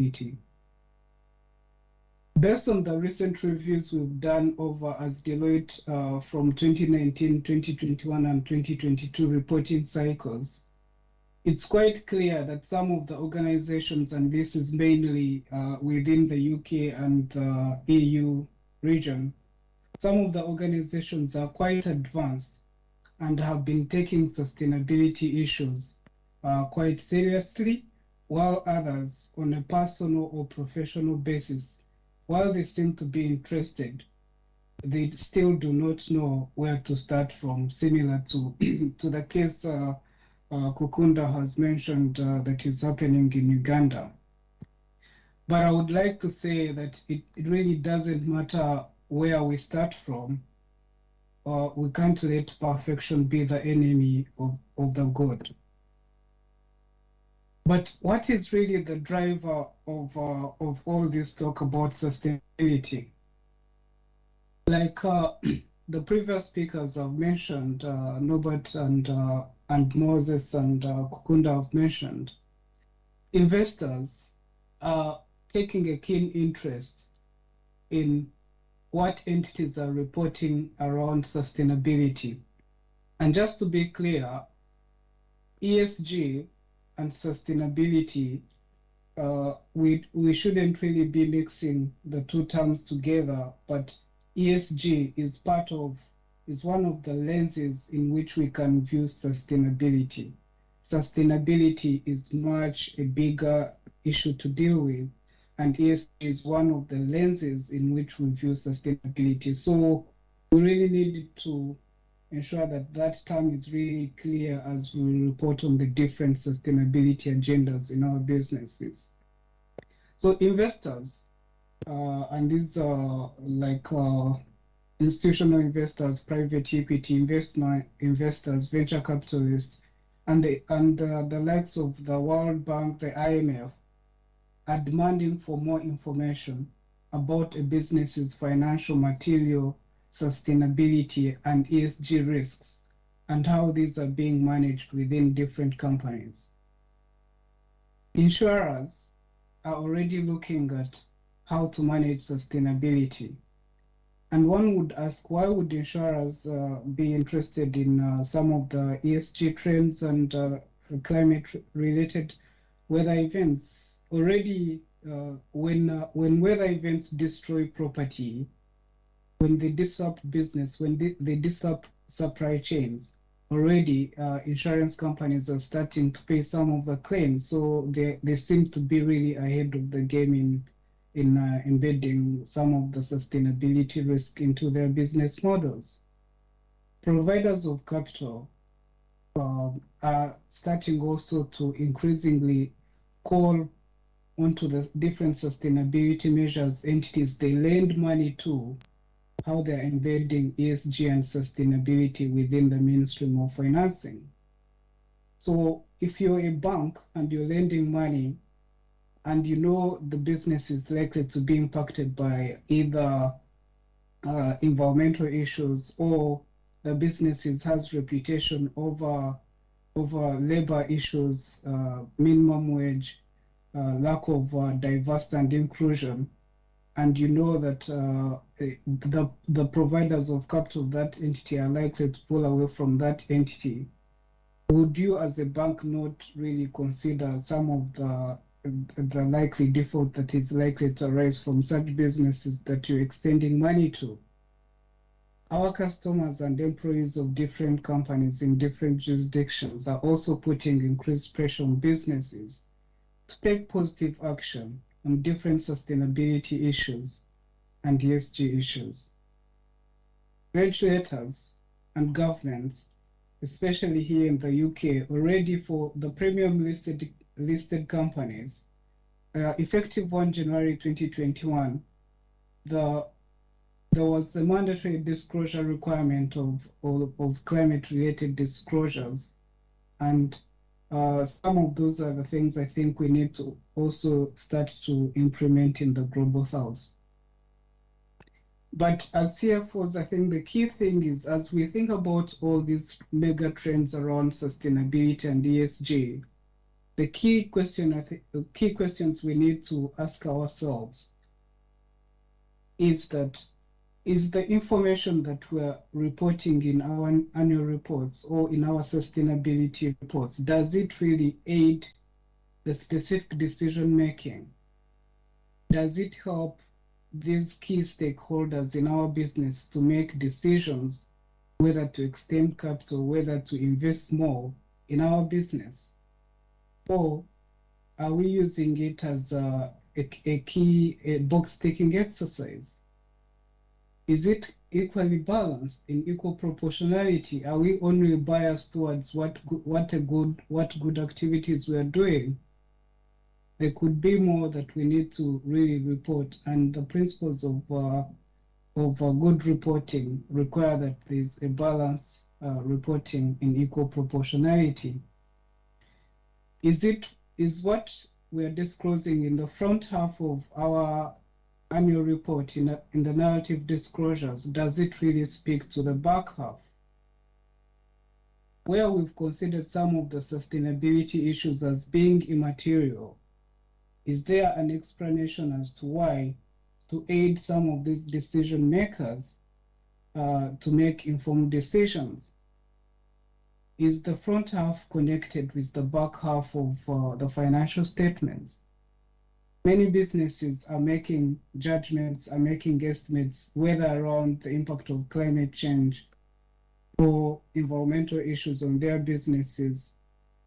sustainability. Based on the recent reviews we've done over as Deloitte from 2019, 2021, and 2022 reporting cycles, it's quite clear that some of the organizations, and this is mainly within the UK and the EU region, some of the organizations are quite advanced and have been taking sustainability issues quite seriously, while others, on a personal or professional basis, while they seem to be interested, they still do not know where to start from, similar to, to the case Kukunda has mentioned that is happening in Uganda. But I would like to say that it really doesn't matter where we start from. We can't let perfection be the enemy of the good. But what is really the driver of all this talk about sustainability? Like the previous speakers have mentioned, Norbert and Moses and Kukunda have mentioned, investors are taking a keen interest in what entities are reporting around sustainability. And just to be clear, ESG and sustainability, we shouldn't really be mixing the two terms together, but ESG is one of the lenses in which we can view sustainability. Sustainability is much a bigger issue to deal with, and ESG is one of the lenses in which we view sustainability. So we really need to ensure that that term is really clear as we report on the different sustainability agendas in our businesses. So investors, and these are like institutional investors, private equity investors, venture capitalists, and the likes of the World Bank, the IMF, are demanding for more information about a business's financial, material, sustainability, and ESG risks, and how these are being managed within different companies. Insurers are already looking at how to manage sustainability. And one would ask, why would insurers be interested in some of the ESG trends and climate-related weather events? Already, when weather events destroy property, when they disrupt business, when they disrupt supply chains, already insurance companies are starting to pay some of the claims. So they seem to be really ahead of the game in embedding some of the sustainability risk into their business models. Providers of capital are starting also to increasingly call onto the different sustainability measures entities they lend money to, how they're embedding ESG and sustainability within the mainstream of financing. So if you're a bank and you're lending money and you know the business is likely to be impacted by either environmental issues, or the business has reputation over labor issues, minimum wage, lack of diversity and inclusion, and you know that the providers of capital of that entity are likely to pull away from that entity, would you as a bank not really consider some of the likely default that is likely to arise from such businesses that you're extending money to? Our customers and employees of different companies in different jurisdictions are also putting increased pressure on businesses to take positive action on different sustainability issues and ESG issues. Regulators and governments, especially here in the UK, already for the premium listed companies, effective 1 January 2021, there was the mandatory disclosure requirement of climate-related disclosures, and some of those are the things I think we need to also start to implement in the global south. But as CFOs, I think the key thing is, as we think about all these mega trends around sustainability and ESG, the key question, the key questions we need to ask ourselves is that, is the information that we're reporting in our annual reports or in our sustainability reports, does it really aid the specific decision making? Does it help these key stakeholders in our business to make decisions whether to extend capital, whether to invest more in our business? Or are we using it as a key box-ticking exercise? Is it equally balanced in equal proportionality? Are we only biased towards what good activities we are doing? There could be more that we need to really report, and the principles of good reporting require that there's a balanced reporting in equal proportionality. Is what we are disclosing in the front half of our annual report in the narrative disclosures, does it really speak to the back half? Where we've considered some of the sustainability issues as being immaterial, is there an explanation as to why, to aid some of these decision makers to make informed decisions? Is the front half connected with the back half of the financial statements? Many businesses are making judgments, are making estimates, whether around the impact of climate change or environmental issues on their businesses.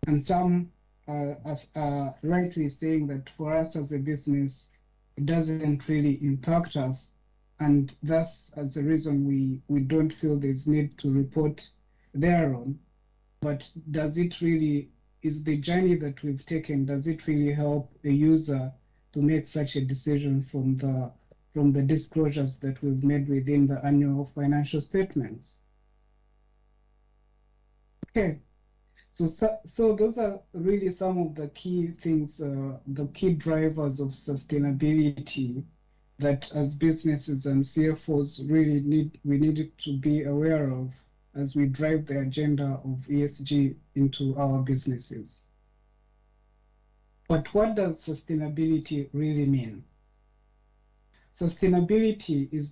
And some are rightly saying that for us as a business, it doesn't really impact us. And thus, as a reason, we don't feel there's need to report thereon. But does it really, is the journey that we've taken, does it really help a user to make such a decision from the disclosures that we've made within the annual financial statements? Okay, so those are really some of the key things, the key drivers of sustainability that as businesses and CFOs really needed to be aware of as we drive the agenda of ESG into our businesses. But what does sustainability really mean? Sustainability is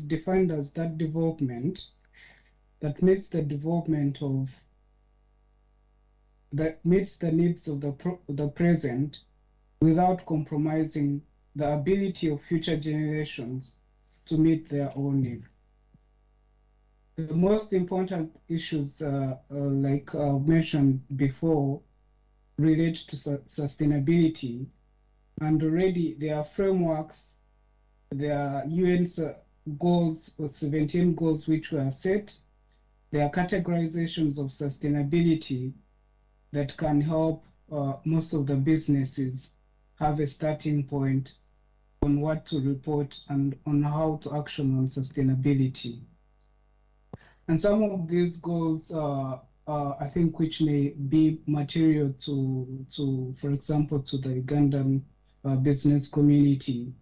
defined as that development that meets the development of that meets the needs of the present without compromising the ability of future generations to meet their own needs. The most important issues, like mentioned before, relate to sustainability, and already there are frameworks, there are UN goals, or 17 goals which were set. There are categorizations of sustainability that can help most of the businesses have a starting point on what to report and on how to action on sustainability. And some of these goals, I think, which may be material to, for example, to the Ugandan business community,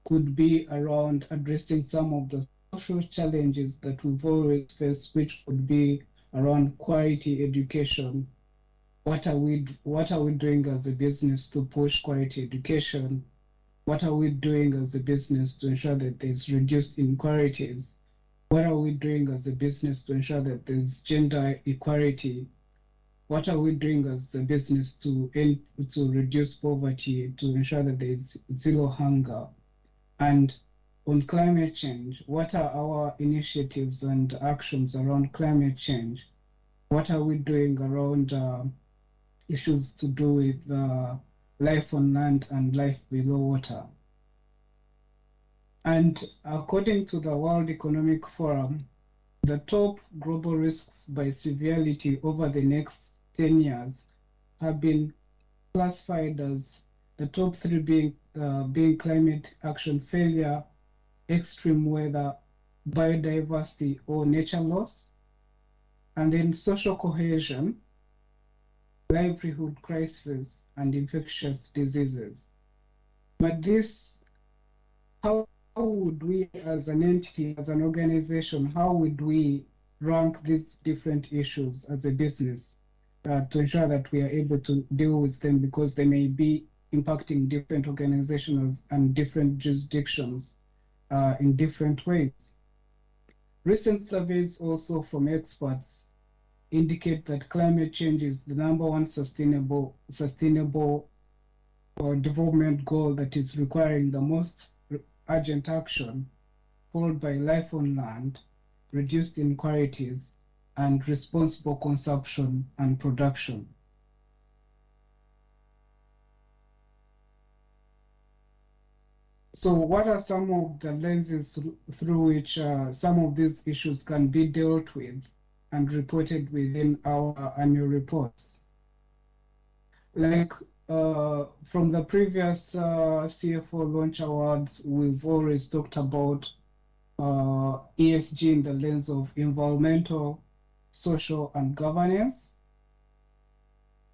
could be around addressing some of the social challenges that we've always faced, which would be around quality education. What are we doing as a business to push quality education? What are we doing as a business to ensure that there's reduced inequalities? What are we doing as a business to ensure that there's gender equality? What are we doing as a business to reduce poverty, to ensure that there's zero hunger? And on climate change, what are our initiatives and actions around climate change? What are we doing around issues to do with life on land and life below water? And according to the World Economic Forum, the top global risks by severity over the next 10 years have been classified as the top 3 being climate action failure, extreme weather, biodiversity or nature loss, and then social cohesion, livelihood crisis, and infectious diseases. But this, how would we as an entity, as an organization, how would we rank these different issues as a business? to ensure that we are able to deal with them, because they may be impacting different organizations and different jurisdictions in different ways. Recent surveys also from experts indicate that climate change is the #1 sustainable development goal that is requiring the most urgent action, followed by life on land, reduced inequalities, and responsible consumption and production. So what are some of the lenses through which some of these issues can be dealt with and reported within our annual reports? Like from the previous CFO Launch Awards, we've always talked about ESG in the lens of environmental, social, and governance.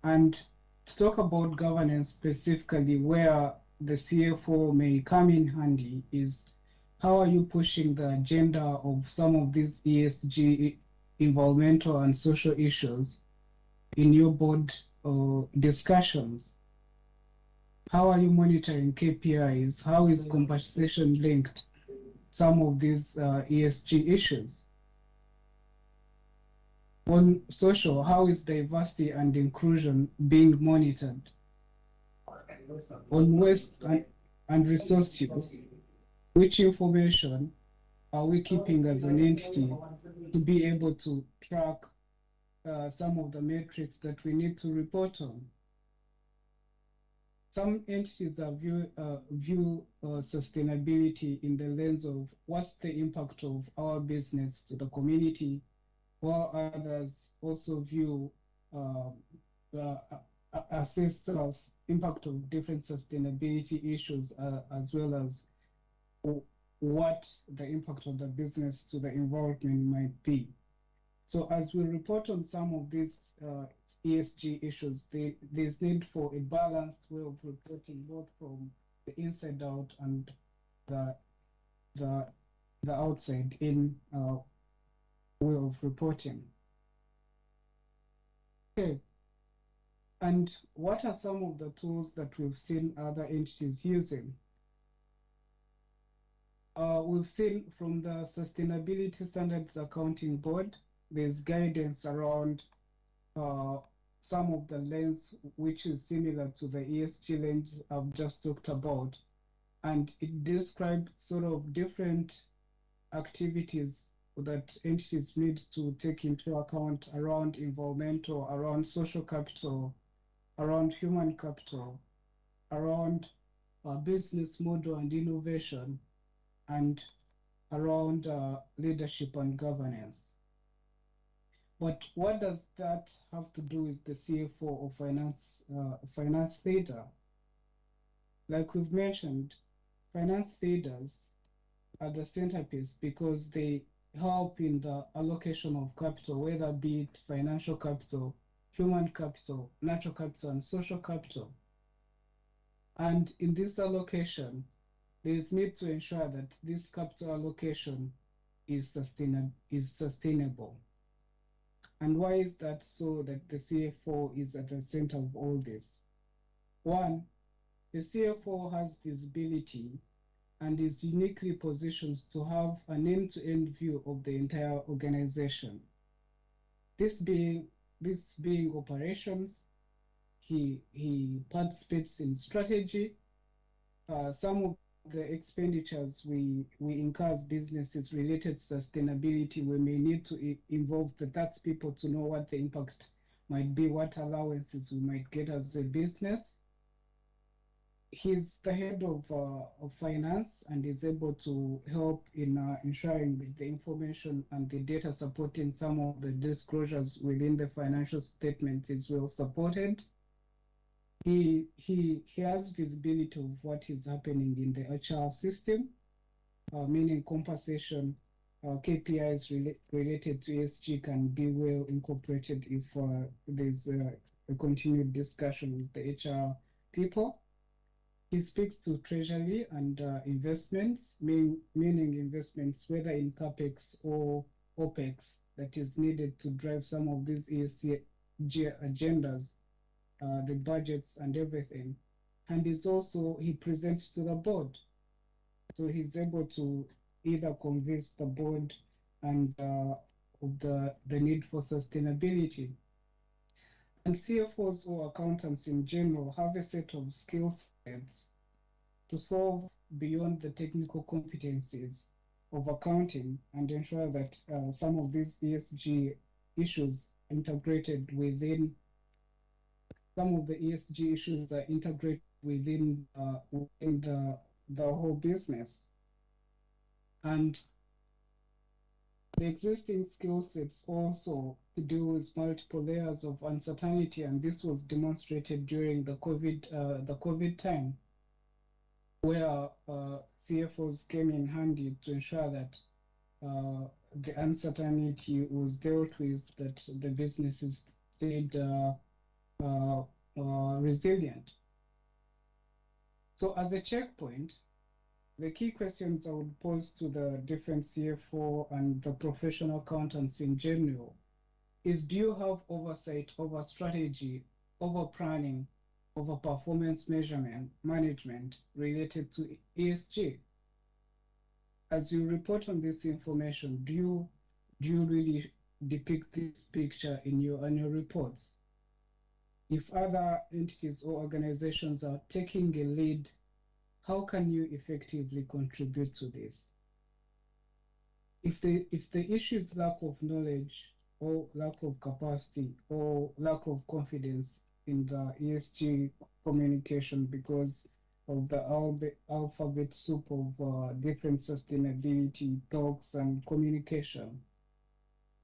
And to talk about governance specifically, where the CFO may come in handy, is how are you pushing the agenda of some of these ESG, environmental and social issues in your board discussions? How are you monitoring KPIs? How is compensation linked some of these ESG issues? On social, how is diversity and inclusion being monitored? On waste and resource use, which information are we keeping as an entity to be able to track some of the metrics that we need to report on? Some entities view sustainability in the lens of what's the impact of our business to the community, while others also view assess impact of different sustainability issues, as well as what the impact of the business to the environment might be. So as we report on some of these ESG issues, there's need for a balanced way of reporting, both from the inside out and the outside in way of reporting. Okay. And what are some of the tools that we've seen other entities using? We've seen from the Sustainability Standards Accounting Board, there's guidance around some of the lens, which is similar to the ESG lens I've just talked about. And it described sort of different activities that entities need to take into account around environmental, around social capital, around human capital, around business model and innovation, and around leadership and governance. But what does that have to do with the CFO or finance leader? Like we've mentioned, finance leaders are the centerpiece because they help in the allocation of capital, whether be it financial capital, human capital, natural capital, and social capital. And in this allocation, there is need to ensure that this capital allocation is sustainable. And why is that so that the CFO is at the center of all this? One, the CFO has visibility and is uniquely positioned to have an end-to-end view of the entire organization. This being operations, he participates in strategy. Some of the expenditures we incur as businesses related to sustainability, we may need to involve the tax people to know what the impact might be, what allowances we might get as a business. He's the head of finance and is able to help in ensuring that the information and the data supporting some of the disclosures within the financial statements is well supported. He has visibility of what is happening in the HR system, meaning compensation, KPIs related to ESG can be well incorporated if there's a continued discussion with the HR people. He speaks to treasury and investments, meaning investments, whether in CapEx or OpEx, that is needed to drive some of these agendas, the budgets and everything. And he presents to the board. So he's able to either convince the board and of the need for sustainability. And CFOs or accountants in general have a set of skill sets to solve beyond the technical competencies of accounting and ensure that some of these ESG issues integrated within some of the ESG issues are integrated within the whole business. And the existing skill sets also to do with multiple layers of uncertainty, and this was demonstrated during the COVID time, where CFOs came in handy to ensure that the uncertainty was dealt with, that the businesses stayed resilient. So as a checkpoint, the key questions I would pose to the different CFO and the professional accountants in general is, do you have oversight over strategy, over planning, over performance measurement, management related to ESG? As you report on this information, do you really depict this picture in your annual reports? If other entities or organizations are taking a lead, how can you effectively contribute to this? If the issue is lack of knowledge or lack of capacity or lack of confidence in the ESG communication because of the alphabet soup of different sustainability talks and communication,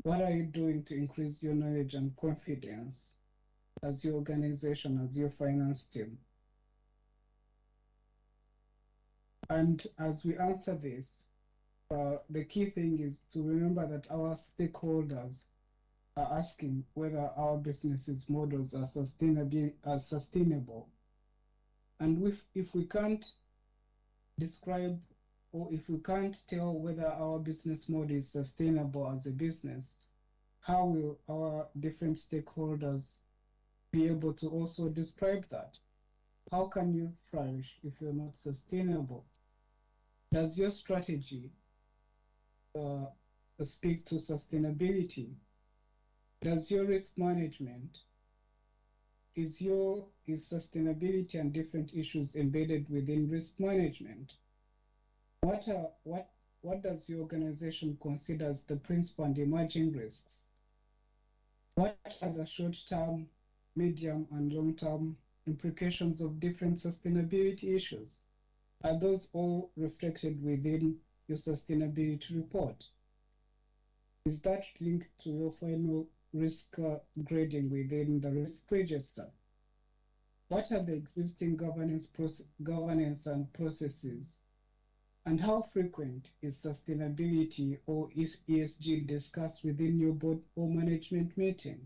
what are you doing to increase your knowledge and confidence as your organization, as your finance team? And as we answer this, the key thing is to remember that our stakeholders are asking whether our businesses models are sustainable. And if we can't describe, or if we can't tell whether our business model is sustainable as a business, how will our different stakeholders be able to also describe that? How can you flourish if you're not sustainable? Does your strategy speak to sustainability? Does your risk management, is sustainability and different issues embedded within risk management? What does your organization consider as the principal and emerging risks? What are the short-term, medium, and long-term implications of different sustainability issues? Are those all reflected within your sustainability report? Is that linked to your final risk grading within the risk register? What are the existing governance and processes? And how frequent is sustainability or is ESG discussed within your board or management meeting?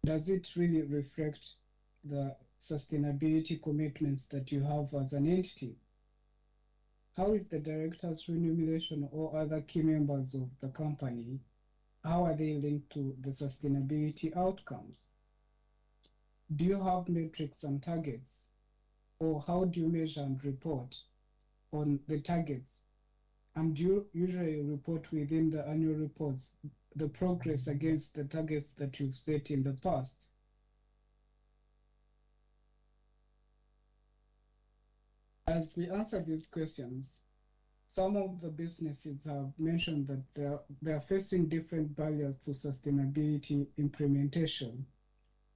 Does it really reflect the sustainability commitments that you have as an entity? How is the director's remuneration or other key members of the company, how are they linked to the sustainability outcomes? Do you have metrics and targets? Or how do you measure and report on the targets? And do you usually report within the annual reports the progress against the targets that you've set in the past? As we answer these questions, some of the businesses have mentioned that they're facing different barriers to sustainability implementation.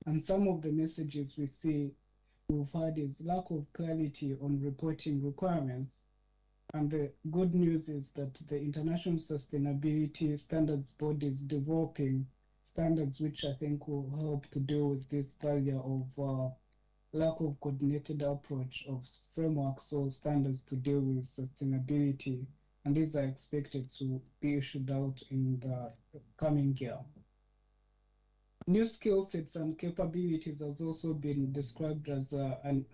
And some of the messages we've had is lack of clarity on reporting requirements. And the good news is that the International Sustainability Standards Board is developing standards which I think will help to deal with this barrier of lack of coordinated approach of frameworks or standards to deal with sustainability. And these are expected to be issued out in the coming year. New skill sets and capabilities has also been described as an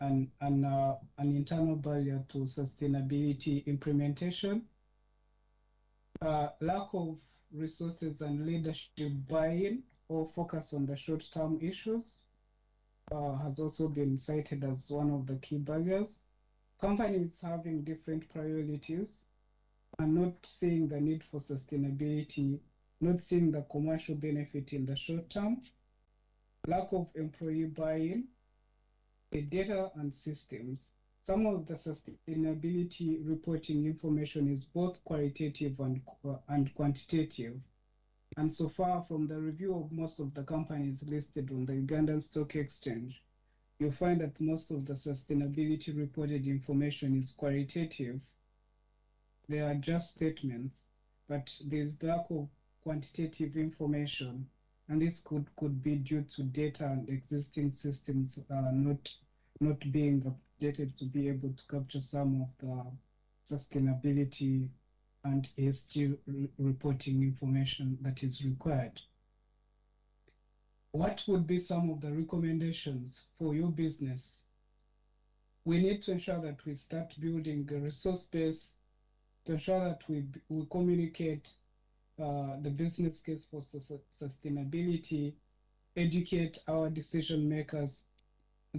internal barrier to sustainability implementation. Lack of resources and leadership buy-in or focus on the short-term issues has also been cited as one of the key barriers. Companies having different priorities and not seeing the need for sustainability, not seeing the commercial benefit in the short term, lack of employee buy-in, the data and systems. Some of the sustainability reporting information is both qualitative and quantitative. And so far, from the review of most of the companies listed on the Ugandan Stock Exchange, you'll find that most of the sustainability reported information is qualitative. They are just statements, but there's lack of quantitative information, and this could be due to data and existing systems not being updated to be able to capture some of the sustainability and ESG reporting information that is required. What would be some of the recommendations for your business? We need to ensure that we start building a resource base to ensure that we communicate the business case for sustainability, educate our decision makers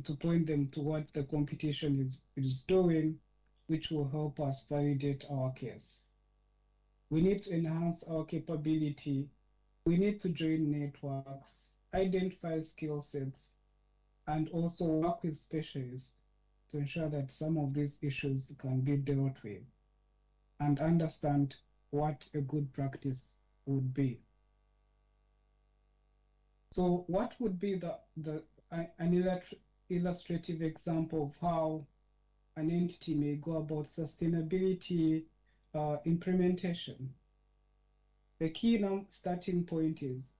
to point them to what the competition is doing, which will help us validate our case. We need to enhance our capability. We need to join networks, identify skill sets, and also work with specialists to ensure that some of these issues can be dealt with and understand what a good practice would be. So what would be an illustrative example of how an entity may go about sustainability implementation? The key starting point is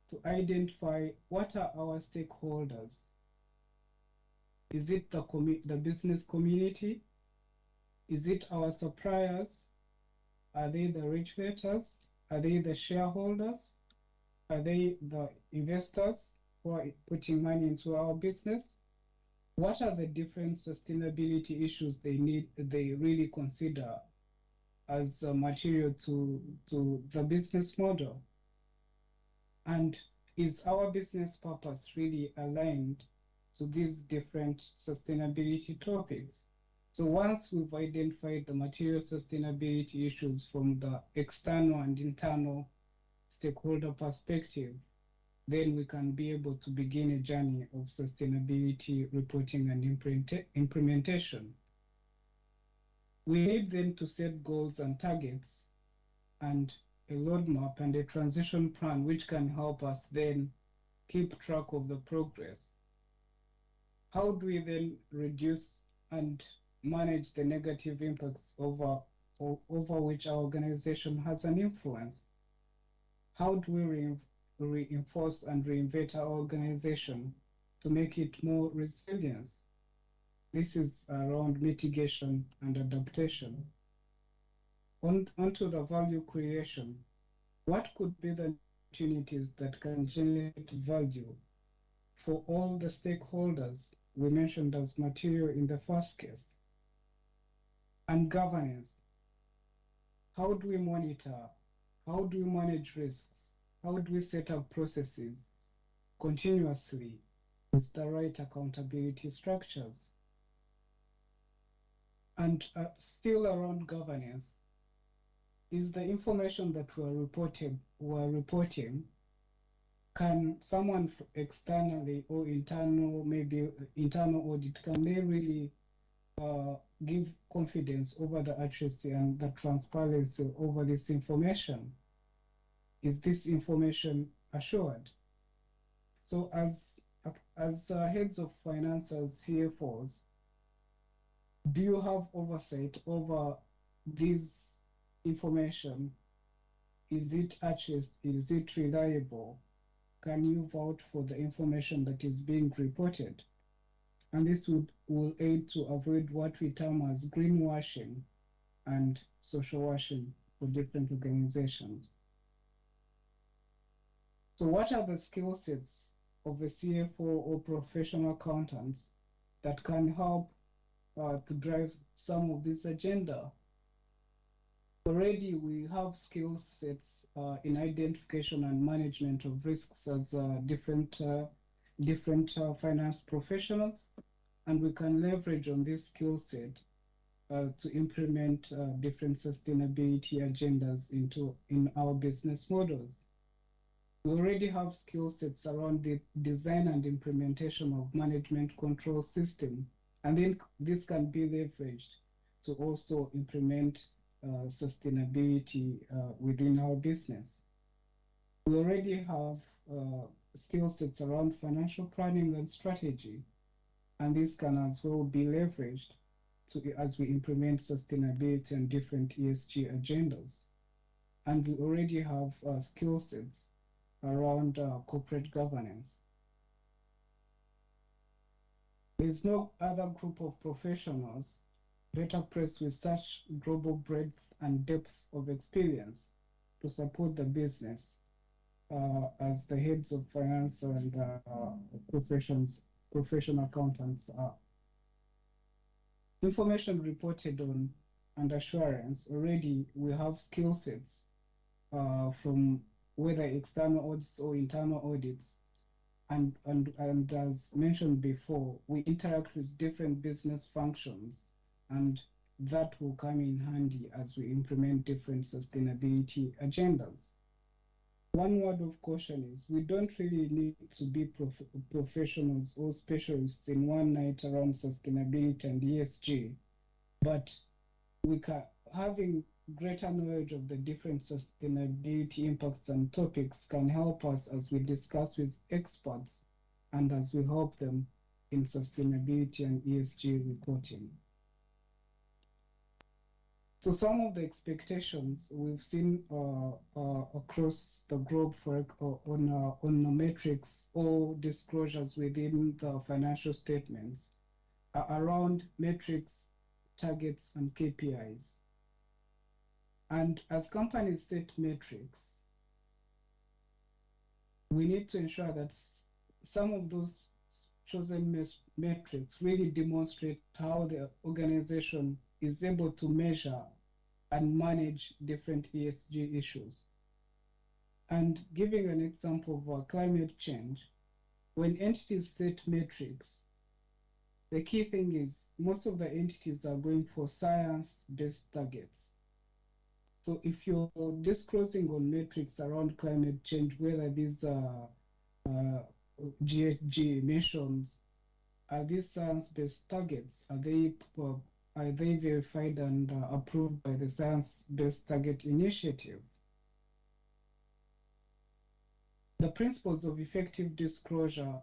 to identify what are our stakeholders. Is it the business community? Is it our suppliers? Are they the regulators? Are they the shareholders? Are they the investors who are putting money into our business? What are the different sustainability issues they really consider as material to the business model? And is our business purpose really aligned to these different sustainability topics? So once we've identified the material sustainability issues from the external and internal stakeholder perspective, then we can be able to begin a journey of sustainability reporting and implementation. We need then to set goals and targets and a roadmap and a transition plan which can help us then keep track of the progress. How do we then reduce and manage the negative impacts over which our organization has an influence? How do we reinforce and reinvent our organization to make it more resilient? This is around mitigation and adaptation. Onto the value creation. What could be the opportunities that can generate value for all the stakeholders we mentioned as material in the first case? And governance. How do we monitor? How do we manage risks? How do we set up processes continuously with the right accountability structures? And still around governance, is the information that we're reporting, can someone externally or internal, maybe internal audit, can they really give confidence over the accuracy and the transparency over this information? Is this information assured? So as heads of finance, as CFOs, do you have oversight over this information? Is it accurate? Is it reliable? Can you vouch for the information that is being reported? And this will aid to avoid what we term as greenwashing and social washing for different organizations. So what are the skill sets of a CFO or professional accountants that can help to drive some of this agenda? Already we have skill sets in identification and management of risks as different finance professionals, and we can leverage on this skill set to implement different sustainability agendas in our business models. We already have skill sets around the design and implementation of management control system, and then this can be leveraged to also implement sustainability within our business. We already have skill sets around financial planning and strategy, and this can as well be leveraged as we implement sustainability and different ESG agendas. And we already have skill sets around corporate governance. There's no other group of professionals better placed with such global breadth and depth of experience to support the business as the heads of finance and professional accountants are. Information reported on and assurance, already we have skill sets from whether external audits or internal audits. And as mentioned before, we interact with different business functions, and that will come in handy as we implement different sustainability agendas. One word of caution is we don't really need to be professionals or specialists in one night around sustainability and ESG, but having greater knowledge of the different sustainability impacts and topics can help us as we discuss with experts and as we help them in sustainability and ESG reporting. So some of the expectations we've seen across the globe on the metrics or disclosures within the financial statements are around metrics, targets, and KPIs. And as companies set metrics, we need to ensure that some of those chosen metrics really demonstrate how the organization is able to measure and manage different ESG issues. And giving an example of climate change, when entities set metrics, the key thing is most of the entities are going for science-based targets. So if you're disclosing on metrics around climate change, whether these are GHG emissions, are these science-based targets? Are they verified and approved by the Science-Based Target Initiative? The principles of effective disclosure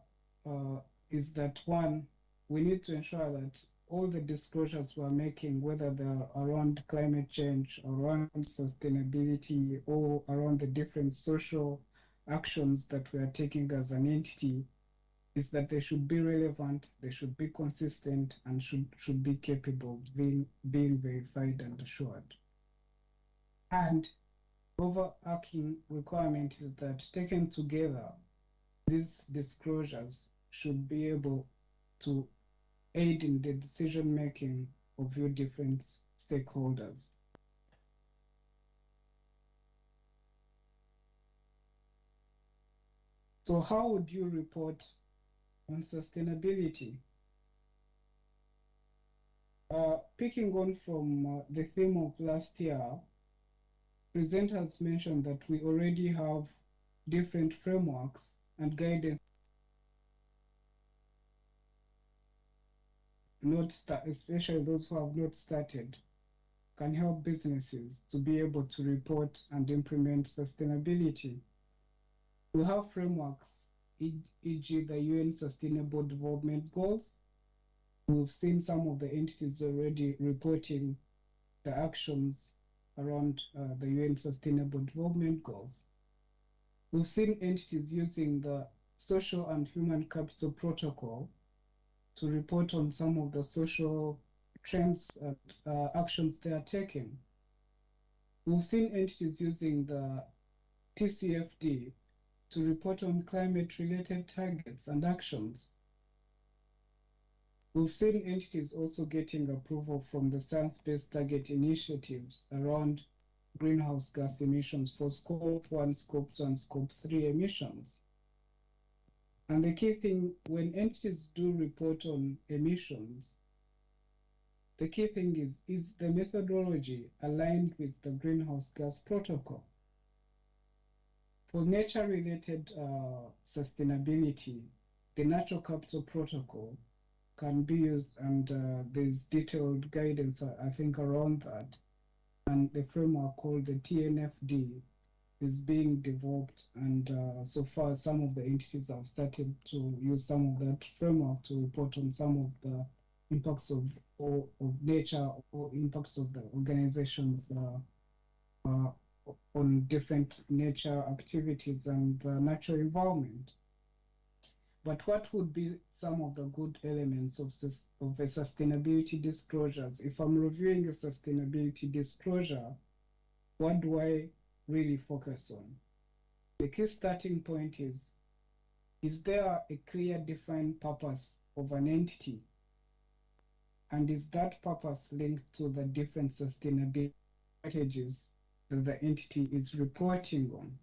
is that one, we need to ensure that all the disclosures we're making, whether they're around climate change, around sustainability, or around the different social actions that we are taking as an entity, is that they should be relevant, they should be consistent, and should be capable of being verified and assured. And overarching requirement is that taken together, these disclosures should be able to aid in the decision-making of your different stakeholders. So how would you report on sustainability? Picking on from the theme of last year, presenters mentioned that we already have different frameworks and guidance, especially those who have not started, can help businesses to be able to report and implement sustainability. We have frameworks, e.g. the UN Sustainable Development Goals. We've seen some of the entities already reporting the actions around the UN Sustainable Development Goals. We've seen entities using the Social and Human Capital Protocol to report on some of the social trends and actions they are taking. We've seen entities using the TCFD to report on climate-related targets and actions. We've seen entities also getting approval from the Science-Based Target Initiatives around greenhouse gas emissions for Scope 1, Scope 2, and Scope 3 emissions. And the key thing, when entities do report on emissions, the key thing is the methodology aligned with the greenhouse gas protocol? For nature-related sustainability, the natural capital protocol can be used, and there's detailed guidance, I think, around that. And the framework called the TNFD is being developed, and so far some of the entities have started to use some of that framework to report on some of the impacts of nature or impacts of the organizations on different nature activities and the natural environment. But what would be some of the good elements of a sustainability disclosures? If I'm reviewing a sustainability disclosure, what do I really focus on? The key starting point is there a clear defined purpose of an entity? And is that purpose linked to the different sustainability strategies that the entity is reporting on?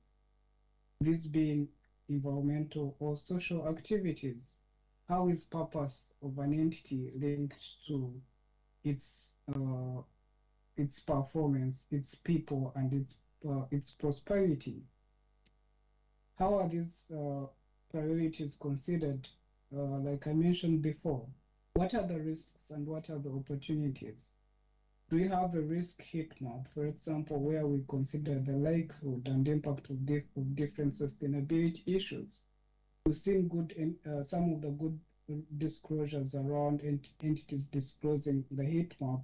This being environmental or social activities. How is purpose of an entity linked to its performance, its people, and its prosperity? How are these priorities considered? Like I mentioned before, what are the risks and what are the opportunities? Do we have a risk heat map, for example, where we consider the likelihood and impact of different sustainability issues? We've seen some of the good disclosures around entities disclosing the heat map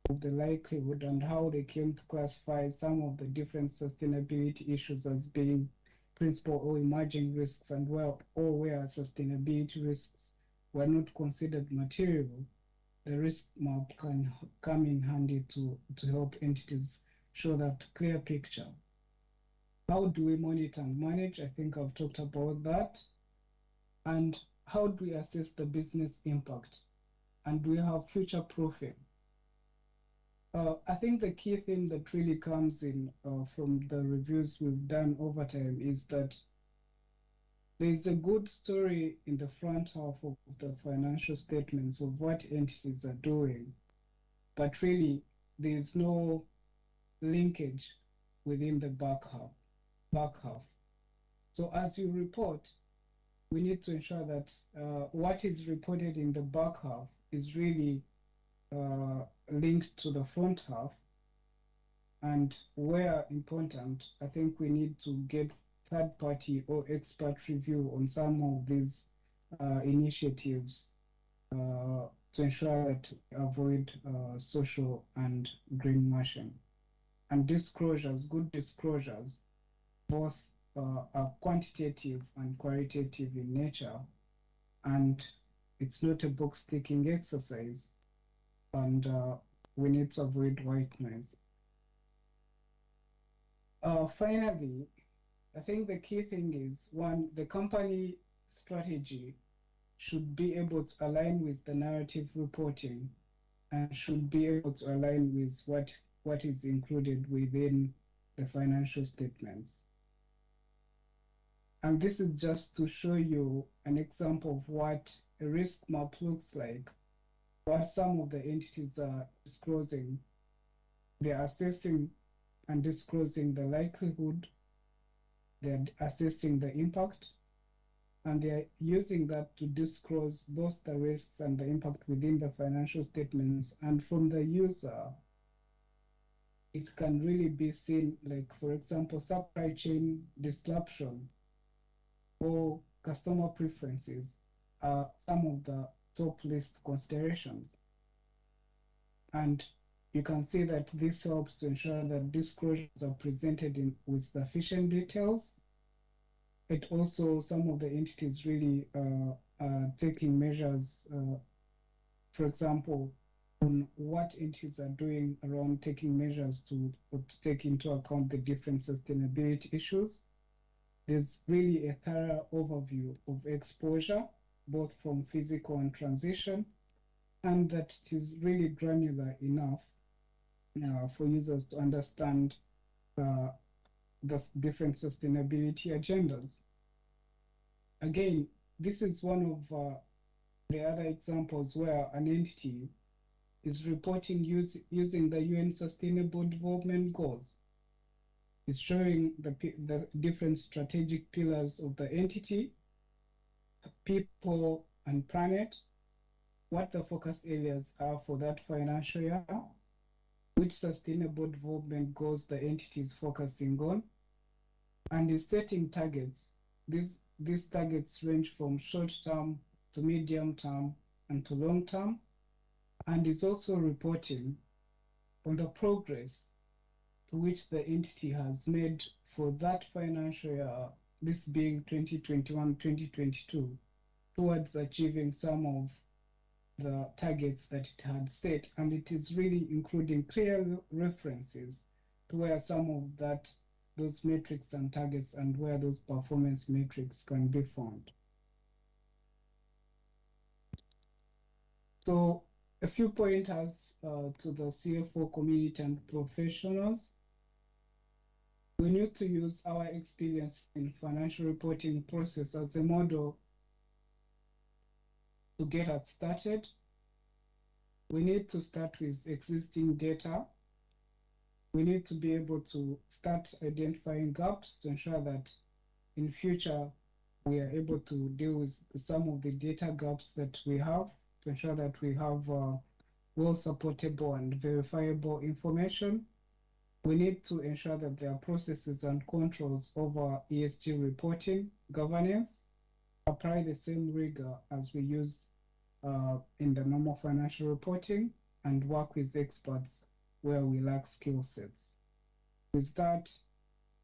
of the likelihood and how they came to classify some of the different sustainability issues as being principal or emerging risks, and where sustainability risks were not considered material. The risk map can come in handy to help entities show that clear picture. How do we monitor and manage? I think I've talked about that. And how do we assess the business impact? And do we have future proofing? I think the key thing that really comes in from the reviews we've done over time is that there's a good story in the front half of the financial statements of what entities are doing, but really there's no linkage within the back half. So as you report, we need to ensure that what is reported in the back half is really linked to the front half, and where important, I think we need to get third-party or expert review on some of these initiatives to ensure that we avoid social and greenwashing. And disclosures, good disclosures, both are quantitative and qualitative in nature, and it's not a box-ticking exercise, and we need to avoid white noise. Finally, I think the key thing is, one, the company strategy should be able to align with the narrative reporting and should be able to align with what is included within the financial statements. And this is just to show you an example of what a risk map looks like, what some of the entities are disclosing. They're assessing and disclosing the likelihood, they're assessing the impact, and they're using that to disclose both the risks and the impact within the financial statements. And from the user, it can really be seen, like, for example, supply chain disruption or customer preferences are some of the top list considerations. And you can see that this helps to ensure that disclosures are presented with sufficient details. It also, some of the entities really are taking measures, for example, on what entities are doing around taking measures to take into account the different sustainability issues. There's really a thorough overview of exposure, both from physical and transition, and that it is really granular enough for users to understand the different sustainability agendas. Again, this is one of the other examples where an entity is reporting using the UN Sustainable Development Goals. It's showing the different strategic pillars of the entity, people and planet, what the focus areas are for that financial year, which sustainable development goals the entity is focusing on, and is setting targets. These targets range from short-term to medium-term and to long-term, and is also reporting on the progress to which the entity has made for that financial year, this being 2021-2022, towards achieving some of the targets that it had set, and it is really including clear references to where some of those metrics and targets and where those performance metrics can be found. So a few pointers to the CFO community and professionals. We need to use our experience in financial reporting process as a model to get us started. We need to start with existing data. We need to be able to start identifying gaps to ensure that in future we are able to deal with some of the data gaps that we have, to ensure that we have well supportable and verifiable information. We need to ensure that there are processes and controls over ESG reporting, governance, apply the same rigor as we use in the normal financial reporting, and work with experts where we lack skill sets. With that,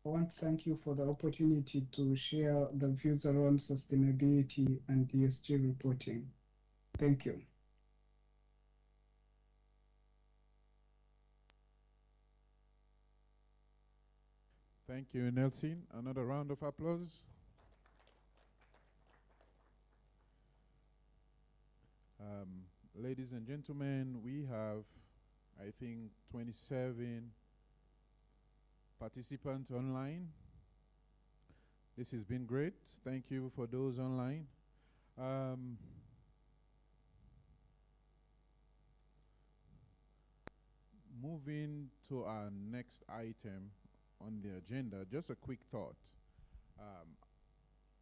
I want to thank you for the opportunity to share the views around sustainability and ESG reporting. Thank you. Thank you, Nelson. Another round of applause. Ladies and gentlemen, we have, I think, 27 participants online. This has been great. Thank you for those online. Moving to our next item on the agenda, just a quick thought.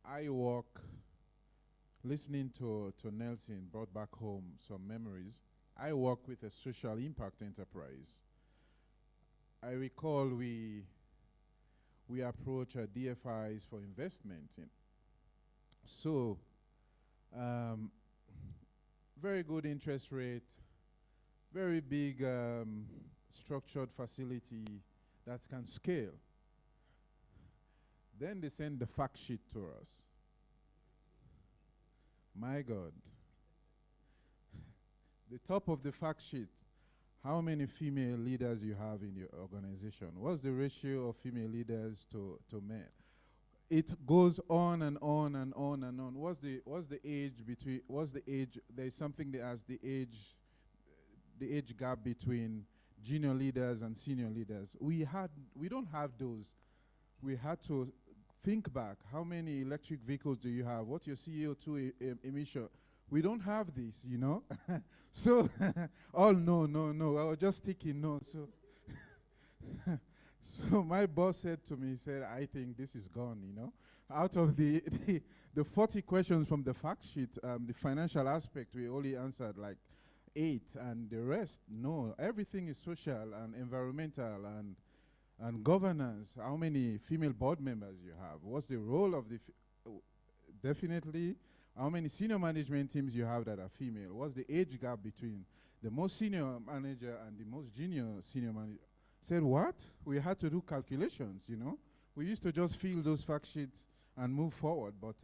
I work, listening to Nelson brought back home some memories. I work with a social impact enterprise. I recall we approach our DFIs for investment. So, very good interest rate, very big structured facility that can scale. Then they send the fact sheet to us. My God. The top of the fact sheet, how many female leaders you have in your organization? What's the ratio of female leaders to men? It goes on and on and on and on. What's the age between, there's something that has the age gap between junior leaders and senior leaders. We don't have those. We had to think back. How many electric vehicles do you have? What's your CO2 emission? We don't have this, you know. So, oh no. I was just thinking no. So my boss said to me, he said, I think this is gone, you know. Out of the 40 questions from the fact sheet, the financial aspect, we only answered like 8, and the rest, no. Everything is social and environmental and governance. How many female board members you have? What's the role of the, definitely, how many senior management teams you have that are female? What's the age gap between the most senior manager and the most junior senior manager? Said, what? We had to do calculations, you know? We used to just fill those fact sheets and move forward, but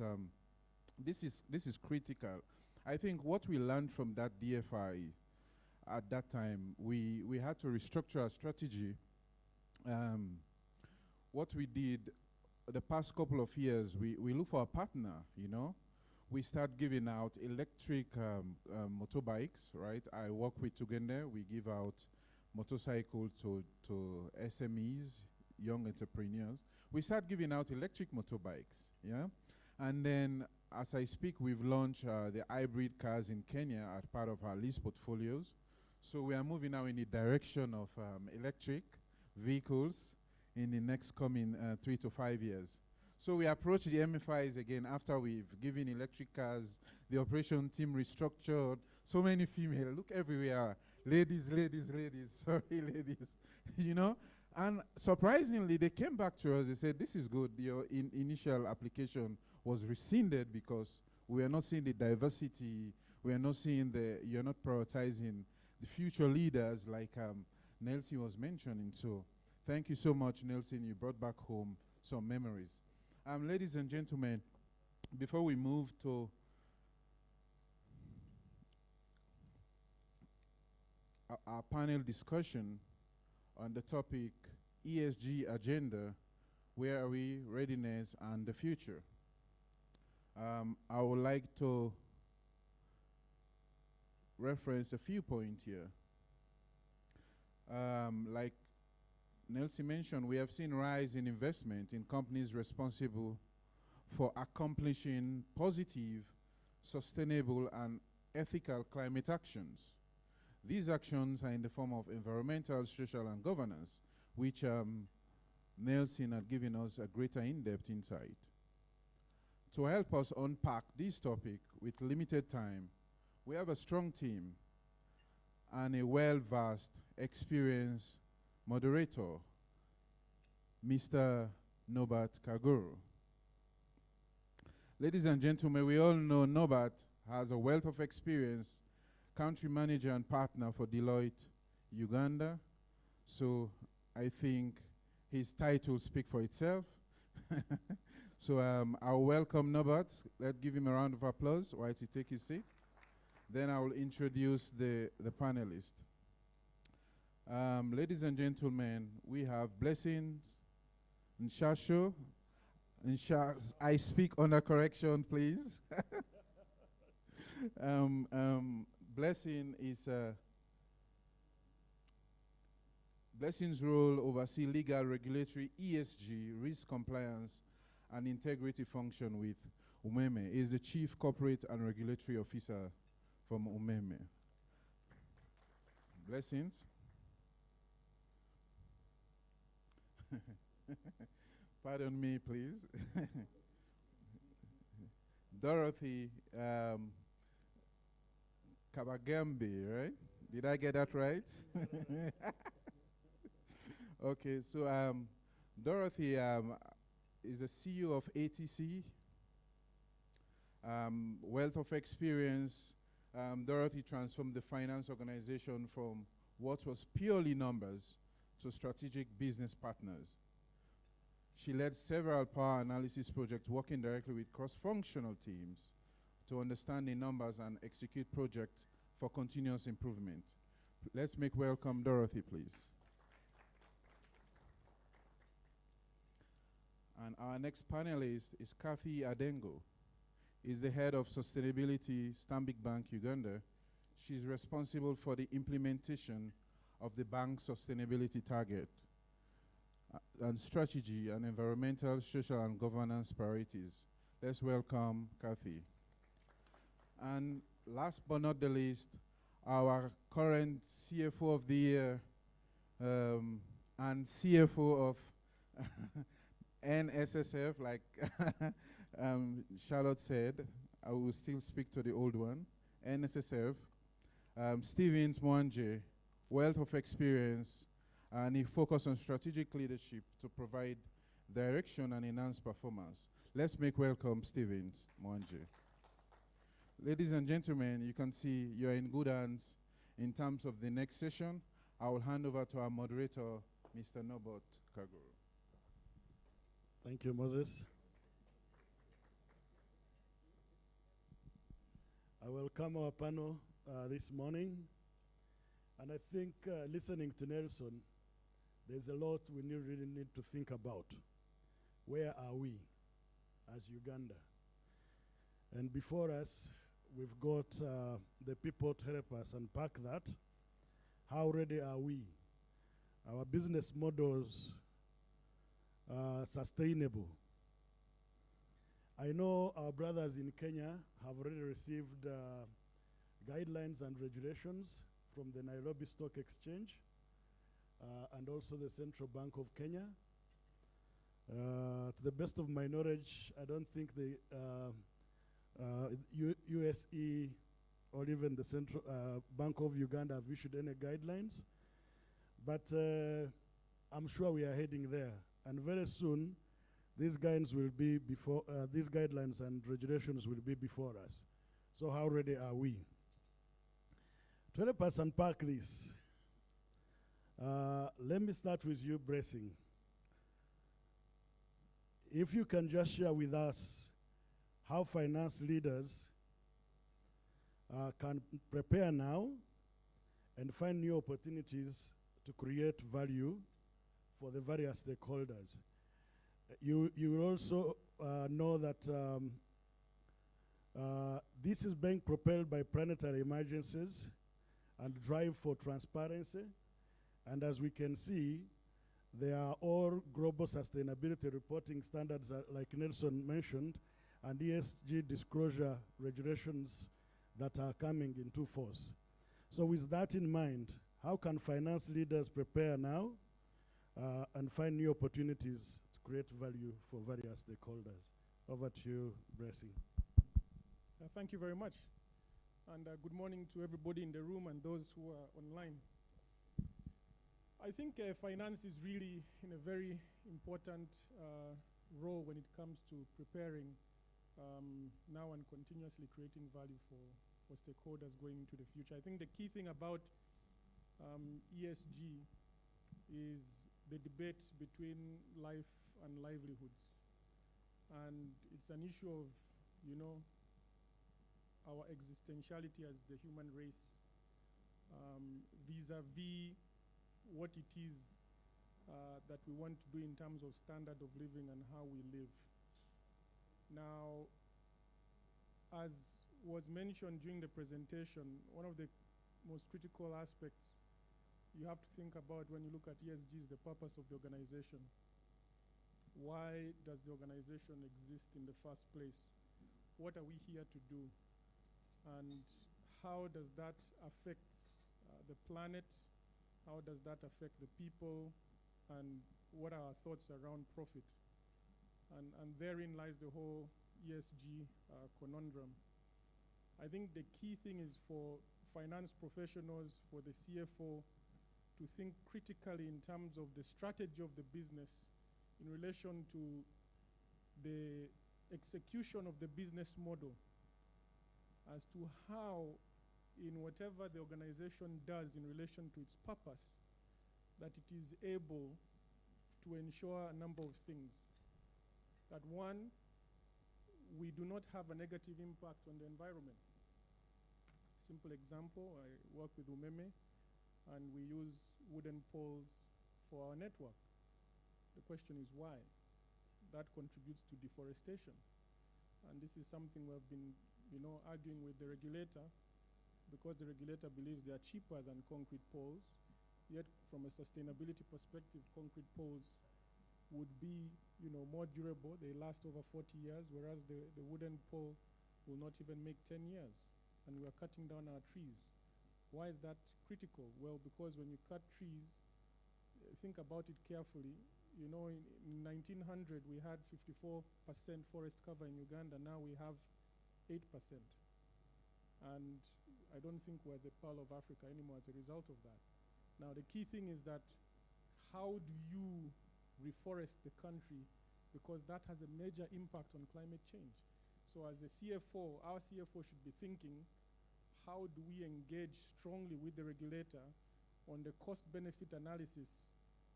this is critical. I think what we learned from that DFI at that time, we had to restructure our strategy. What we did the past couple of years, we look for a partner, you know? We start giving out electric motorbikes, right? I work with UGANDA. We give out motorcycles to SMEs, young entrepreneurs. We start giving out electric motorbikes, yeah? And then, as I speak, we've launched the hybrid cars in Kenya as part of our lease portfolios. So we are moving now in the direction of electric vehicles in the next coming 3 to 5 years. So we approach the MFIs again after we've given electric cars, the operation team restructured, so many female, look everywhere, ladies, ladies, ladies, sorry ladies, you know? And surprisingly, they came back to us, they said, this is good, your initial application was rescinded because we are not seeing the diversity, we are not seeing you're not prioritizing the future leaders like Nelson was mentioning. So thank you so much, Nelson, you brought back home some memories. Ladies and gentlemen, before we move to our panel discussion on the topic ESG agenda, where are we, readiness, and the future, I would like to reference a few points here. Like Nelson mentioned, we have seen rise in investment in companies responsible for accomplishing positive, sustainable, and ethical climate actions. These actions are in the form of environmental, social, and governance, which Nelson had given us a greater in-depth insight. To help us unpack this topic with limited time, we have a strong team and a well-versed, experienced moderator, Mr. Norbert Kaguru. Ladies and gentlemen, we all know Norbert has a wealth of experience, country manager and partner for Deloitte, Uganda. So I think his title speaks for itself. So I'll welcome Norbert. Let's give him a round of applause while he takes his seat. Then I will introduce the panelists. Ladies and gentlemen, we have Blessings Nshasho. I speak under correction, please. Blessing is Blessing's role oversee legal, regulatory, ESG, risk compliance, and integrity function with UMEME. He is the Chief Corporate and Regulatory Officer from UMEME. Blessings. Pardon me, please. Dorothy Kabagambi, right? Did I get that right? Okay, so Dorothy is the CEO of ATC. Wealth of experience. Dorothy transformed the finance organization from what was purely numbers to strategic business partners. She led several power analysis projects working directly with cross-functional teams to understand the numbers and execute projects for continuous improvement. Let's make welcome Dorothy, please. And our next panelist is Kathy Adengo. Is the head of sustainability, Stanbic Bank Uganda. She's responsible for the implementation of the bank's sustainability target and strategy and environmental, social, and governance priorities. Let's welcome Kathy. And last but not the least, our current CFO of the year and CFO of NSSF, like Charlotte said, I will still speak to the old one, NSSF, Stevens Mwanje, wealth of experience, and he focused on strategic leadership to provide direction and enhance performance. Let's make welcome Stevens Mwanje. Ladies and gentlemen, you can see you're in good hands in terms of the next session. I will hand over to our moderator, Mr. Norbert Kaguru. Thank you, Moses. I welcome our panel this morning. And I think listening to Nelson, there's a lot we really need to think about. Where are we as Uganda? And before us, we've got the people to help us unpack that. How ready are we? Our business models sustainable. I know our brothers in Kenya have already received guidelines and regulations from the Nairobi Stock Exchange and also the Central Bank of Kenya. To the best of my knowledge, I don't think the USE or even the Central Bank of Uganda have issued any guidelines, but I'm sure we are heading there. And very soon, these guidelines will be before, these guidelines and regulations will be before us. So how ready are we? To help us unpack this, let me start with you, Blessing. If you can just share with us how finance leaders can prepare now and find new opportunities to create value for the various stakeholders. You will also know that this is being propelled by planetary emergencies and drive for transparency. And as we can see, there are all global sustainability reporting standards like Nelson mentioned, and ESG disclosure regulations that are coming into force. So with that in mind, how can finance leaders prepare now and find new opportunities to create value for various stakeholders? Over to you, Blessing. Thank you very much. And good morning to everybody in the room and those who are online. I think finance is really in a very important role when it comes to preparing now and continuously creating value for stakeholders going into the future. I think the key thing about ESG is the debate between life and livelihoods. And it's an issue of, you know, our existentiality as the human race vis-a-vis what it is that we want to do in terms of standard of living and how we live. Now, as was mentioned during the presentation, one of the most critical aspects you have to think about when you look at ESG is the purpose of the organization. Why does the organization exist in the first place? What are we here to do? And how does that affect the planet? How does that affect the people? And what are our thoughts around profit? And therein lies the whole ESG conundrum. I think the key thing is for finance professionals, for the CFO, to think critically in terms of the strategy of the business in relation to the execution of the business model as to how, in whatever the organization does in relation to its purpose, that it is able to ensure a number of things. That one, we do not have a negative impact on the environment. Simple example, I work with Umeme, and we use wooden poles for our network. The question is why? That contributes to deforestation. And this is something we have been, you know, arguing with the regulator, because the regulator believes they are cheaper than concrete poles. Yet from a sustainability perspective, concrete poles would be, you know, more durable. They last over 40 years, whereas the wooden pole will not even make 10 years. And we are cutting down our trees. Why is that critical? Well, because when you cut trees, think about it carefully. You know, in 1900, we had 54% forest cover in Uganda. Now we have 8%. And I don't think we're the Pearl of Africa anymore as a result of that. Now, the key thing is that how do you reforest the country? Because that has a major impact on climate change. So as a CFO, our CFO should be thinking, how do we engage strongly with the regulator on the cost-benefit analysis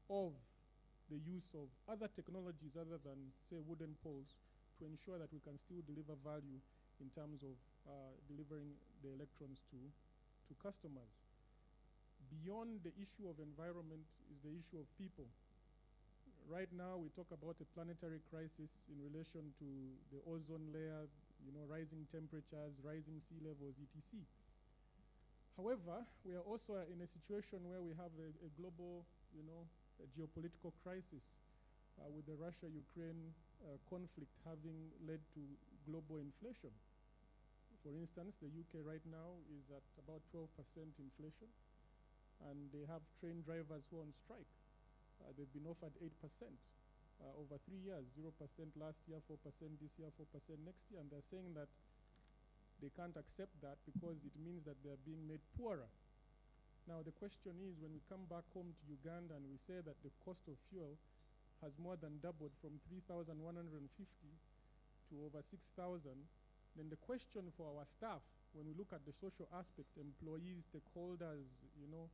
of the use of other technologies other than, say, wooden poles to ensure that we can still deliver value in terms of delivering the electrons to customers. Beyond the issue of environment is the issue of people. Right now, we talk about a planetary crisis in relation to the ozone layer, you know, rising temperatures, rising sea levels, etc. However, we are also in a situation where we have a global, you know, a geopolitical crisis with the Russia-Ukraine conflict having led to global inflation. For instance, the UK right now is at about 12% inflation, and they have train drivers who are on strike. They've been offered 8% over 3 years, 0% last year, 4% this year, 4% next year, and they're saying that they can't accept that because it means that they're being made poorer. Now the question is, when we come back home to Uganda and we say that the cost of fuel has more than doubled from 3,150 to over 6,000, then the question for our staff, when we look at the social aspect, employees, stakeholders, you know,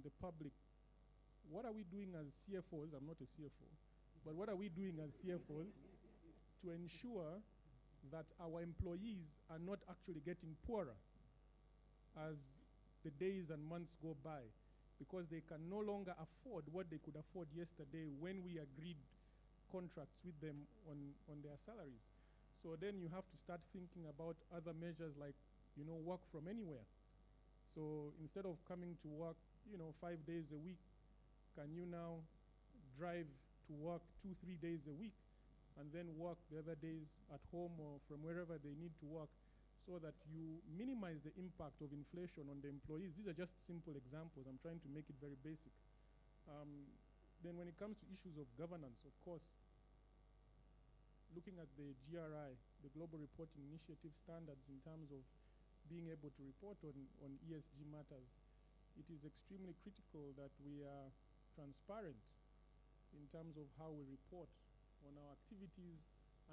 the public, what are we doing as CFOs? I'm not a CFO, but what are we doing as CFOs to ensure that our employees are not actually getting poorer as the days and months go by, because they can no longer afford what they could afford yesterday when we agreed contracts with them on their salaries. So then you have to start thinking about other measures like, you know, work from anywhere. So instead of coming to work, you know, 5 days a week, can you now drive to work 2-3 days a week and then work the other days at home or from wherever they need to work, so that you minimize the impact of inflation on the employees? These are just simple examples. I'm trying to make it very basic. Then when it comes to issues of governance, of course, looking at the GRI, the Global Reporting Initiative standards in terms of being able to report on ESG matters, it is extremely critical that we are transparent in terms of how we report on our activities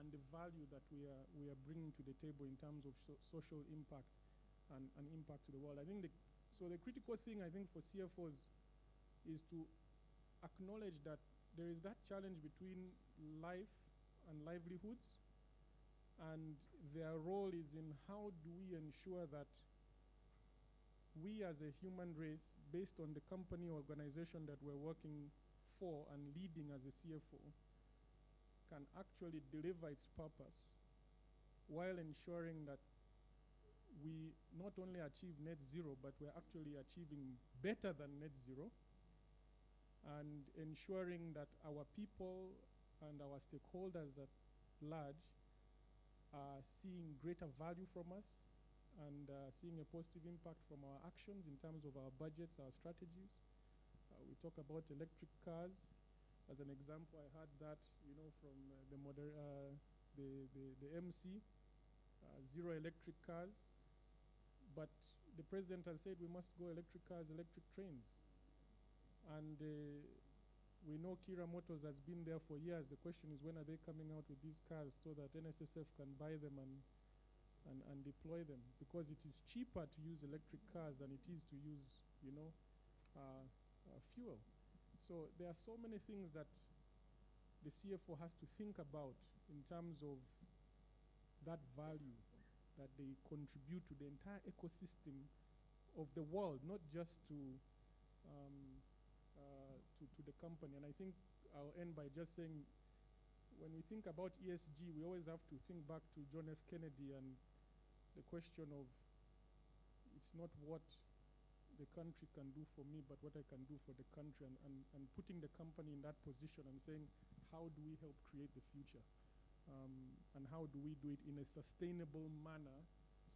and the value that we are bringing to the table in terms of social impact and impact to the world. I think so the critical thing, I think, for CFOs is to acknowledge that there is that challenge between life and livelihoods, and their role is in how do we ensure that we as a human race, based on the company organization that we're working for and leading as a CFO, can actually deliver its purpose while ensuring that we not only achieve net zero, but we're actually achieving better than net zero, and ensuring that our people and our stakeholders at large are seeing greater value from us and seeing a positive impact from our actions in terms of our budgets, our strategies. We talk about electric cars. As an example, I heard that, you know, from the MC, zero electric cars. But the president has said we must go electric cars, electric trains. And we know Kira Motors has been there for years. The question is, when are they coming out with these cars so that NSSF can buy them and deploy them? Because it is cheaper to use electric cars than it is to use, you know, fuel. So there are so many things that the CFO has to think about in terms of that value that they contribute to the entire ecosystem of the world, not just to the company. And I think I'll end by just saying, when we think about ESG, we always have to think back to John F. Kennedy and the question of, it's not what the country can do for me, but what I can do for the country, and putting the company in that position and saying, how do we help create the future? And how do we do it in a sustainable manner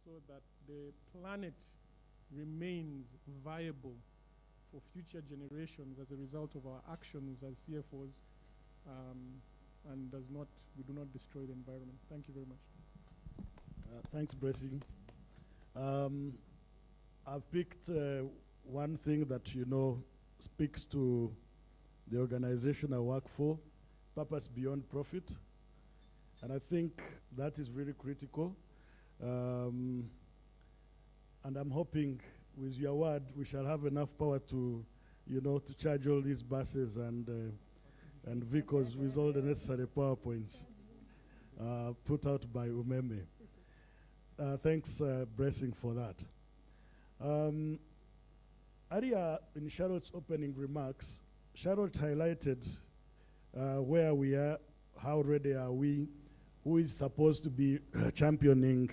so that the planet remains viable for future generations as a result of our actions as CFOs, and we do not destroy the environment. Thank you very much. Thanks, Blessing. I've picked one thing that, you know, speaks to the organization I work for, purpose beyond profit. And I think that is really critical. And I'm hoping with your word, we shall have enough power to, you know, to charge all these buses and vehicles with all the necessary PowerPoints put out by Umeme. Thanks, Blessing, for that. Earlier in Charlotte's opening remarks, Charlotte highlighted where we are, how ready are we, who is supposed to be championing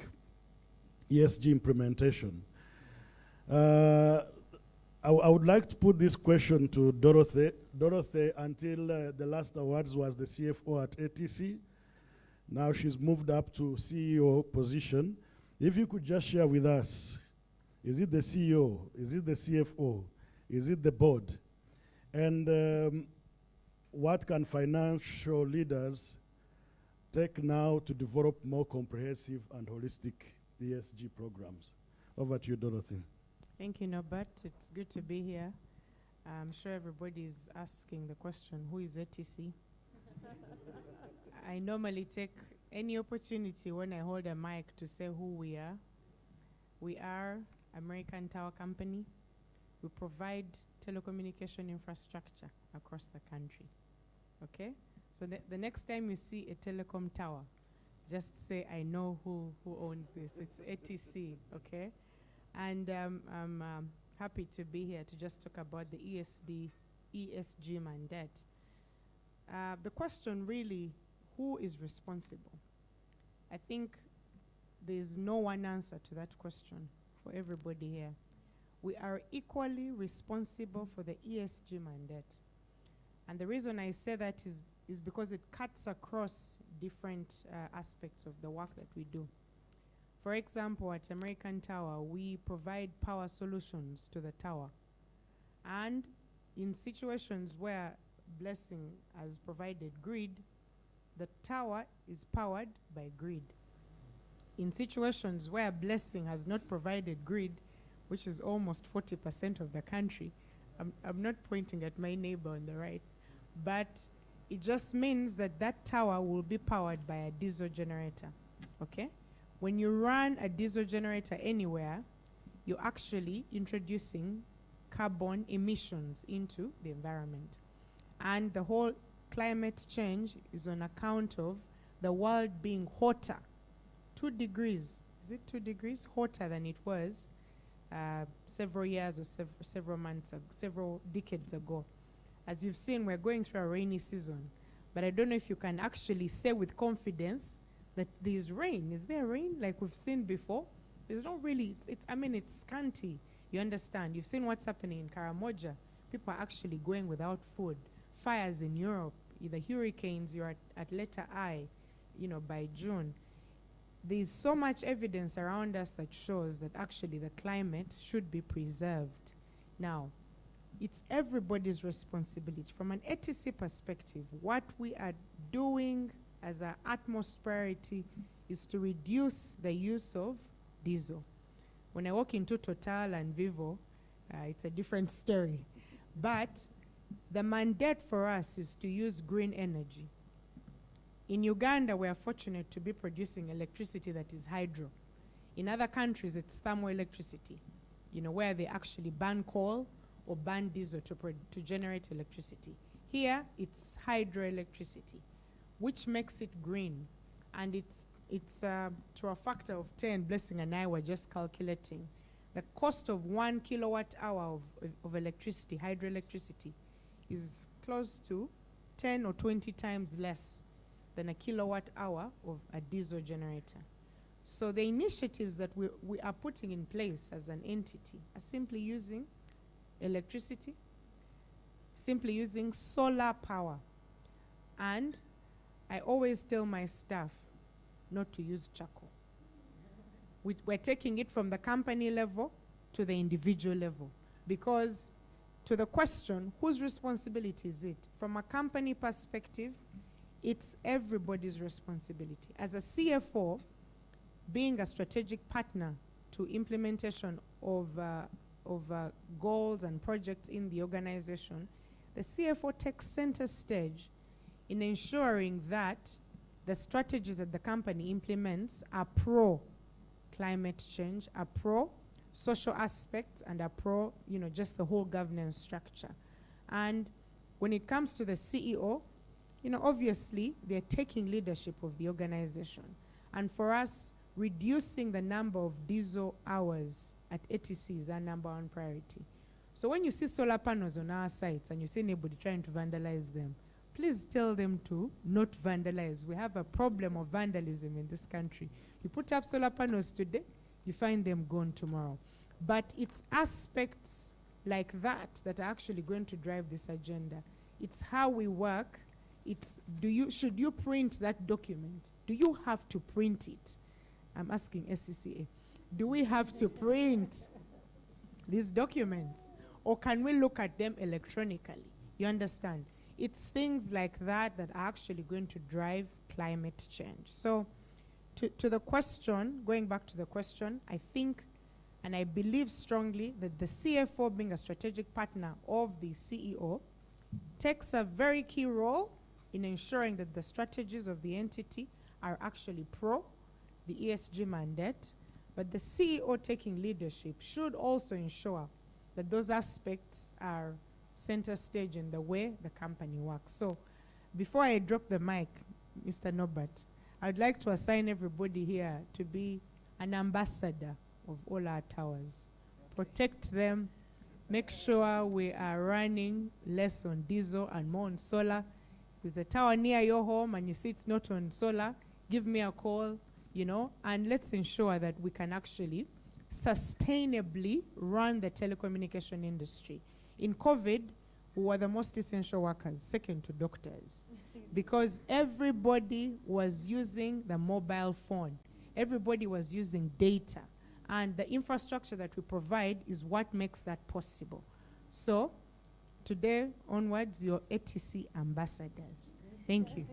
ESG implementation. I would like to put this question to Dorothy. Dorothy, until the last awards, was the CFO at ATC. Now she's moved up to CEO position. If you could just share with us, is it the CEO? Is it the CFO? Is it the board? And what can financial leaders take now to develop more comprehensive and holistic ESG programs? Over to you, Dorothy. Thank you, Norbert. It's good to be here. I'm sure everybody's asking the question, who is ATC? I normally take any opportunity when I hold a mic to say who we are. We are American Tower Company. We provide telecommunication infrastructure across the country. Okay? So the next time you see a telecom tower, just say, I know who owns this. It's ATC, okay? And I'm happy to be here to just talk about the ESG mandate. The question really, who is responsible? I think there's no one answer to that question for everybody here. We are equally responsible for the ESG mandate. And the reason I say that is because it cuts across different aspects of the work that we do. For example, at American Tower, we provide power solutions to the tower. And in situations where Blessing has provided grid, the tower is powered by grid. In situations where Blessing has not provided grid, which is almost 40% of the country, I'm not pointing at my neighbor on the right, but it just means that that tower will be powered by a diesel generator, okay? When you run a diesel generator anywhere, you're actually introducing carbon emissions into the environment. And the whole climate change is on account of the world being hotter, 2 degrees, is it 2 degrees hotter than it was several years or several months, several decades ago. As you've seen, we're going through a rainy season, but I don't know if you can actually say with confidence that there's rain. Is there rain like we've seen before? There's not really, it's scanty. You understand? You've seen what's happening in Karamoja. People are actually going without food. Fires in Europe, the hurricanes, you're at letter I, by June. There's so much evidence around us that shows that actually the climate should be preserved. Now, it's everybody's responsibility. From an ATC perspective, what we are doing as our utmost priority is to reduce the use of diesel. When I walk into Total and Vivo, it's a different story. But the mandate for us is to use green energy. In Uganda, we are fortunate to be producing electricity that is hydro. In other countries, it's thermal electricity, where they actually burn coal or burn diesel to generate electricity. Here, it's hydroelectricity, which makes it green. And it's to a factor of 10, Blessing and I were just calculating. The cost of 1 kilowatt hour of electricity, hydroelectricity, is close to 10 or 20 times less than a kilowatt hour of a diesel generator. So the initiatives that we are putting in place as an entity are simply using electricity, simply using solar power. And I always tell my staff not to use charcoal. We're taking it from the company level to the individual level, because to the question, whose responsibility is it? From a company perspective, it's everybody's responsibility. As a CFO, being a strategic partner to implementation of goals and projects in the organization, the CFO takes center stage in ensuring that the strategies that the company implements are pro-climate change, are pro-social aspects, and are pro, just the whole governance structure. And when it comes to the CEO, obviously, they're taking leadership of the organization. And for us, reducing the number of diesel hours at ATC is our number 1 priority. So when you see solar panels on our sites and you see anybody trying to vandalize them, please tell them to not vandalize. We have a problem of vandalism in this country. You put up solar panels today, you find them gone tomorrow. But it's aspects like that are actually going to drive this agenda. It's how we work. It's should you print that document? Do you have to print it? I'm asking SCCA. Do we have to print these documents? Or can we look at them electronically? You understand? It's things like that that are actually going to drive climate change. So to the question, going back to the question, I think and I believe strongly that the CFO, being a strategic partner of the CEO, takes a very key role in ensuring that the strategies of the entity are actually pro the ESG mandate, but the CEO taking leadership should also ensure that those aspects are center stage in the way the company works. So before I drop the mic, Mr. Norbert, I'd like to assign everybody here to be an ambassador of all our towers. Protect them, make sure we are running less on diesel and more on solar. If there's a tower near your home and you see it's not on solar, give me a call, you know, and let's ensure that we can actually sustainably run the telecommunication industry. In COVID, we were the most essential workers, second to doctors, because everybody was using the mobile phone. Everybody was using data. And the infrastructure that we provide is what makes that possible. So, today onwards, you're ATC ambassadors. Thank you.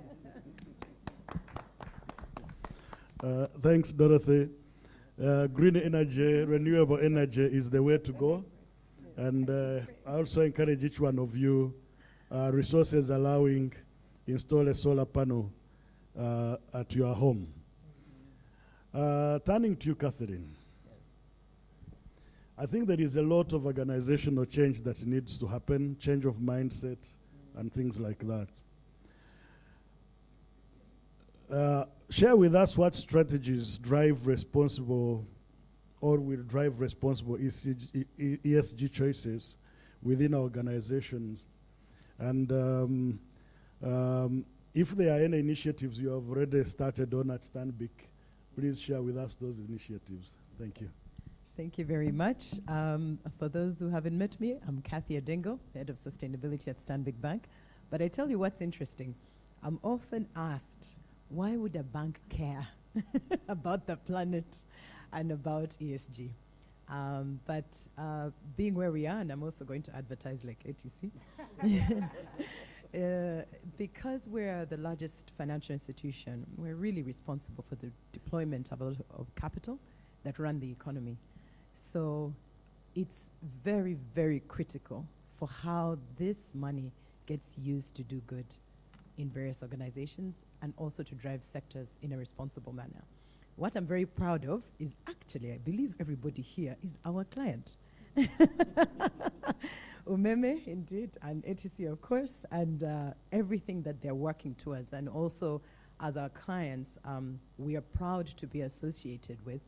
Thanks, Dorothy. Green energy, renewable energy is the way to go. And I also encourage each one of you, resources allowing, install a solar panel at your home. Turning to you, Catherine. I think there is a lot of organizational change that needs to happen, change of mindset and things like that. Share with us what strategies drive responsible or will drive responsible ESG choices within organizations. And if there are any initiatives you have already started on at Stanbic, please share with us those initiatives. Thank you. Thank you very much. For those who haven't met me, I'm Kathy Adengo, Head of Sustainability at Stanbic Bank. But I tell you what's interesting. I'm often asked, why would a bank care about the planet and about ESG? But being where we are, and I'm also going to advertise like ATC, because we're the largest financial institution, we're really responsible for the deployment of capital that run the economy. So it's very, very critical for how this money gets used to do good in various organizations and also to drive sectors in a responsible manner. What I'm very proud of is actually, I believe everybody here is our client. Umeme, indeed, and ATC, of course, and everything that they're working towards. And also, as our clients, we are proud to be associated with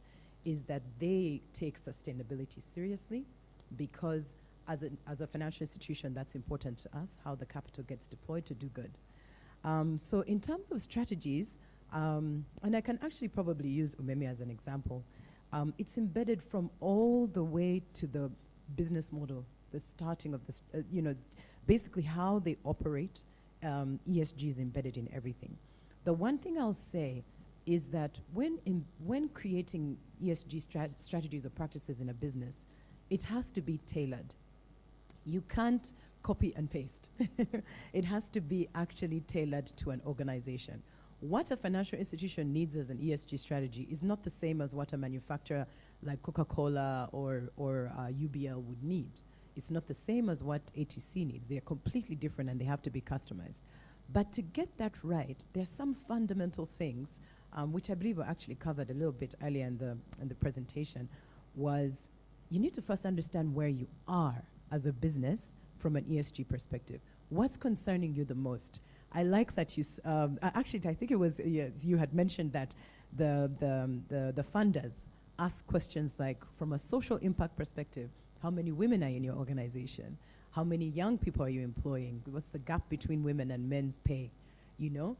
is that they take sustainability seriously, because as a financial institution, that's important to us, how the capital gets deployed to do good. So in terms of strategies, and I can actually probably use Umeme as an example, it's embedded from all the way to the business model, the starting of this, basically how they operate. ESG is embedded in everything. The one thing I'll say is that when creating ESG strategies or practices in a business, it has to be tailored. You can't copy and paste. It has to be actually tailored to an organization. What a financial institution needs as an ESG strategy is not the same as what a manufacturer like Coca-Cola or UBL would need. It's not the same as what ATC needs. They are completely different and they have to be customized. But to get that right, there's some fundamental things, which I believe were actually covered a little bit earlier in the presentation, was you need to first understand where you are as a business from an ESG perspective. What's concerning you the most? I like that you, actually, I think it was, you had mentioned that the funders ask questions like, from a social impact perspective, how many women are in your organization? How many young people are you employing? What's the gap between women and men's pay? You know,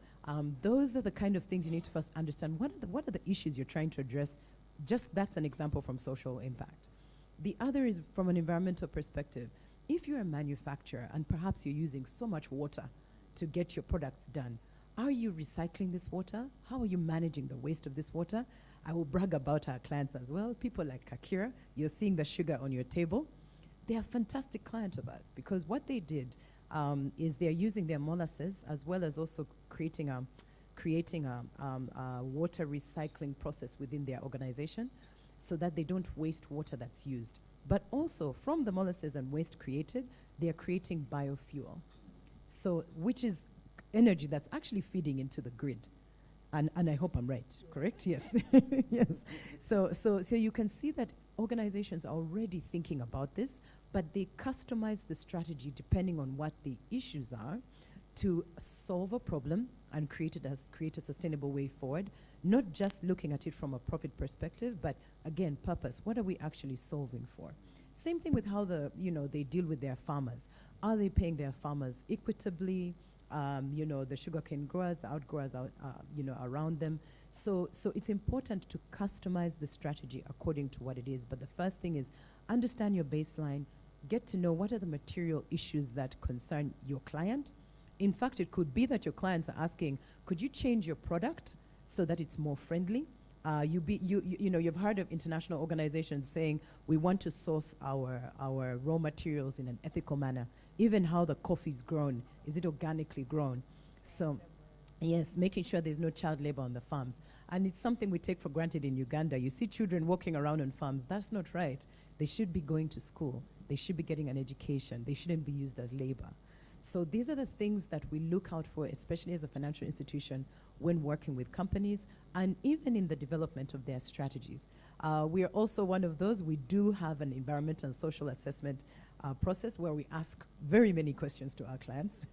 those are the kind of things you need to first understand. What are the issues you're trying to address? Just that's an example from social impact. The other is from an environmental perspective. If you're a manufacturer and perhaps you're using so much water to get your products done, are you recycling this water? How are you managing the waste of this water? I will brag about our clients as well. People like Kakira, you're seeing the sugar on your table. They are a fantastic client of ours because what they did is they're using their molasses as well as also creating a water recycling process within their organization so that they don't waste water that's used. But also from the molasses and waste created, they are creating biofuel. So, which is energy that's actually feeding into the grid. And I hope I'm right, correct? Yes. Yes. So you can see that organizations are already thinking about this, but they customize the strategy depending on what the issues are to solve a problem and create a sustainable way forward, not just looking at it from a profit perspective, but again, purpose. What are we actually solving for? Same thing with how they deal with their farmers. Are they paying their farmers equitably? The sugarcane growers, the outgrowers, around them. So it's important to customize the strategy according to what it is. But the first thing is understand your baseline, get to know what are the material issues that concern your client. In fact, it could be that your clients are asking, could you change your product so that it's more friendly? You've heard of international organizations saying we want to source our raw materials in an ethical manner. Even how the coffee is grown, is it organically grown? So, yes, making sure there's no child labor on the farms. And it's something we take for granted in Uganda. You see children walking around on farms. That's not right. They should be going to school. They should be getting an education. They shouldn't be used as labor. So these are the things that we look out for, especially as a financial institution, when working with companies and even in the development of their strategies. We are also one of those. We do have an environmental and social assessment process where we ask very many questions to our clients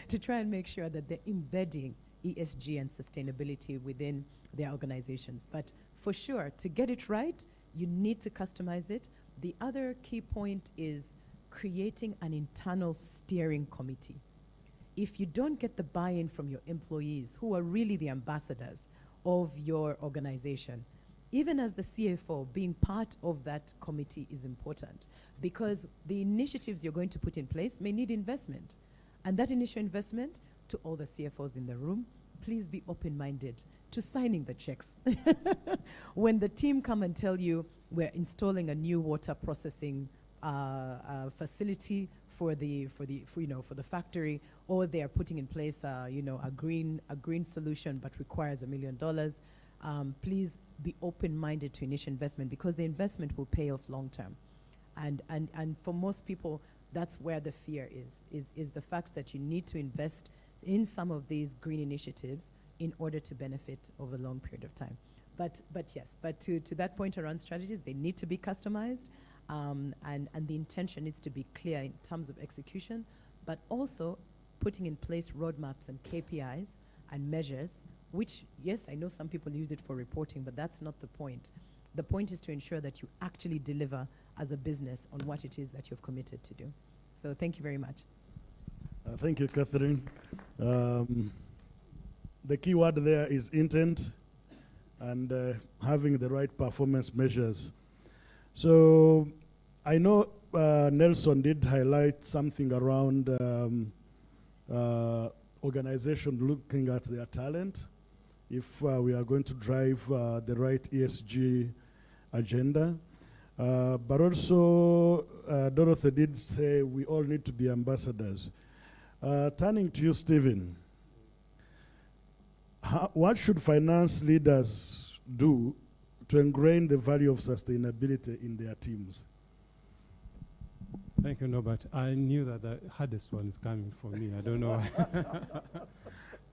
to try and make sure that they're embedding ESG and sustainability within their organizations. But for sure, to get it right, you need to customize it. The other key point is creating an internal steering committee. If you don't get the buy-in from your employees, who are really the ambassadors of your organization, even as the CFO, being part of that committee is important because the initiatives you're going to put in place may need investment. And that initial investment, to all the CFOs in the room, please be open-minded to signing the checks. When the team come and tell you we're installing a new water processing facility for the factory, or they are putting in place a green solution but requires $1 million, please be open-minded to initial investment because the investment will pay off long term. And for most people, that's where the fear is the fact that you need to invest in some of these green initiatives in order to benefit over a long period of time. But to that point around strategies, they need to be customized, and the intention needs to be clear in terms of execution, but also putting in place roadmaps and KPIs and measures, which, yes, I know some people use it for reporting, but that's not the point. The point is to ensure that you actually deliver as a business on what it is that you've committed to do. So thank you very much. Thank you, Catherine. The key word there is intent and having the right performance measures. So I know Nelson did highlight something around organization looking at their talent. If we are going to drive the right ESG agenda. But also, Dorothy did say we all need to be ambassadors. Turning to you, Stephen, what should finance leaders do to ingrain the value of sustainability in their teams? Thank you, Norbert. I knew that the hardest one is coming for me. I don't know.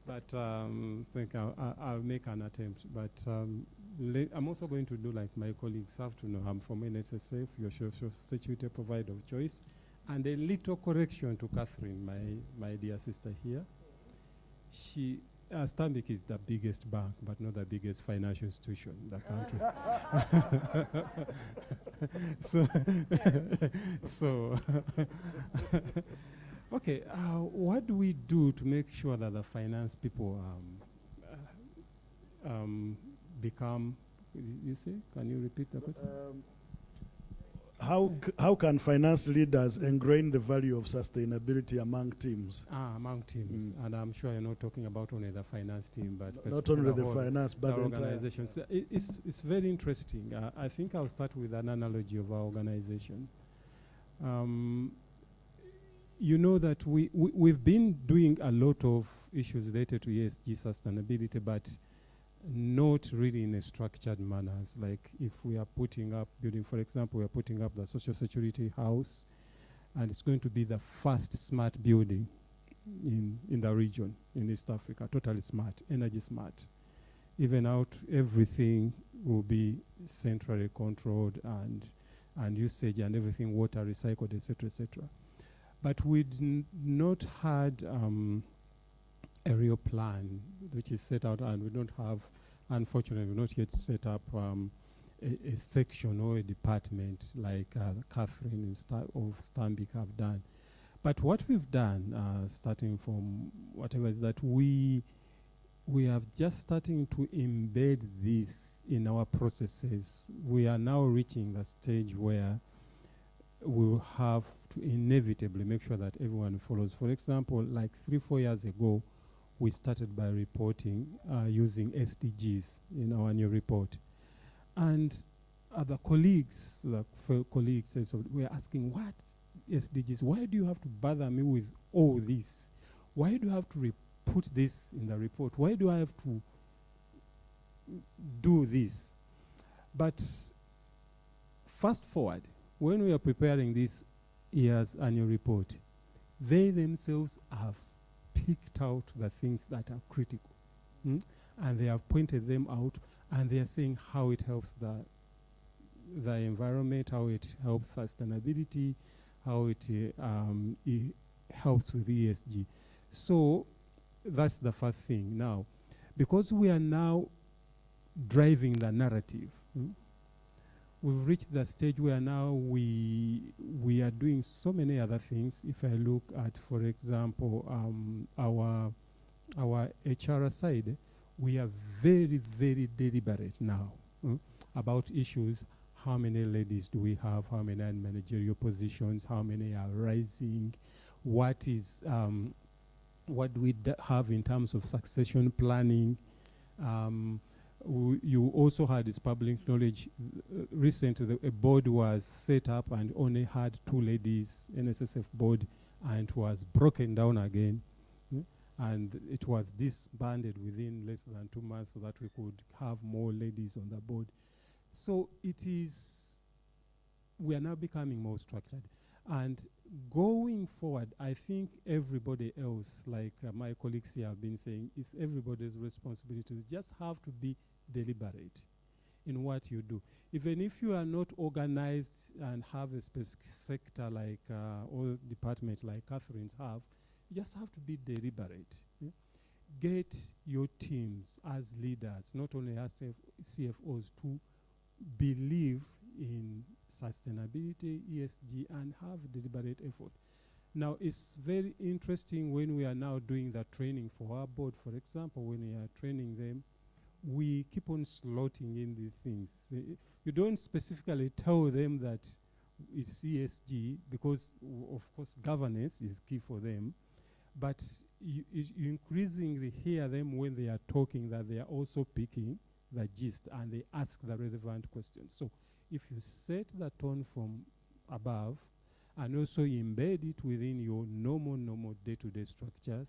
But I think I'll make an attempt. But I'm also going to do like my colleagues have to know. I'm from NSSF, your social security provider of choice. And a little correction to Catherine, my dear sister here. Stanbic is the biggest bank, but not the biggest financial institution in the country. so okay, what do we do to make sure that the finance people become, you see, can you repeat the question? how can finance leaders ingrain the value of sustainability among teams? Among teams, and I'm sure you're not talking about only the finance team, but not only the finance, but the organizations. So it's very interesting. I think I'll start with an analogy of our organization. You know that we've been doing a lot of issues related to ESG sustainability, but not really in a structured manner. Like if we are putting up building, for example, we are putting up the social security house, and it's going to be the first smart building in the region, in East Africa, totally smart, energy smart. Even out, everything will be centrally controlled and usage and everything, water recycled, etc., etc. But we'd not had a real plan which is set out, and we don't have, unfortunately, we've not yet set up a section or a department like Catherine of Stambik have done. But what we've done, starting from whatever, is that we have just starting to embed this in our processes. We are now reaching the stage where we will have to inevitably make sure that everyone follows. For example, like 3-4 years ago, we started by reporting using SDGs in our annual report. And other colleagues, said, so we're asking, what SDGs? Why do you have to bother me with all this? Why do you have to put this in the report? Why do I have to do this? But fast forward, when we are preparing this year's annual report, they themselves have picked out the things that are critical, and they have pointed them out, and they are saying how it helps the environment, how it helps sustainability, how it helps with ESG. So that's the first thing. Now, because we are now driving the narrative, we've reached the stage where now we are doing so many other things. If I look at, for example, our HR side, we are very, very deliberate now about issues. How many ladies do we have? How many managerial positions? How many are rising? What is what do we have in terms of succession planning? You also had this public knowledge. Recently, a board was set up and only had 2 ladies, NSSF board, and it was broken down again. And it was disbanded within less than 2 months so that we could have more ladies on the board. So we are now becoming more structured. And going forward, I think everybody else, like my colleagues here have been saying, it's everybody's responsibility to just have to be deliberate in what you do. Even if you are not organized and have a specific sector like or department like Catherine's have, you just have to be deliberate. Get your teams as leaders, not only as CFOs, to believe in sustainability, ESG, and have deliberate effort. Now, it's very interesting when we are now doing the training for our board. For example, when we are training them, we keep on slotting in these things. You don't specifically tell them that it's ESG because, of course, governance is key for them. But you increasingly hear them when they are talking that they are also picking the gist and they ask the relevant questions. So if you set the tone from above and also embed it within your normal day-to-day structures,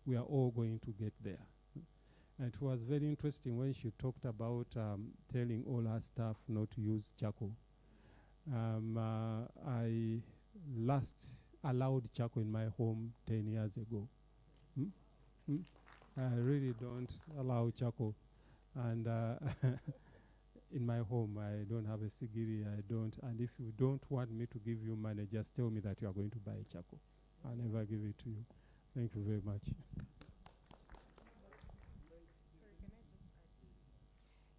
we are all going to get there. And it was very interesting when she talked about telling all her staff not to use charcoal. I last allowed charcoal in my home 10 years ago. I really don't allow charcoal. And in my home, I don't have a sigiri, I don't. And if you don't want me to give you money, just tell me that you are going to buy charcoal. I'll never give it to you. Thank you very much.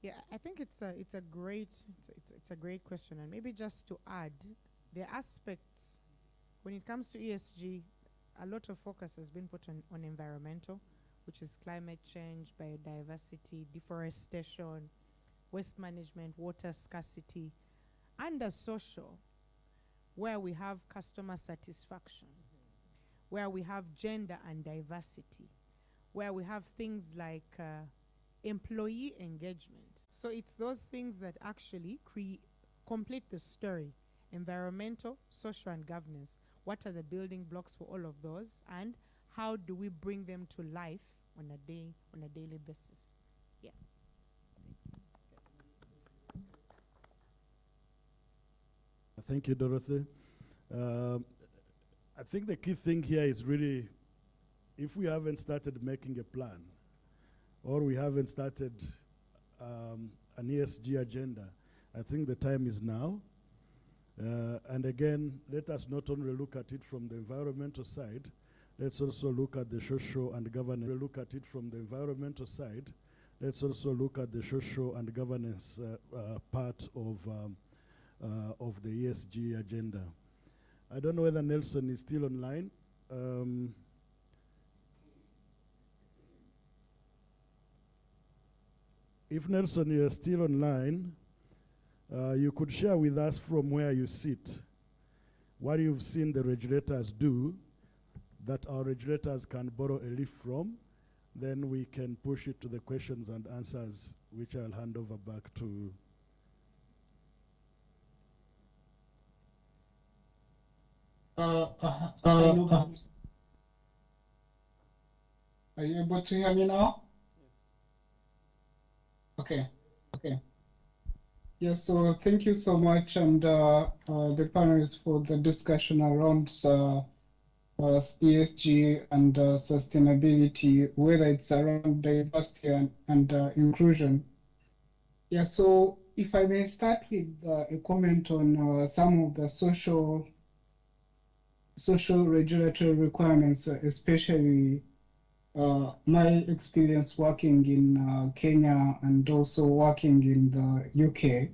Yeah, I think it's a great question, and maybe just to add, the aspects when it comes to ESG, a lot of focus has been put on environmental, which is climate change, biodiversity, deforestation, waste management, water scarcity, and social. where we have customer satisfaction, where we have gender and diversity, where we have things like employee engagement. So it's those things that actually complete the story. Environmental, social, and governance. What are the building blocks for all of those, and how do we bring them to life on a daily basis? Yeah. Thank you, Dorothy. I think the key thing here is really, if we haven't started making a plan, or we haven't started an ESG agenda, I think the time is now. And again, let us not only look at it from the environmental side, let's also look at the social and governance. Look at it from the environmental side, let's also look at the social and governance part of the ESG agenda. I don't know whether Nelson is still online. If Nelson, you are still online, you could share with us from where you sit what you've seen the regulators do that our regulators can borrow a leaf from. Then we can push it to the questions and answers, which I'll hand over back to. Are you able to hear me now? Okay. Yes, so thank you so much, and the panelists for the discussion around ESG and sustainability, whether it's around diversity and inclusion. Yeah, so if I may start with a comment on some of the social regulatory requirements, especially my experience working in Kenya and also working in the UK.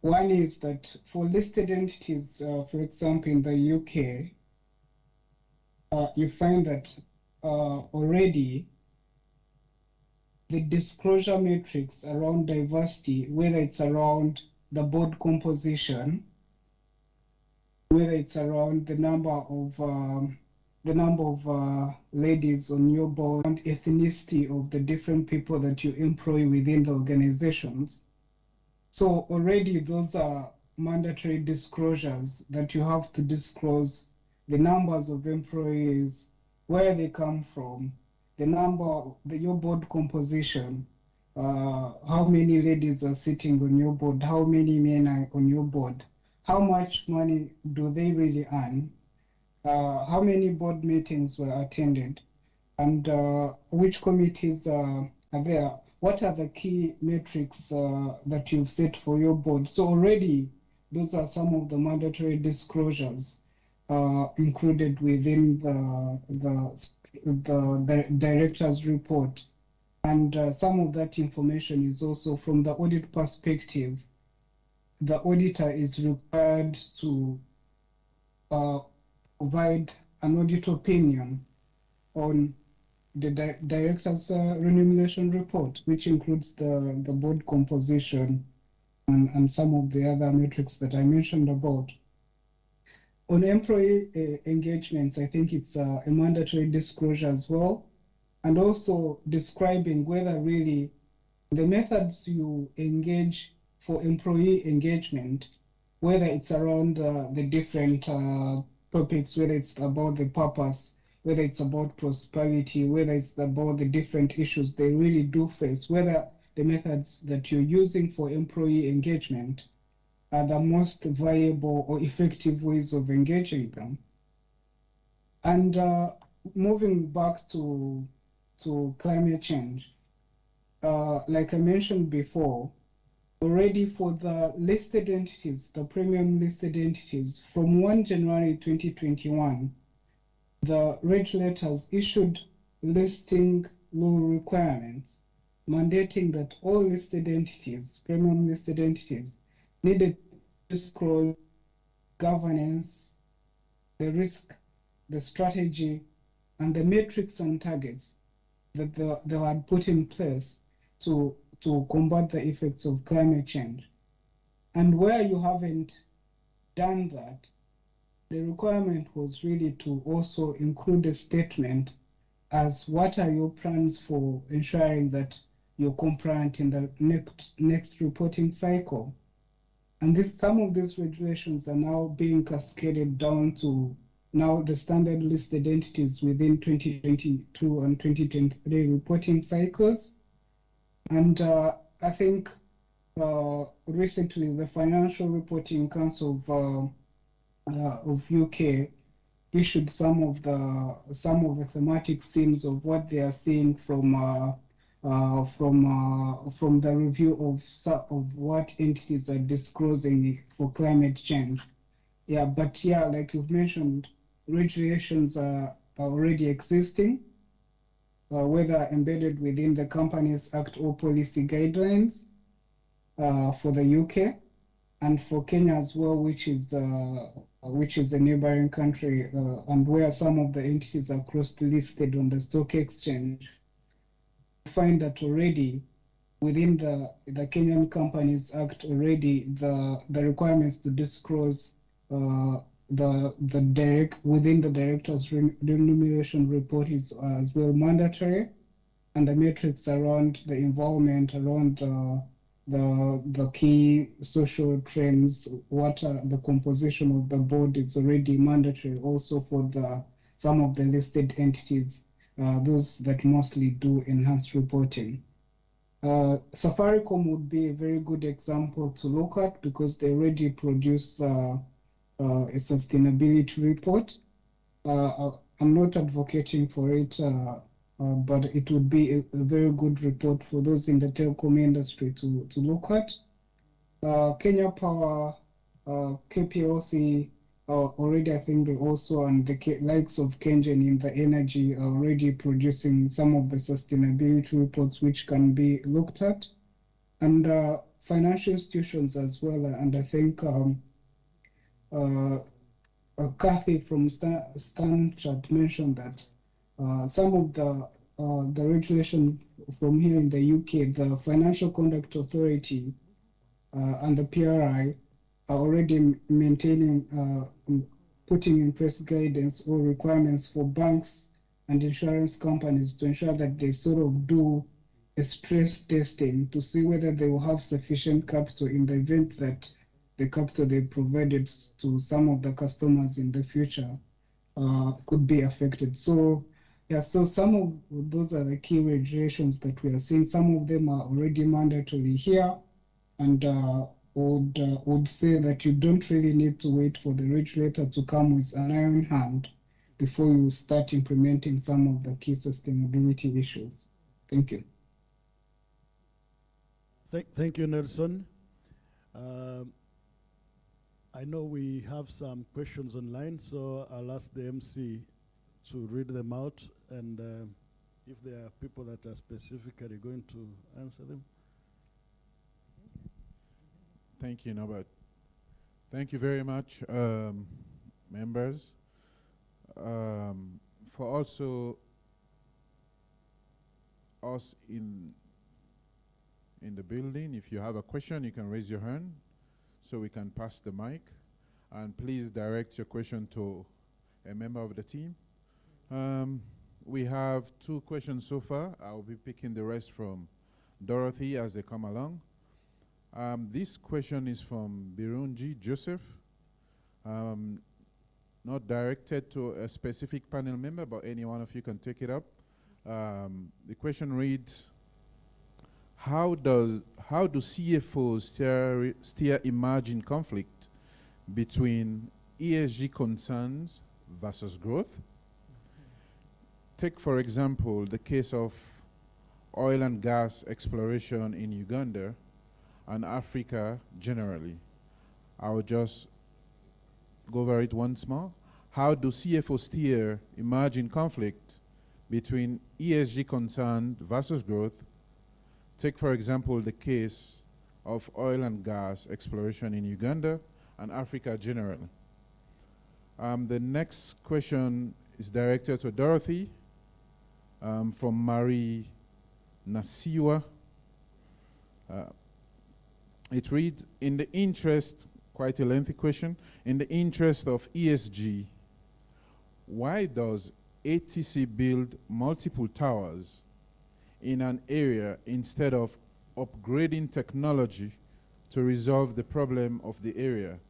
One is that for listed entities, for example, in the UK, you find that already the disclosure metrics around diversity, whether it's around the board composition, whether it's around the number of ladies on your board, and ethnicity of the different people that you employ within the organizations. So already those are mandatory disclosures that you have to disclose the numbers of employees, where they come from, the number, your board composition, how many ladies are sitting on your board, how many men are on your board, how much money do they really earn, how many board meetings were attended, and which committees are there, what are the key metrics that you've set for your board. So already those are some of the mandatory disclosures included within the director's report. And some of that information is also from the audit perspective. The auditor is required to provide an audit opinion on the director's remuneration report, which includes the board composition and some of the other metrics that I mentioned about. On employee engagements, I think it's a mandatory disclosure as well, and also describing whether really the methods you engage for employee engagement, whether it's around the different topics, whether it's about the purpose, whether it's about prosperity, whether it's about the different issues they really do face, whether the methods that you're using for employee engagement are the most viable or effective ways of engaging them. And moving back to climate change, like I mentioned before, already for the listed entities, the premium listed entities, from 1 January 2021, the regulators issued listing law requirements mandating that all listed entities, premium listed entities, needed to disclose governance, the risk, the strategy, and the metrics and targets that they had put in place to combat the effects of climate change. And where you haven't done that, the requirement was really to also include a statement as what are your plans for ensuring that you're compliant in the next reporting cycle. And some of these regulations are now being cascaded down to now the standard listed entities within 2022 and 2023 reporting cycles. And I think recently the Financial Reporting Council of UK issued some of the thematic themes of what they are seeing from the review of what entities are disclosing for climate change. Yeah, but yeah, like you've mentioned, regulations are already existing, whether embedded within the Companies Act or policy guidelines for the UK. And for Kenya as well, which is a neighboring country, and where some of the entities are cross-listed on the stock exchange, we find that already within the Kenyan Companies Act, already the requirements to disclose within the director's remuneration report is as well mandatory, and the metrics around the involvement, around the key social trends, what are the composition of the board is already mandatory also for some of the listed entities, those that mostly do enhanced reporting. Safaricom would be a very good example to look at because they already produce a sustainability report. I'm not advocating for it, but it would be a very good report for those in the telecom industry to look at. Kenya Power, KPLC, already I think they also, and the likes of Kengen in the energy are already producing some of the sustainability reports which can be looked at. And financial institutions as well, and I think Kathy from Stanchart mentioned that some of the regulation from here in the UK, the Financial Conduct Authority and the PRI are already maintaining, putting in place guidance or requirements for banks and insurance companies to ensure that they sort of do a stress testing to see whether they will have sufficient capital in the event that the capital they provided to some of the customers in the future could be affected. So yeah, so some of those are the key regulations that we are seeing. Some of them are already mandatory here, and would say that you don't really need to wait for the regulator to come with an iron hand before you start implementing some of the key sustainability issues. Thank you. Thank you, Nelson. I know we have some questions online, so I'll ask the MC to read them out, and if there are people that are specifically going to answer them. Thank you, Norbert. Thank you very much, members, for also us in the building. If you have a question, you can raise your hand so we can pass the mic. And please direct your question to a member of the team. We have 2 questions so far. I'll be picking the rest from Dorothy as they come along. This question is from Birunji Joseph, not directed to a specific panel member, but any one of you can take it up. The question reads, how do CFOs steer emerging conflict between ESG concerns versus growth? Take, for example, the case of oil and gas exploration in Uganda and Africa generally. I'll just go over it once more. How do CFOs steer emerging conflict between ESG concern versus growth? Take, for example, the case of oil and gas exploration in Uganda and Africa generally. The next question is directed to Dorothy from Marie Nasiwa. It reads, in the interest quite a lengthy question. In the interest of ESG, why does ATC build multiple towers in an area instead of upgrading technology to resolve the problem of the area,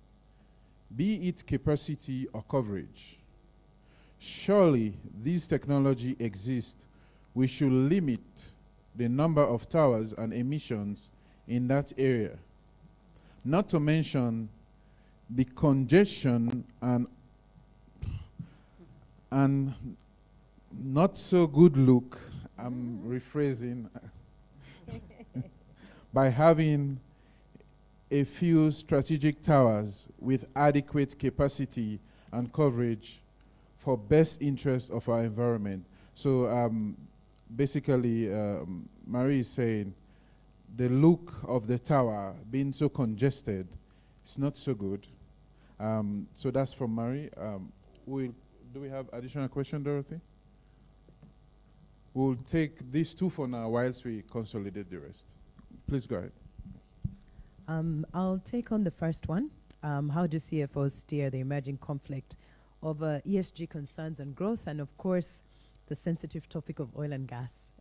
be it capacity or coverage? Surely this technology exists. We should limit the number of towers and emissions in that area. Not to mention the congestion and not so good look, I'm rephrasing, by having a few strategic towers with adequate capacity and coverage for best interest of our environment. So basically, Marie is saying the look of the tower being so congested, it's not so good. So that's from Marie. Do we have additional question, Dorothy? We'll take these two for now whilst we consolidate the rest. Please go ahead. I'll take on the first one. How do CFOs steer the emerging conflict of ESG concerns and growth, and of course, the sensitive topic of oil and gas,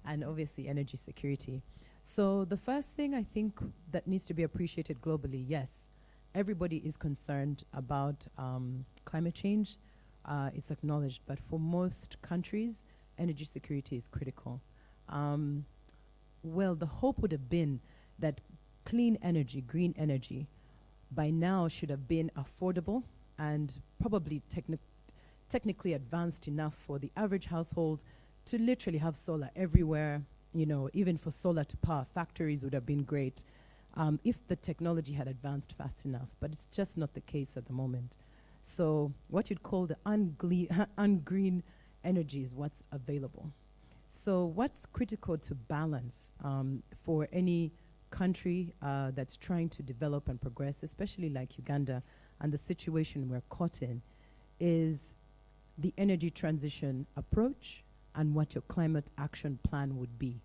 and obviously energy security. So the first thing I think that needs to be appreciated globally, yes, everybody is concerned about climate change. It's acknowledged, but for most countries, energy security is critical. Well, the hope would have been that clean energy, green energy, by now should have been affordable and probably technically advanced enough for the average household to literally have solar everywhere. You know, even for solar to power factories would have been great if the technology had advanced fast enough, but it's just not the case at the moment. So what you'd call the ungreen energy is what's available. So what's critical to balance for any country that's trying to develop and progress, especially like Uganda, and the situation we're caught in, is the energy transition approach and what your climate action plan would be.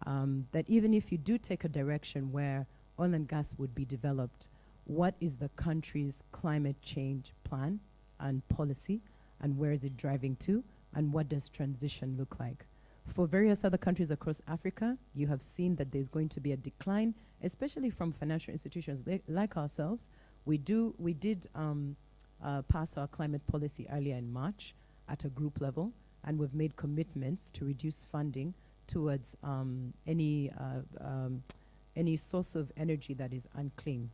That even if you do take a direction where oil and gas would be developed, what is the country's climate change plan and policy, and where is it driving to, and what does transition look like? For various other countries across Africa, you have seen that there's going to be a decline, especially from financial institutions like ourselves. We did pass our climate policy earlier in March at a group level, and we've made commitments to reduce funding towards any source of energy that is unclean.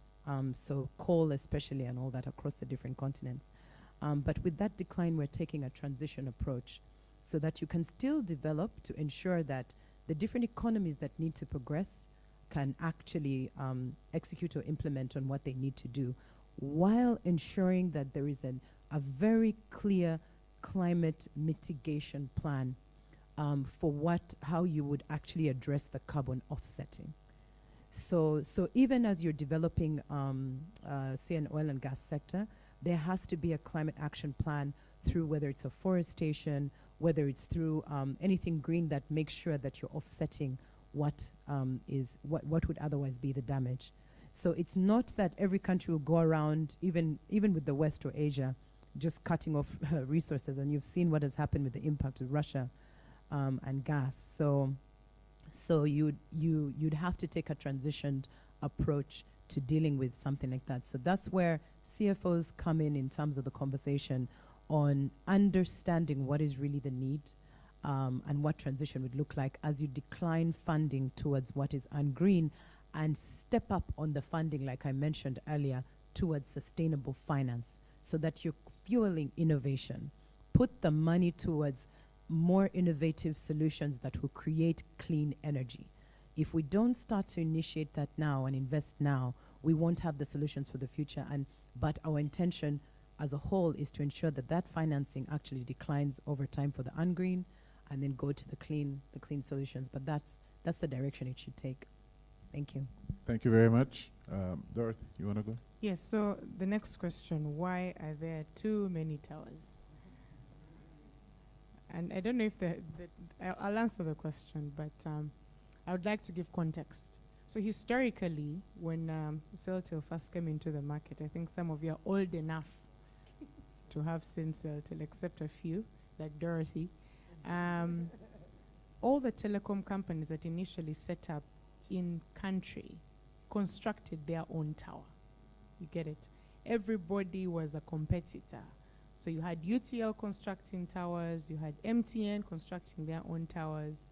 So coal especially, and all that across the different continents. But with that decline, we're taking a transition approach so that you can still develop to ensure that the different economies that need to progress can actually execute or implement on what they need to do, while ensuring that there is a very clear climate mitigation plan for how you would actually address the carbon offsetting. So even as you're developing, say, an oil and gas sector, there has to be a climate action plan through whether it's afforestation, whether it's through anything green that makes sure that you're offsetting what would otherwise be the damage. So it's not that every country will go around, even with the West or Asia, just cutting off resources. And you've seen what has happened with the impact of Russia and gas. So you'd have to take a transitioned approach to dealing with something like that. So that's where CFOs come in terms of the conversation on understanding what is really the need and what transition would look like as you decline funding towards what is ungreen and step up on the funding, like I mentioned earlier, towards sustainable finance so that you're fueling innovation. Put the money towards more innovative solutions that will create clean energy. If we don't start to initiate that now and invest now, we won't have the solutions for the future. But our intention as a whole is to ensure that that financing actually declines over time for the ungreen and then go to the clean solutions. But that's the direction it should take. Thank you. Thank you very much. Dorothy, you want to go? Yes, so the next question, why are there too many towers? And I don't know if I'll answer the question, but I would like to give context. So historically, when Celtel first came into the market, I think some of you are old enough to have seen Celtel, except a few, like Dorothy. All the telecom companies that initially set up in country constructed their own tower. You get it? Everybody was a competitor. So you had UTL constructing towers, you had MTN constructing their own towers,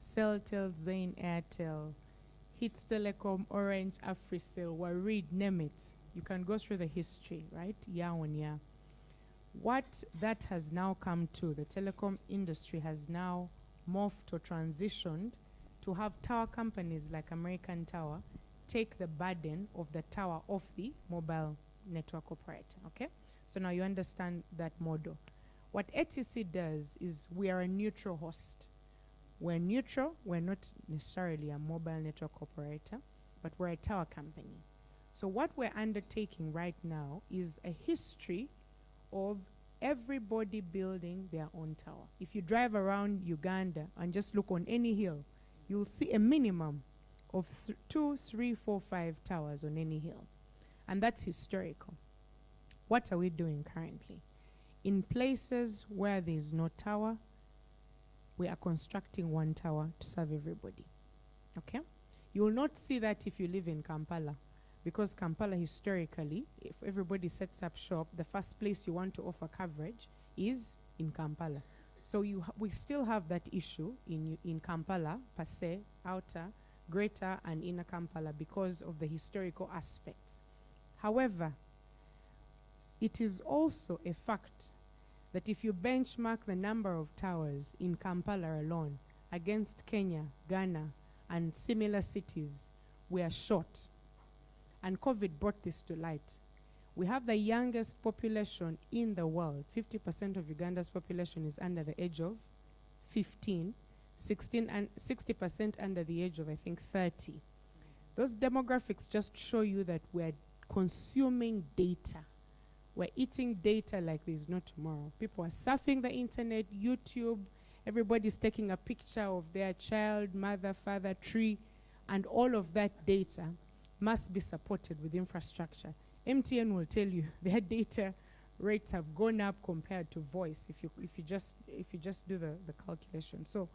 Celtel, Zain, Airtel, Hits Telecom, Orange, Africell, Warid, name it. You can go through the history, right? Year on year. What that has now come to, the telecom industry has now morphed or transitioned to have tower companies like American Tower take the burden of the tower off the mobile network operator, okay? So now you understand that model. What ATC does is we are a neutral host. We're neutral, we're not necessarily a mobile network operator, but we're a tower company. So what we're undertaking right now is a history of everybody building their own tower. If you drive around Uganda and just look on any hill, you'll see a minimum of 2, 3, 4, 5 towers on any hill. And that's historical. What are we doing currently? In places where there's no tower, we are constructing one tower to serve everybody. Okay? You will not see that if you live in Kampala, because Kampala historically, if everybody sets up shop, the first place you want to offer coverage is in Kampala. So we still have that issue in Kampala, per se, outer, greater, and inner Kampala because of the historical aspects. However, it is also a fact that if you benchmark the number of towers in Kampala alone against Kenya, Ghana, and similar cities, we are short. And COVID brought this to light. We have the youngest population in the world. 50% of Uganda's population is under the age of 15, 16 and 60% under the age of, I think, 30. Those demographics just show you that we're consuming data. We're eating data like there's no tomorrow. People are surfing the internet, YouTube, everybody's taking a picture of their child, mother, father, tree, and all of that data must be supported with infrastructure. MTN will tell you their data rates have gone up compared to voice if you just do the calculation. So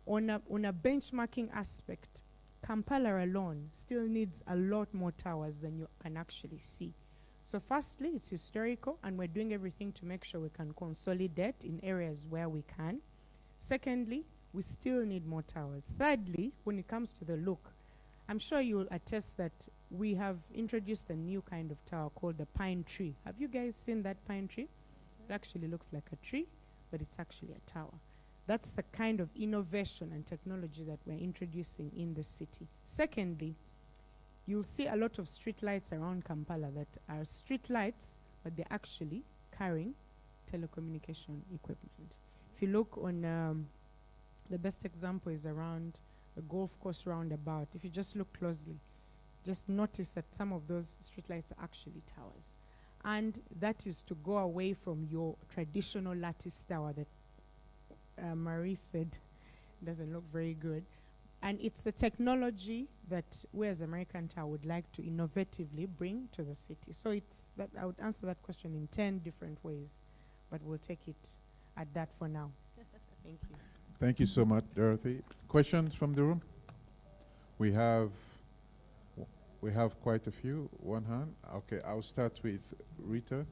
on a benchmarking aspect, Kampala alone still needs a lot more towers than you can actually see. So firstly, it's historical, and we're doing everything to make sure we can consolidate in areas where we can. Secondly, we still need more towers. Thirdly, when it comes to the look, I'm sure you'll attest that we have introduced a new kind of tower called the pine tree. Have you guys seen that pine tree? It actually looks like a tree, but it's actually a tower. That's the kind of innovation and technology that we're introducing in the city. Secondly, you'll see a lot of street lights around Kampala that are street lights, but they're actually carrying telecommunication equipment. If you look on, the best example is around the golf course roundabout. If you just look closely, just notice that some of those streetlights are actually towers. And that is to go away from your traditional lattice tower that Marie said doesn't look very good. And it's the technology that we as American Tower would like to innovatively bring to the city. So it's that I would answer that question in 10 different ways, but we'll take it at that for now. Thank you. Thank you so much, Dorothy. Questions from the room? We have quite a few. One hand. Okay, I'll start with Rita.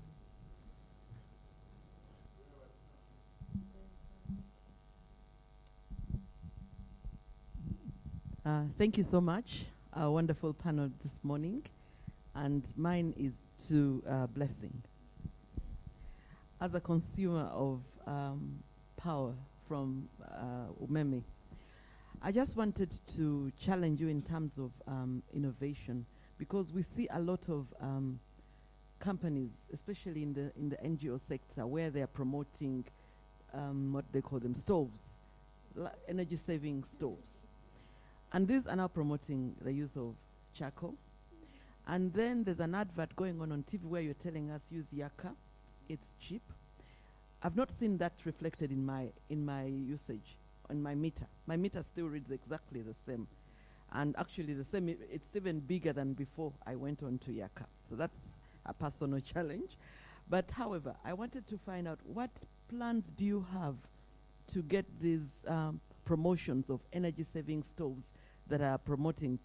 Thank you so much. A wonderful panel this morning. And mine is to Blessing. As a consumer of power from Umeme, I just wanted to challenge you in terms of innovation, because we see a lot of companies, especially in the NGO sector, where they are promoting what they call them stoves, energy-saving stoves. And these are now promoting the use of charcoal. And then there's an advert going on TV where you're telling us use Yaka, it's cheap. I've not seen that reflected in my usage on my meter. My meter still reads exactly the same. And actually, it's even bigger than before I went on to Yaka. So that's a personal challenge. But however, I wanted to find out what plans do you have to get these promotions of energy-saving stoves that are promoting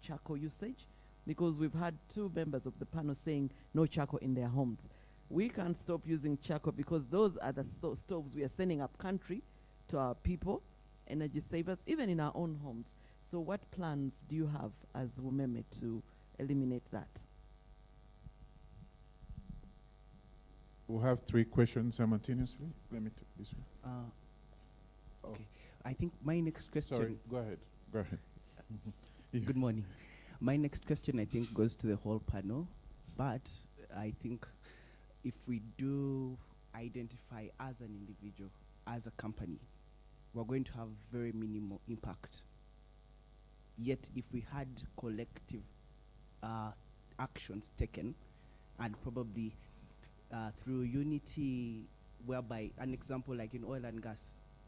charcoal usage? Because we've had 2 members of the panel saying no charcoal in their homes. We can't stop using charcoal because those are the stoves we are sending up country to our people, energy savers, even in our own homes. So what plans do you have as Umeme to eliminate that? We'll have 3 questions simultaneously. Let me take this one. Okay. I think my next question... Sorry, go ahead. Go ahead. Good morning. My next question, I think, goes to the whole panel. But I think if we do identify as an individual, as a company, we're going to have very minimal impact. Yet, if we had collective actions taken, and probably through unity, whereby an example like in oil and gas,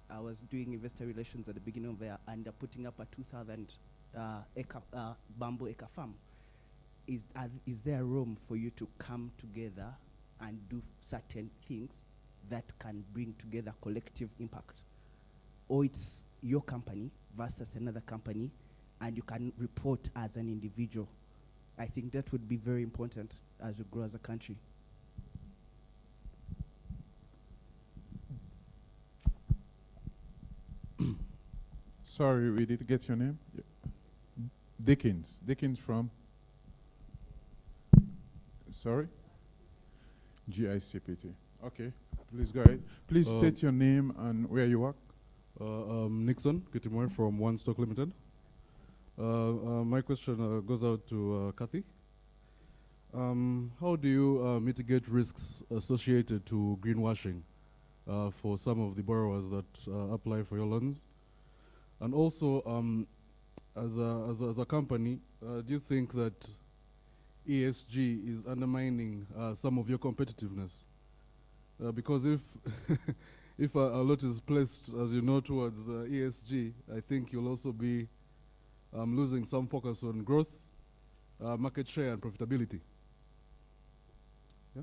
I was doing investor relations at the beginning of there, and putting up a 2,000 bamboo acre farm. Is there room for you to come together and do certain things that can bring together collective impact? Or it's your company versus another company, and you can report as an individual. I think that would be very important as we grow as a country. Sorry, we didn't get your name. Yeah. Dickens. Dickens from? Sorry? GICPT. Okay, please go ahead. Please state your name and where you work. Nixon Kitimoy from One Stock Limited. My question goes out to Kathy. How do you mitigate risks associated to greenwashing for some of the borrowers that apply for your loans? And also, as a company, do you think that ESG is undermining some of your competitiveness? Because if if a lot is placed, as you know, towards ESG, I think you'll also be losing some focus on growth, market share, and profitability. Yeah?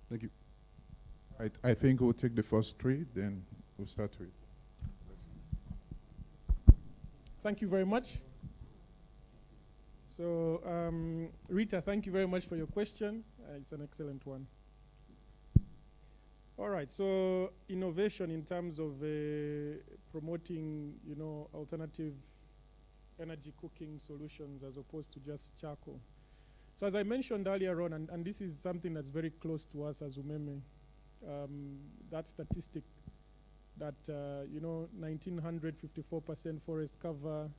Thank you. I think we'll take the first 3, then we'll start with. Thank you very much. So, Rita, thank you very much for your question. It's an excellent one. All right, so innovation in terms of promoting, alternative energy cooking solutions as opposed to just charcoal. So as I mentioned earlier on, and this is something that's very close to us as Umeme, that statistic that, 1900, 54% forest cover.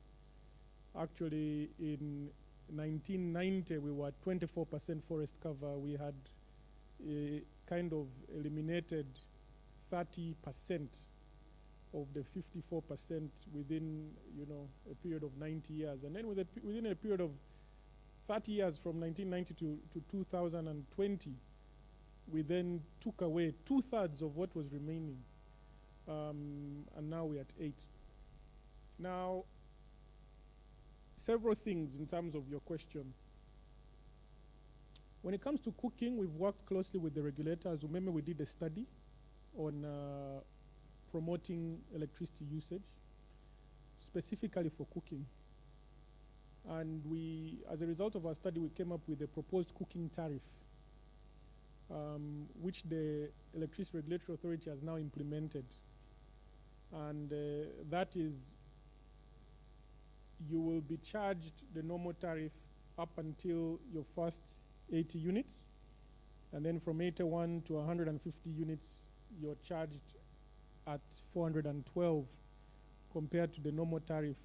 Actually, in 1990, we were at 24% forest cover. We had kind of eliminated 30% of the 54% within, a period of 90 years. And then within a period of 30 years from 1990 to 2020, we then took away 2/3 of what was remaining. And now we're at 8. Now, several things in terms of your question. When it comes to cooking, we've worked closely with the regulators. Remember, we did a study on promoting electricity usage, specifically for cooking. And as a result of our study, we came up with a proposed cooking tariff, which the Electricity Regulatory Authority has now implemented. And that is, you will be charged the normal tariff up until your first 80 units. And then from 81 to 150 units, you're charged at 412 compared to the normal tariff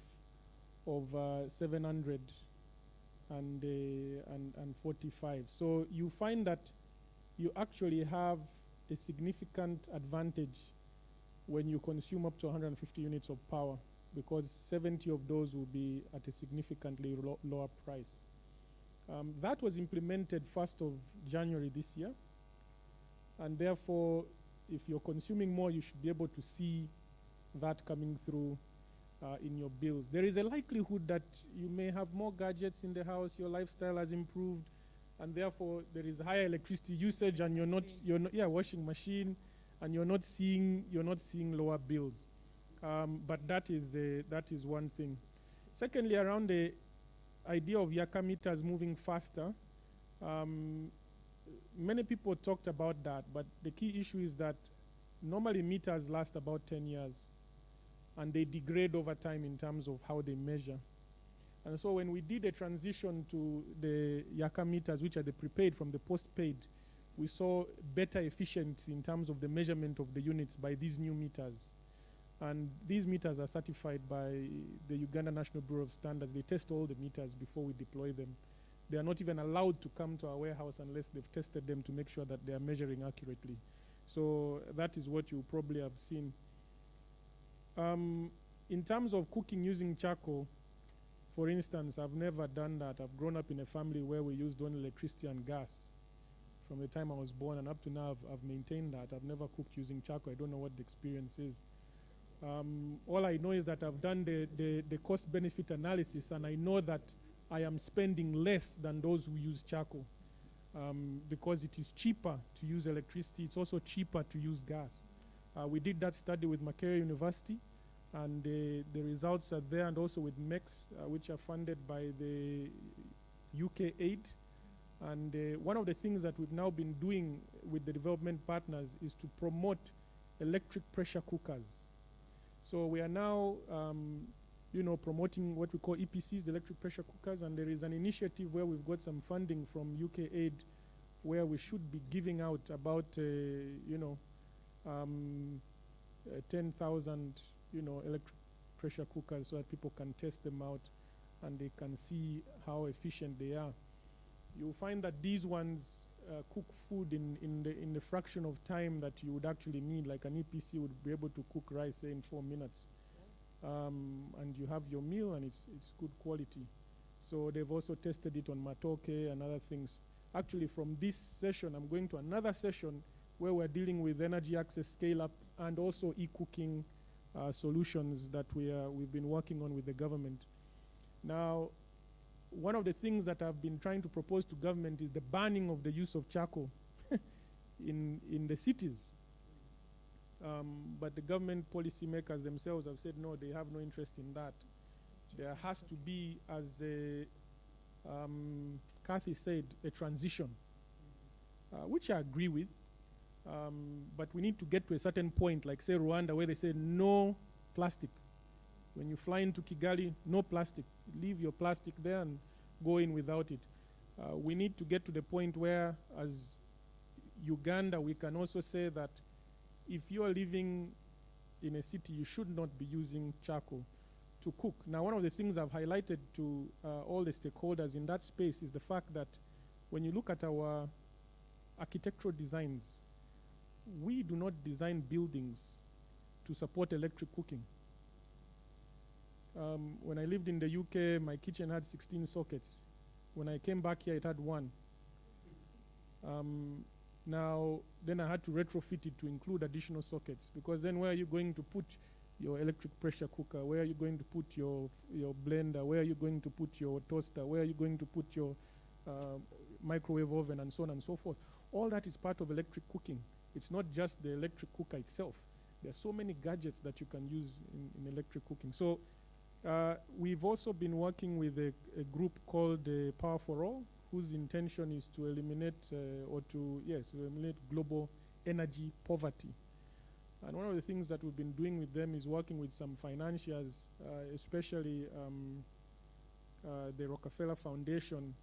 of 745. So you find that you actually have a significant advantage when you consume up to 150 units of power, because 70 of those will be at a significantly lower price. That was implemented 1st of January this year, and therefore, if you're consuming more, you should be able to see that coming through in your bills. There is a likelihood that you may have more gadgets in the house, your lifestyle has improved, and therefore there is higher electricity usage, and washing machine, and you're not seeing lower bills. But that is one thing. Secondly, around the idea of Yaka meters moving faster, many people talked about that, but the key issue is that normally meters last about 10 years, and they degrade over time in terms of how they measure. And so when we did a transition to the Yaka meters, which are the prepaid from the postpaid, we saw better efficiency in terms of the measurement of the units by these new meters. And these meters are certified by the Uganda National Bureau of Standards. They test all the meters before we deploy them. They are not even allowed to come to our warehouse unless they've tested them to make sure that they are measuring accurately. So that is what you probably have seen. In terms of cooking using charcoal, for instance, I've never done that. I've grown up in a family where we used only electricity and gas. From the time I was born and up to now, I've maintained that. I've never cooked using charcoal. I don't know what the experience is. All I know is that I've done the cost-benefit analysis, and I know that I am spending less than those who use charcoal because it is cheaper to use electricity. It's also cheaper to use gas. We did that study with Makerere University, and the results are there, and also with MEX, which are funded by the UK aid. And one of the things that we've now been doing with the development partners is to promote electric pressure cookers. So we are now promoting what we call EPCs, the electric pressure cookers, and there is an initiative where we've got some funding from UK aid where we should be giving out about 10,000 electric pressure cookers so that people can test them out and they can see how efficient they are. You'll find that these ones cook food in the fraction of time that you would actually need. Like an EPC would be able to cook rice, say, in 4 minutes. And you have your meal, and it's good quality. So they've also tested it on matoke and other things. Actually, from this session, I'm going to another session where we're dealing with energy access scale-up and also e-cooking solutions that we've been working on with the government. Now, one of the things that I've been trying to propose to government is the banning of the use of charcoal in the cities. But the government policymakers themselves have said no, they have no interest in that. There has to be, as Kathy said, a transition, which I agree with. But we need to get to a certain point, like say Rwanda, where they say no plastic. When you fly into Kigali, no plastic. Leave your plastic there and go in without it. We need to get to the point where, as Uganda, we can also say that if you are living in a city, you should not be using charcoal to cook. Now, one of the things I've highlighted to all the stakeholders in that space is the fact that when you look at our architectural designs, we do not design buildings to support electric cooking. When I lived in the UK, my kitchen had 16 sockets. When I came back here, it had 1. Then I had to retrofit it to include additional sockets, because then where are you going to put your electric pressure cooker? Where are you going to put your blender? Where are you going to put your toaster? Where are you going to put your microwave oven, and so on and so forth? All that is part of electric cooking. It's not just the electric cooker itself. There are so many gadgets that you can use in electric cooking. So we've also been working with a group called Power for All, whose intention is to eliminate eliminate global energy poverty. And one of the things that we've been doing with them is working with some financiers, especially the Rockefeller Foundation,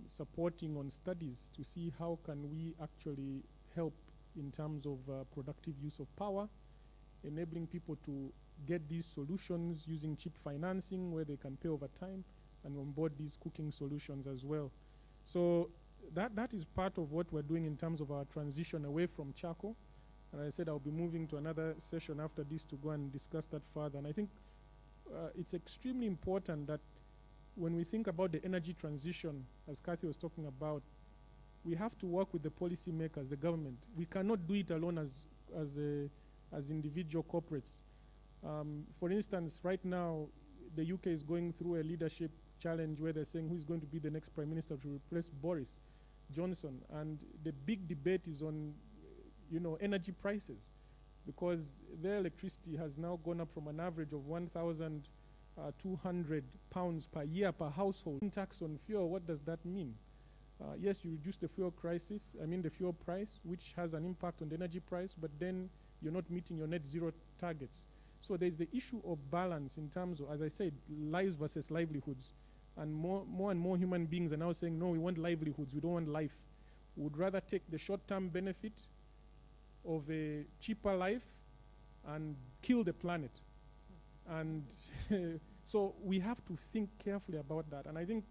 supporting on studies to see how can we actually help in terms of productive use of power, enabling people to get these solutions using cheap financing where they can pay over time, and onboard these cooking solutions as well. So that is part of what we're doing in terms of our transition away from charcoal. And I said I'll be moving to another session after this to go and discuss that further. And I think it's extremely important that when we think about the energy transition, as Kathy was talking about, we have to work with the policymakers, the government. We cannot do it alone as individual corporates. For instance, right now, the UK is going through a leadership challenge where they're saying who's going to be the next prime minister to replace Boris Johnson. And the big debate is on, energy prices, because their electricity has now gone up from an average of £1,200 per year per household. Tax on fuel, what does that mean? Yes, you reduce the fuel price, which has an impact on the energy price, but then you're not meeting your net zero targets. So there's the issue of balance in terms of, as I said, lives versus livelihoods. And more and more human beings are now saying, no, we want livelihoods, we don't want life. We would rather take the short-term benefit of a cheaper life and kill the planet. And so we have to think carefully about that. And I think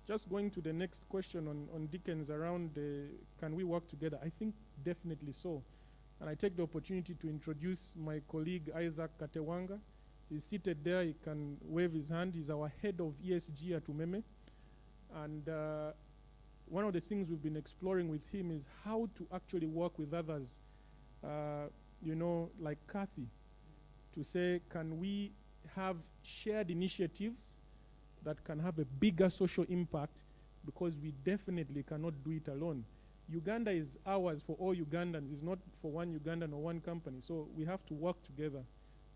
just going to the next question on Dickens around can we work together, I think definitely so. And I take the opportunity to introduce my colleague Isaac Katewanga. He's seated there, he can wave his hand. He's our head of ESG at Umeme. And one of the things we've been exploring with him is how to actually work with others, like Kathy, to say, can we have shared initiatives that can have a bigger social impact, because we definitely cannot do it alone. Uganda is ours for all Ugandans. It's not for one Ugandan or one company. So we have to work together.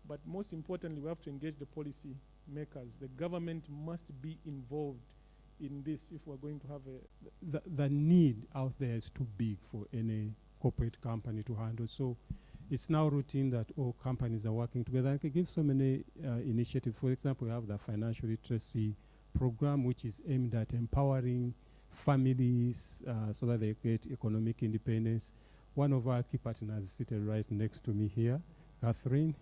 But most importantly, we have to engage the policy makers. The government must be involved in this if we're going to have the need out there is too big for any corporate company to handle. So it's now routine that all companies are working together. I can give so many initiatives. For example, we have the financial literacy program, which is aimed at empowering families so that they get economic independence. One of our key partners is seated right next to me here, Catherine.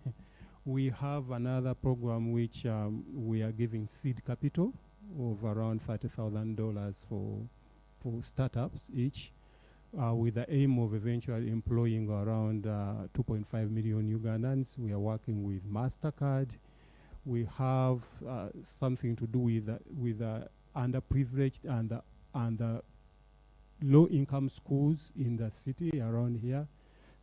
We have another program which we are giving seed capital of around $30,000 for startups each, with the aim of eventually employing around 2.5 million Ugandans. We are working with MasterCard. We have something to do with underprivileged and low-income schools in the city around here,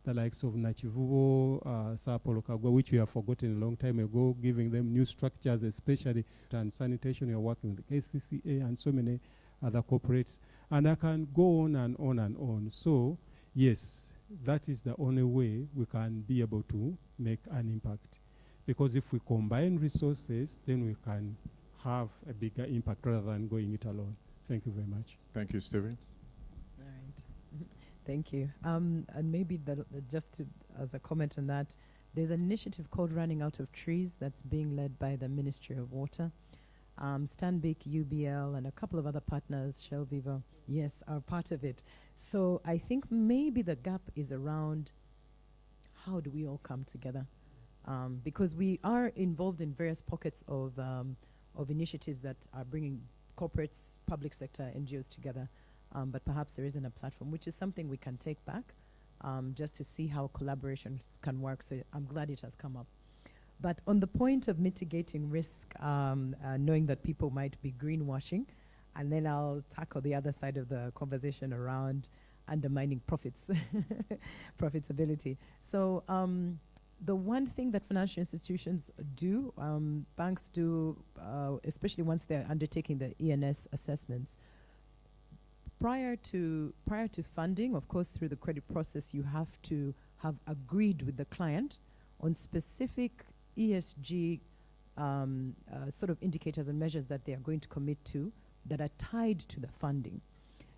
the likes of Nachivubo, Sapolo Kagwa, which we have forgotten a long time ago, giving them new structures, especially and sanitation. We are working with the ACCA and so many other corporates. And I can go on and on and on. So, yes, that is the only way we can be able to make an impact. Because if we combine resources, then we can have a bigger impact rather than going it alone. Thank you very much. Thank you, Stephen. All right. Thank you. And maybe as a comment on that, there's an initiative called Running Out of Trees that's being led by the Ministry of Water. Stanbic, UBL, and a couple of other partners, Shell Viva, yes, are part of it. So I think maybe the gap is around how do we all come together? Because we are involved in various pockets of initiatives that are bringing corporates, public sector, NGOs together. But perhaps there isn't a platform, which is something we can take back just to see how collaboration can work. So I'm glad it has come up. But on the point of mitigating risk, knowing that people might be greenwashing, and then I'll tackle the other side of the conversation around undermining profitability. So the one thing that financial institutions do, banks do, especially once they're undertaking the ENS assessments, prior to funding, of course, through the credit process, you have to have agreed with the client on specific ESG sort of indicators and measures that they are going to commit to that are tied to the funding.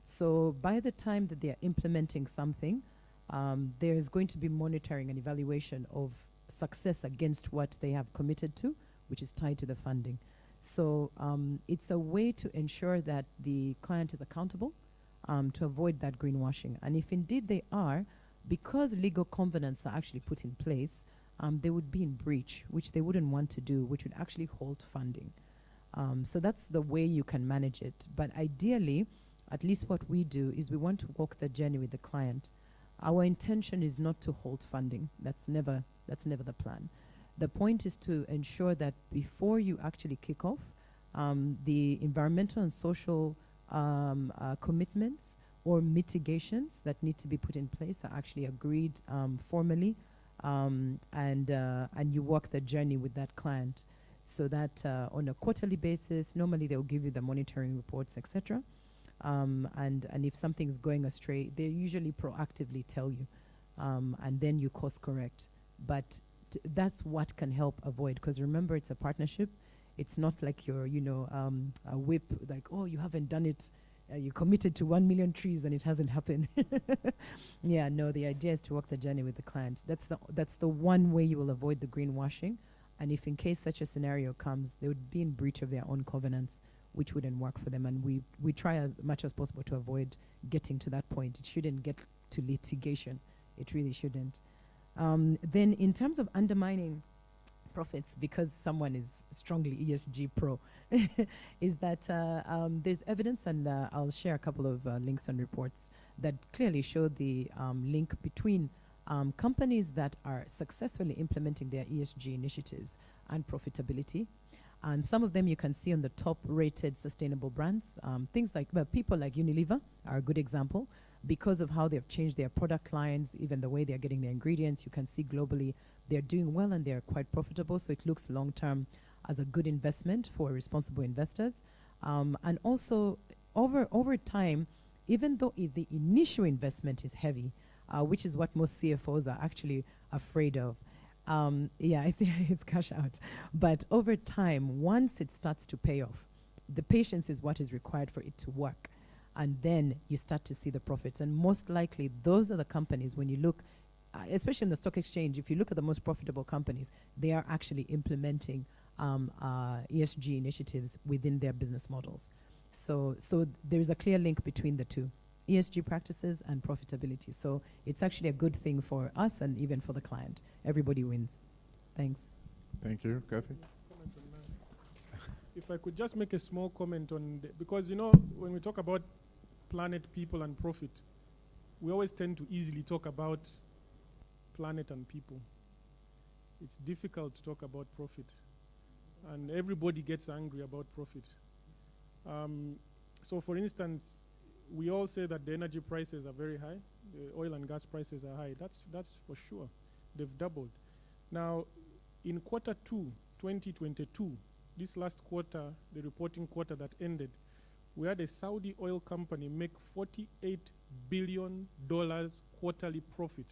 So by the time that they are implementing something, there is going to be monitoring and evaluation of success against what they have committed to, which is tied to the funding. So it's a way to ensure that the client is accountable to avoid that greenwashing. And if indeed they are, because legal covenants are actually put in place, they would be in breach, which they wouldn't want to do, which would actually halt funding. So that's the way you can manage it. But ideally, at least what we do is we want to walk the journey with the client. Our intention is not to halt funding. That's never the plan. The point is to ensure that before you actually kick off, the environmental and social commitments or mitigations that need to be put in place are actually agreed formally and you walk the journey with that client, so that on a quarterly basis, normally they'll give you the monitoring reports, etc. And if something's going astray, they usually proactively tell you, and then you course correct. But that's what can help avoid, because remember, it's a partnership. It's not like you're, a whip, like, oh, you haven't done it. You committed to 1 million trees and it hasn't happened. Yeah, no, the idea is to walk the journey with the client. That's the one way you will avoid the greenwashing. And if in case such a scenario comes, they would be in breach of their own covenants, which wouldn't work for them. And we try as much as possible to avoid getting to that point. It shouldn't get to litigation. It really shouldn't. Then in terms of undermining profits, because someone is strongly ESG pro, is that there's evidence, and I'll share a couple of links and reports that clearly show the link between companies that are successfully implementing their ESG initiatives and profitability. Some of them you can see on the top-rated sustainable brands. Things like, people like Unilever are a good example. Because of how they've changed their product lines, even the way they're getting their ingredients, you can see globally they're doing well and they're quite profitable. So it looks long-term as a good investment for responsible investors. And also, over time, even though the initial investment is heavy, which is what most CFOs are actually afraid of, it's cash out. But over time, once it starts to pay off, the patience is what is required for it to work. And then you start to see the profits. And most likely, those are the companies, when you look, especially in the stock exchange, if you look at the most profitable companies, they are actually implementing ESG initiatives within their business models. So there is a clear link between the two, ESG practices and profitability. So it's actually a good thing for us and even for the client. Everybody wins. Thanks. Thank you. Kathy? If I could just make a small comment on, because when we talk about planet, people, and profit, we always tend to easily talk about planet and people. It's difficult to talk about profit, and everybody gets angry about profit. So for instance, we all say that the energy prices are very high, the oil and gas prices are high. That's for sure. They've doubled. Now, in quarter 2, 2022, this last quarter, the reporting quarter that ended, we had a Saudi oil company make $48 billion quarterly profit.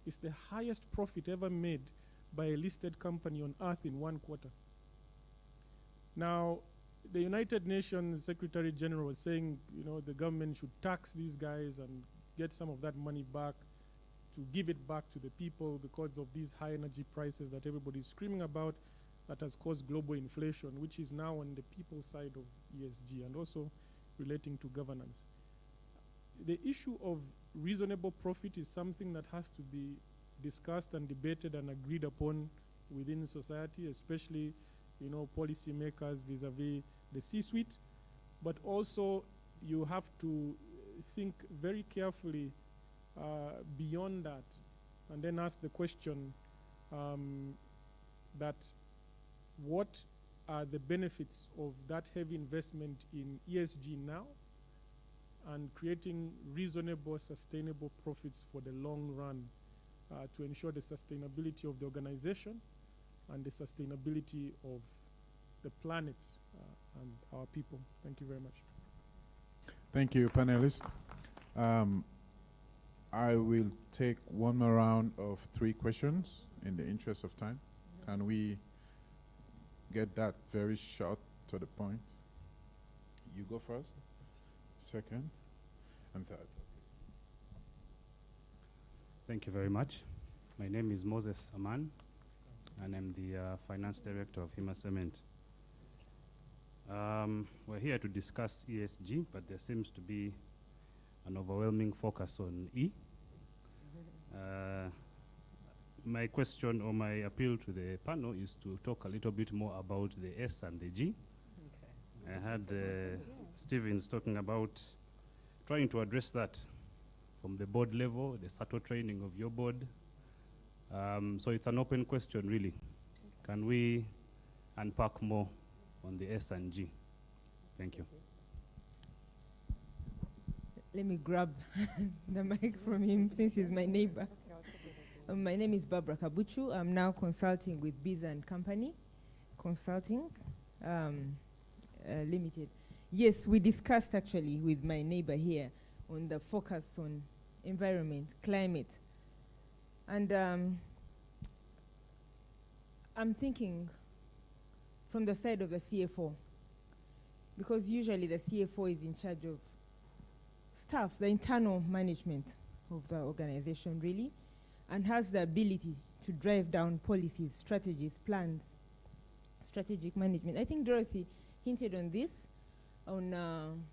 It's the highest profit ever made by a listed company on earth in one quarter. Now, the United Nations Secretary General was saying, the government should tax these guys and get some of that money back, to give it back to the people because of these high energy prices that everybody's screaming about, that has caused global inflation, which is now on the people side of ESG and also relating to governance. The issue of reasonable profit is something that has to be discussed and debated and agreed upon within society, especially, policy makers vis-a-vis the C-suite. But also, you have to think very carefully beyond that, and then ask the question that what are the benefits of that heavy investment in ESG now and creating reasonable, sustainable profits for the long run to ensure the sustainability of the organization and the sustainability of the planet and our people. Thank you very much. Thank you, panelists. I will take one more round of 3 questions in the interest of time. Can we get that very short to the point? You go first, second, and third. Thank you very much. My name is Moses Aman, and I'm the Finance Director of Hima Cement. We're here to discuss ESG, but there seems to be an overwhelming focus on E. My question or my appeal to the panel is to talk a little bit more about the S and the G. Okay. I had Stevens talking about trying to address that from the board level, the subtle training of your board. So it's an open question, really. Can we unpack more on the S and G? Thank you. Let me grab the mic from him since he's my neighbor. My name is Barbara Kabuchu. I'm now consulting with Biza and Company Consulting Limited. Yes, we discussed actually with my neighbor here on the focus on environment, climate. And I'm thinking from the side of the CFO, because usually the CFO is in charge of staff, the internal management of the organization really, and has the ability to drive down policies, strategies, plans, strategic management. I think Dorothy hinted on this, on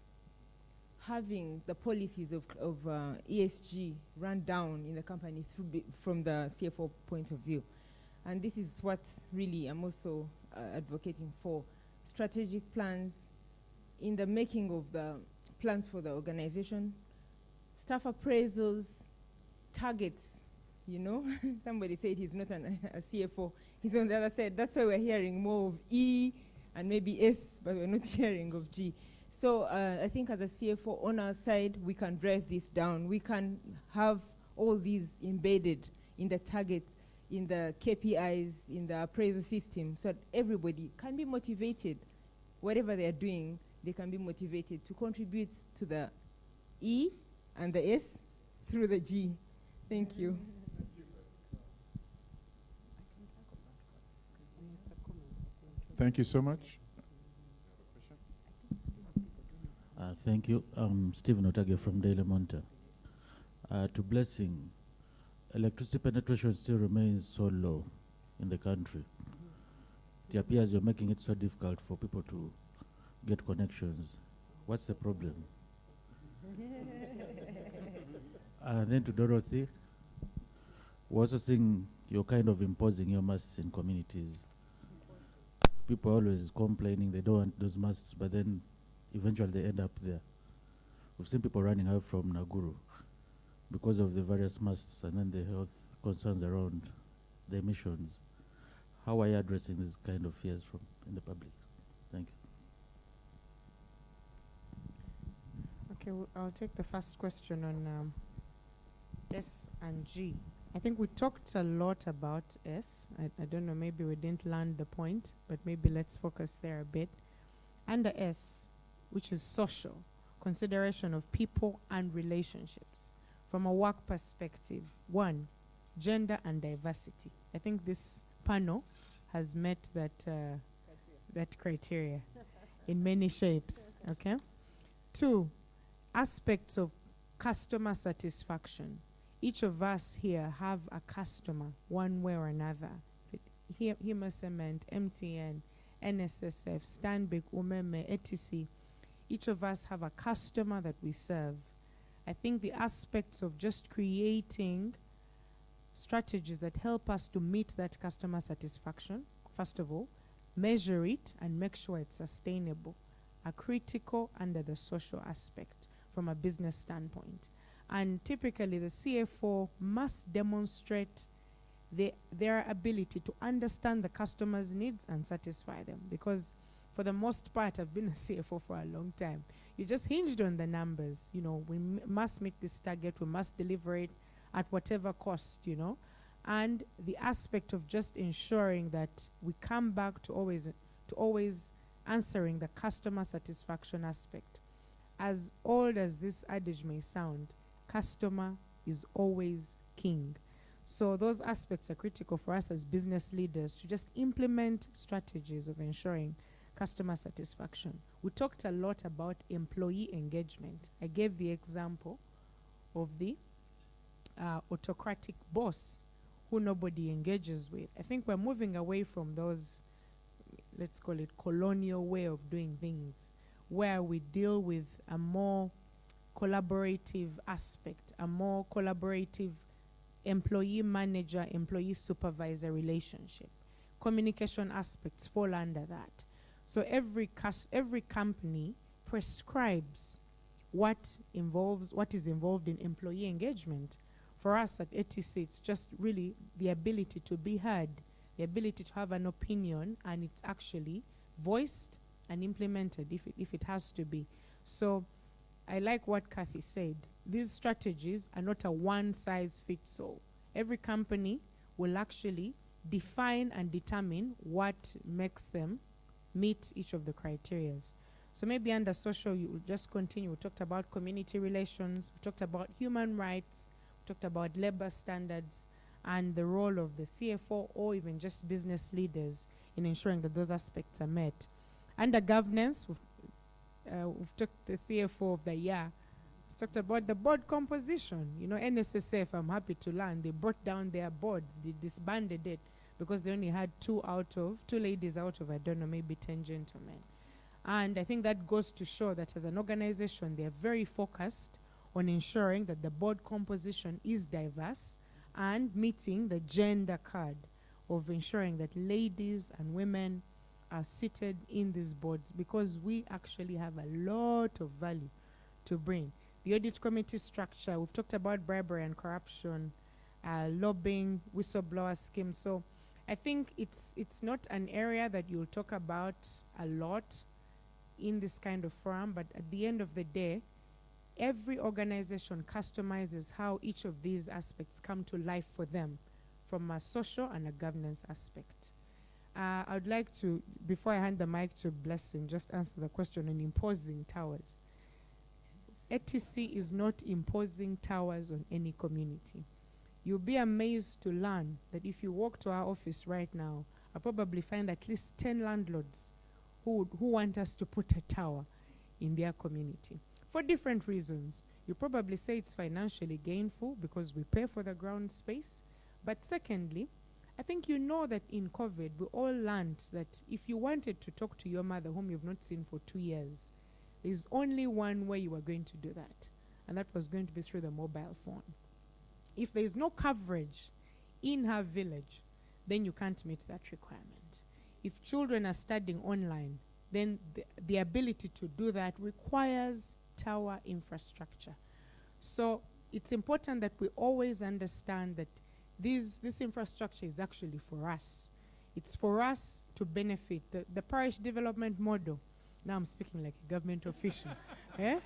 having the policies of ESG run down in the company from the CFO point of view. And this is what really I'm also advocating for. Strategic plans in the making of the plans for the organization, staff appraisals, targets, you know. Somebody said he's not a CFO. He's on the other side. That's why we're hearing more of E and maybe S, but we're not hearing of G. So I think as a CFO on our side, we can drive this down. We can have all these embedded in the targets, in the KPIs, in the appraisal system, so that everybody can be motivated. Whatever they're doing, they can be motivated to contribute to the E and the S through the G. Thank you. Thank you so much. Thank you. Stephen Otage from Daily Monitor. To Blessing, electricity penetration still remains so low in the country. It appears you're making it so difficult for people to get connections. What's the problem? And then to Dorothy, we're also seeing you're kind of imposing your masks in communities. People are always complaining they don't want those masks, but then eventually they end up there. We've seen people running out from Naguru because of the various masks and then the health concerns around the emissions. How are you addressing these kind of fears from in the public? Thank you. Okay, I'll take the first question on S and G. I think we talked a lot about S. I don't know, maybe we didn't land the point, but maybe let's focus there a bit. Under S, which is social, consideration of people and relationships. From a work perspective, 1, gender and diversity. I think this panel has met that criteria in many shapes, okay? 2, aspects of customer satisfaction. Each of us here have a customer, one way or another. Hima Cement, MTN, NSSF, Stanbic, Umeme, etc. Each of us have a customer that we serve. I think the aspects of just creating strategies that help us to meet that customer satisfaction, first of all, measure it and make sure it's sustainable, are critical under the social aspect from a business standpoint. And typically the CFO must demonstrate their ability to understand the customer's needs and satisfy them, because for the most part, I've been a CFO for a long time. You just hinged on the numbers. You know, we must meet this target, we must deliver it at whatever cost, you know. And the aspect of just ensuring that we come back to always answering the customer satisfaction aspect. As old as this adage may sound, customer is always king. So those aspects are critical for us as business leaders to just implement strategies of ensuring customer satisfaction. We talked a lot about employee engagement. I gave the example of the autocratic boss who nobody engages with. I think we're moving away from those, let's call it colonial way of doing things, where we deal with a more collaborative aspect, a more collaborative employee-manager, employee-supervisor relationship. Communication aspects fall under that. So every company prescribes what is involved in employee engagement. For us at ATC, it's just really the ability to be heard, the ability to have an opinion, and it's actually voiced and implemented if it has to be. So I like what Kathy said. These strategies are not a one-size-fits-all. every company will actually define and determine what makes them meet each of the criterias. So maybe under social, you will just continue. We talked about community relations, we talked about human rights, we talked about labor standards, and the role of the CFO or even just business leaders in ensuring that those aspects are met. Under governance, we've talked the CFO of the year. It's talked about the board composition. You know, NSSF, I'm happy to learn, they brought down their board, they disbanded it because they only had two ladies out of, I don't know, maybe 10 gentlemen. And I think that goes to show that as an organization, they're very focused on ensuring that the board composition is diverse and meeting the gender card of ensuring that ladies and women are seated in these boards, because we actually have a lot of value to bring. The audit committee structure, we've talked about bribery and corruption, lobbying, whistleblower schemes. So I think it's not an area that you'll talk about a lot in this kind of forum, but at the end of the day, every organization customizes how each of these aspects come to life for them from a social and a governance aspect. I would like to, before I hand the mic to Blessing, just answer the question on imposing towers. ATC is not imposing towers on any community. You'll be amazed to learn that if you walk to our office right now, I'll probably find at least 10 landlords who want us to put a tower in their community for different reasons. You probably say it's financially gainful because we pay for the ground space. But secondly, I think you know that in COVID, we all learned that if you wanted to talk to your mother whom you've not seen for 2 years, there's only one way you were going to do that, and that was going to be through the mobile phone. If there's no coverage in her village, then you can't meet that requirement. If children are studying online, then the ability to do that requires tower infrastructure. So it's important that we always understand that this infrastructure is actually for us. It's for us to benefit. The parish development model, now I'm speaking like a government official. Eh?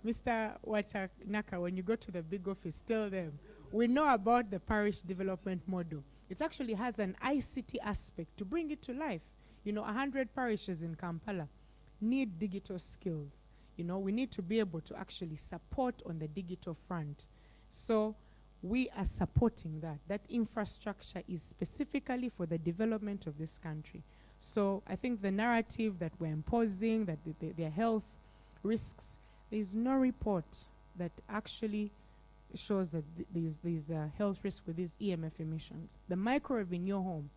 Mr. Watanaka, when you go to the big office, tell them, we know about the parish development model. It actually has an ICT aspect to bring it to life. You know, 100 parishes in Kampala need digital skills. You know, we need to be able to actually support on the digital front. So we are supporting that. That infrastructure is specifically for the development of this country. So I think the narrative that we're imposing, that there are health risks, there's no report that actually shows that there's health risk with these EMF emissions. The microwave in your home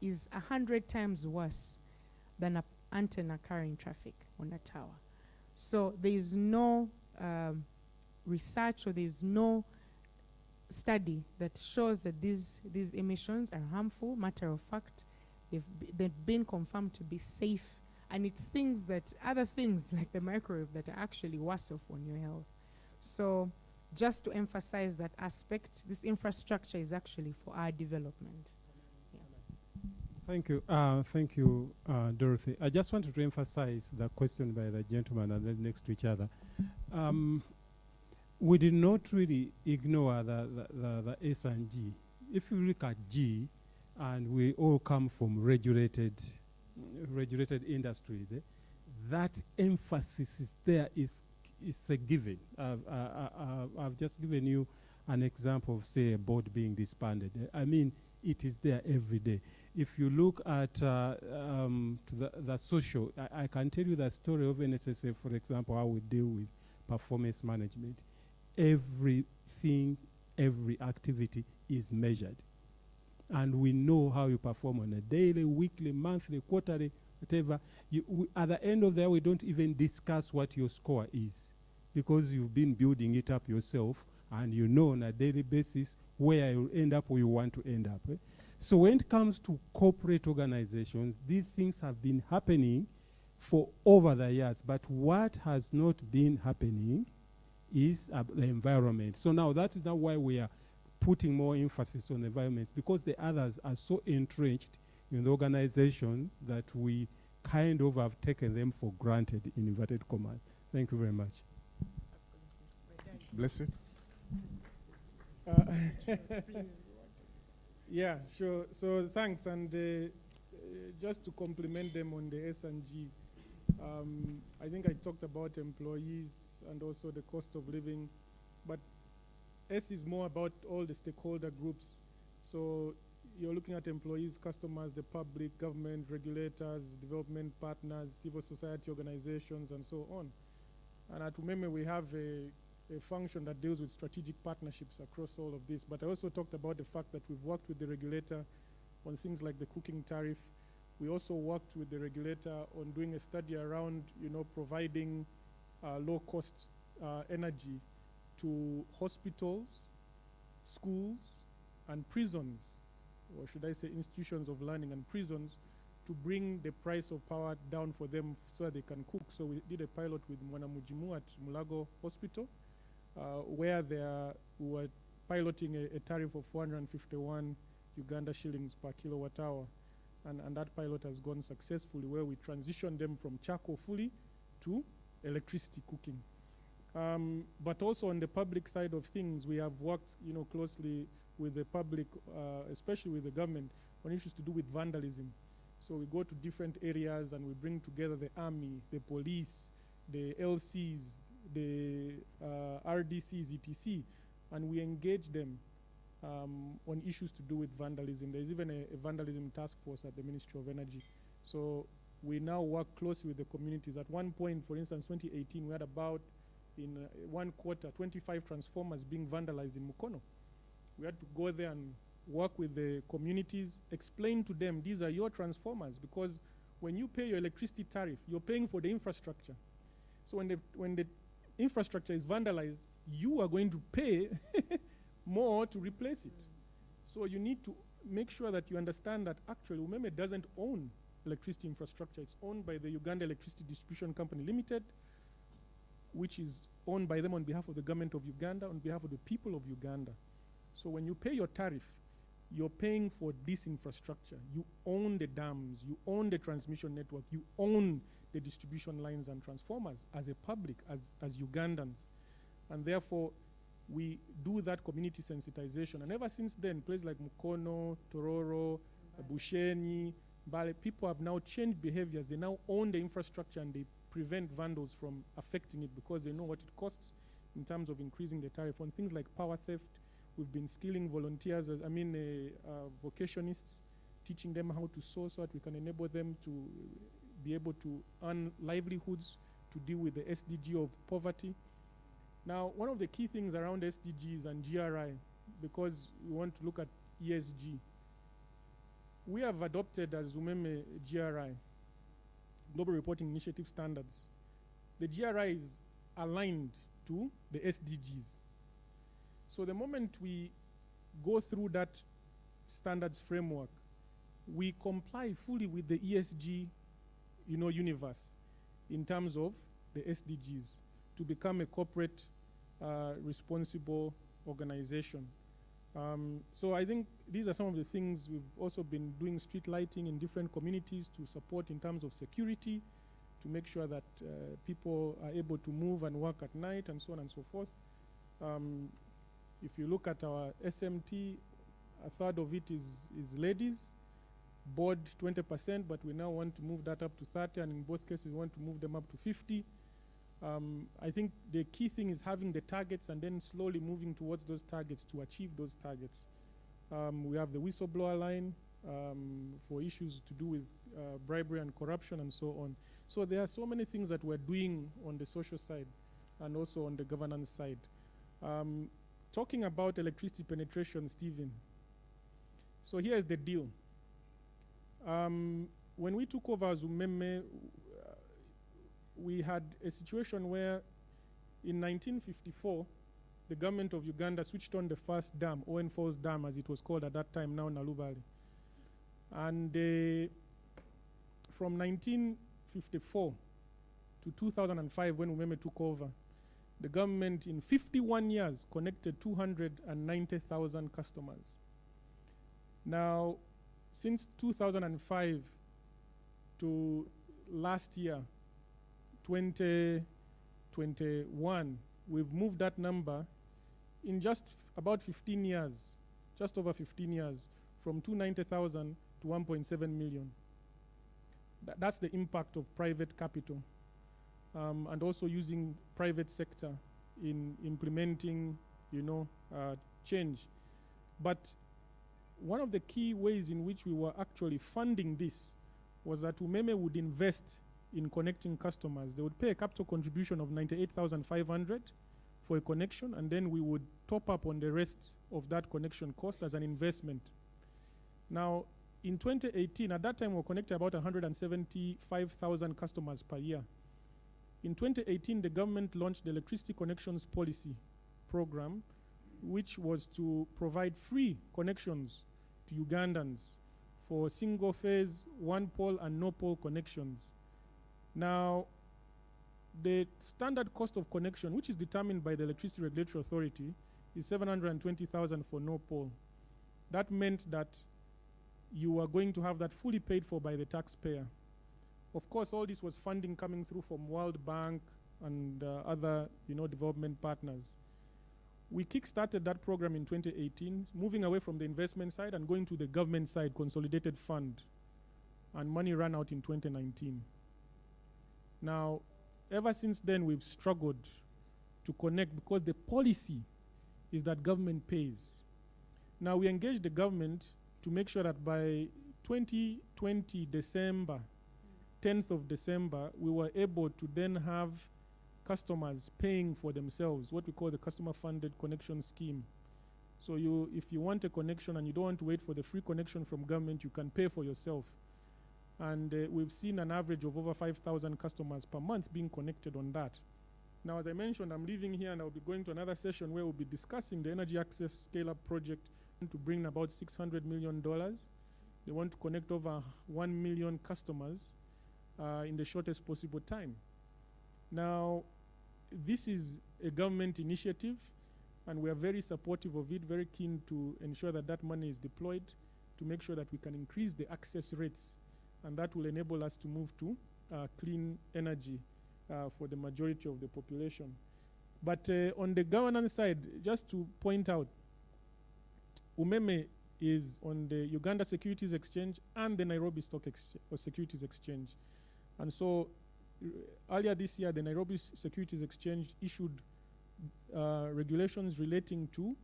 is 100 times worse than an antenna carrying traffic on a tower. So there is no research, or there is no study that shows that these emissions are harmful. Matter of fact, they've been confirmed to be safe, and it's things that, other things like the microwave, that are actually worse off on your health. So just to emphasize that aspect, this infrastructure is actually for our development. Thank you, Dorothy. I just wanted to emphasize the question by the gentleman and then next to each other. We did not really ignore the S and G. If you look at G, and we all come from regulated industries, that emphasis is there, is a given. I've just given you an example of, say, a board being disbanded. I mean, it is there every day. If you look at the social, I can tell you the story of NSSF, for example, how we deal with performance management. Everything, every activity is measured. And we know how you perform on a daily, weekly, monthly, quarterly, whatever. At the end of the year, we don't even discuss what your score is, because you've been building it up yourself, and you know on a daily basis where you'll end up, or you want to end up. So when it comes to corporate organizations, these things have been happening for over the years, but what has not been happening is the environment. So now that is now why we are putting more emphasis on the environments, because the others are so entrenched in the organizations that we kind of have taken them for granted, in inverted commas. Thank you very much. Bless it. Yeah, sure. So thanks, and just to compliment them on the S&G, I think I talked about employees and also the cost of living, but S is more about all the stakeholder groups. So you're looking at employees, customers, the public, government, regulators, development partners, civil society organizations, and so on. And at UMEME, we have a function that deals with strategic partnerships across all of this. But I also talked about the fact that we've worked with the regulator on things like the cooking tariff. We also worked with the regulator on doing a study around, providing low-cost energy to hospitals, schools, and prisons, or should I say institutions of learning and prisons, to bring the price of power down for them so that they can cook. So we did a pilot with Mwanamujimu at Mulago Hospital, where we were piloting a tariff of 451 Uganda shillings per kilowatt hour. And that pilot has gone successfully, where we transitioned them from charcoal fully to electricity cooking. But also on the public side of things, we have worked closely with the public, especially with the government, on issues to do with vandalism. So we go to different areas and we bring together the army, the police, the LCs, the RDCs, etc., and we engage them on issues to do with vandalism. There's even a vandalism task force at the Ministry of Energy. So we now work closely with the communities. At one point, for instance, 2018, we had about, in one quarter, 25 transformers being vandalized in Mukono. We had to go there and work with the communities, explain to them, these are your transformers, because when you pay your electricity tariff, you're paying for the infrastructure. So when the infrastructure is vandalized, you are going to pay more to replace it. So you need to make sure that you understand that actually UMEME doesn't own electricity infrastructure. It's owned by the Uganda Electricity Distribution Company Limited, which is owned by them on behalf of the government of Uganda, on behalf of the people of Uganda. So when you pay your tariff, you're paying for this infrastructure. You own the dams, you own the transmission network, you own the distribution lines and transformers as a public, as Ugandans. And therefore, we do that community sensitization. And ever since then, places like Mukono, Tororo, Busheni, Bale, people have now changed behaviors. They now own the infrastructure and they prevent vandals from affecting it because they know what it costs in terms of increasing the tariff. On things like power theft, we've been skilling volunteers, vocationists, teaching them how to sew so that we can enable them to be able to earn livelihoods to deal with the SDG of poverty. Now, one of the key things around SDGs and GRI, because we want to look at ESG, we have adopted as UMEME GRI, Global Reporting Initiative Standards. The GRI is aligned to the SDGs. So the moment we go through that standards framework, we comply fully with the ESG universe in terms of the SDGs to become a corporate responsible organization. So I think these are some of the things. We've also been doing street lighting in different communities to support in terms of security, to make sure that people are able to move and work at night and so on and so forth. If you look at our SMT, a third of it is ladies, board 20%, but we now want to move that up to 30, and in both cases we want to move them up to 50. I think the key thing is having the targets and then slowly moving towards those targets to achieve those targets. We have the whistleblower line for issues to do with bribery and corruption and so on. So there are so many things that we're doing on the social side and also on the governance side. Talking about electricity penetration, Stephen. So here's the deal. When we took over as UMEME, we had a situation where in 1954, the government of Uganda switched on the first dam, Owen Falls Dam as it was called at that time, now Nalubali. And from 1954 to 2005, when UMEME took over, the government in 51 years connected 290,000 customers. Now, since 2005 to last year, 2021, we've moved that number in just about 15 years, just over 15 years, from 290,000 to 1.7 million. That's the impact of private capital, and also using private sector in implementing, change. But one of the key ways in which we were actually funding this was that Umeme would invest in connecting customers. They would pay a capital contribution of 98,500 for a connection, and then we would top up on the rest of that connection cost as an investment. Now, in 2018, at that time, we were connecting about 175,000 customers per year. In 2018, the government launched the Electricity Connections Policy program, which was to provide free connections to Ugandans for single-phase, one-pole, and no-pole connections. Now, the standard cost of connection, which is determined by the Electricity Regulatory Authority, is 720,000 for no-pole. That meant that you are going to have that fully paid for by the taxpayer. Of course, all this was funding coming through from World Bank and other, development partners. We kick-started that program in 2018, moving away from the investment side and going to the government side, consolidated fund, and money ran out in 2019. Now, ever since then, we've struggled to connect because the policy is that government pays. Now, we engaged the government to make sure that by 2020 December, 10th of December, we were able to then have customers paying for themselves, what we call the customer funded connection scheme. So if you want a connection and you don't want to wait for the free connection from government, you can pay for yourself. And we've seen an average of over 5,000 customers per month being connected on that. Now, as I mentioned, I'm leaving here and I'll be going to another session where we'll be discussing the Energy Access Scale-Up project to bring about $600 million. They want to connect over 1 million customers in the shortest possible time. Now, this is a government initiative, and we are very supportive of it, very keen to ensure that that money is deployed to make sure that we can increase the access rates, and that will enable us to move to clean energy for the majority of the population. But on the governance side, just to point out, Umeme is on the Uganda Securities Exchange and the Nairobi Securities Exchange. And so earlier this year, the Nairobi Securities Exchange issued regulations relating to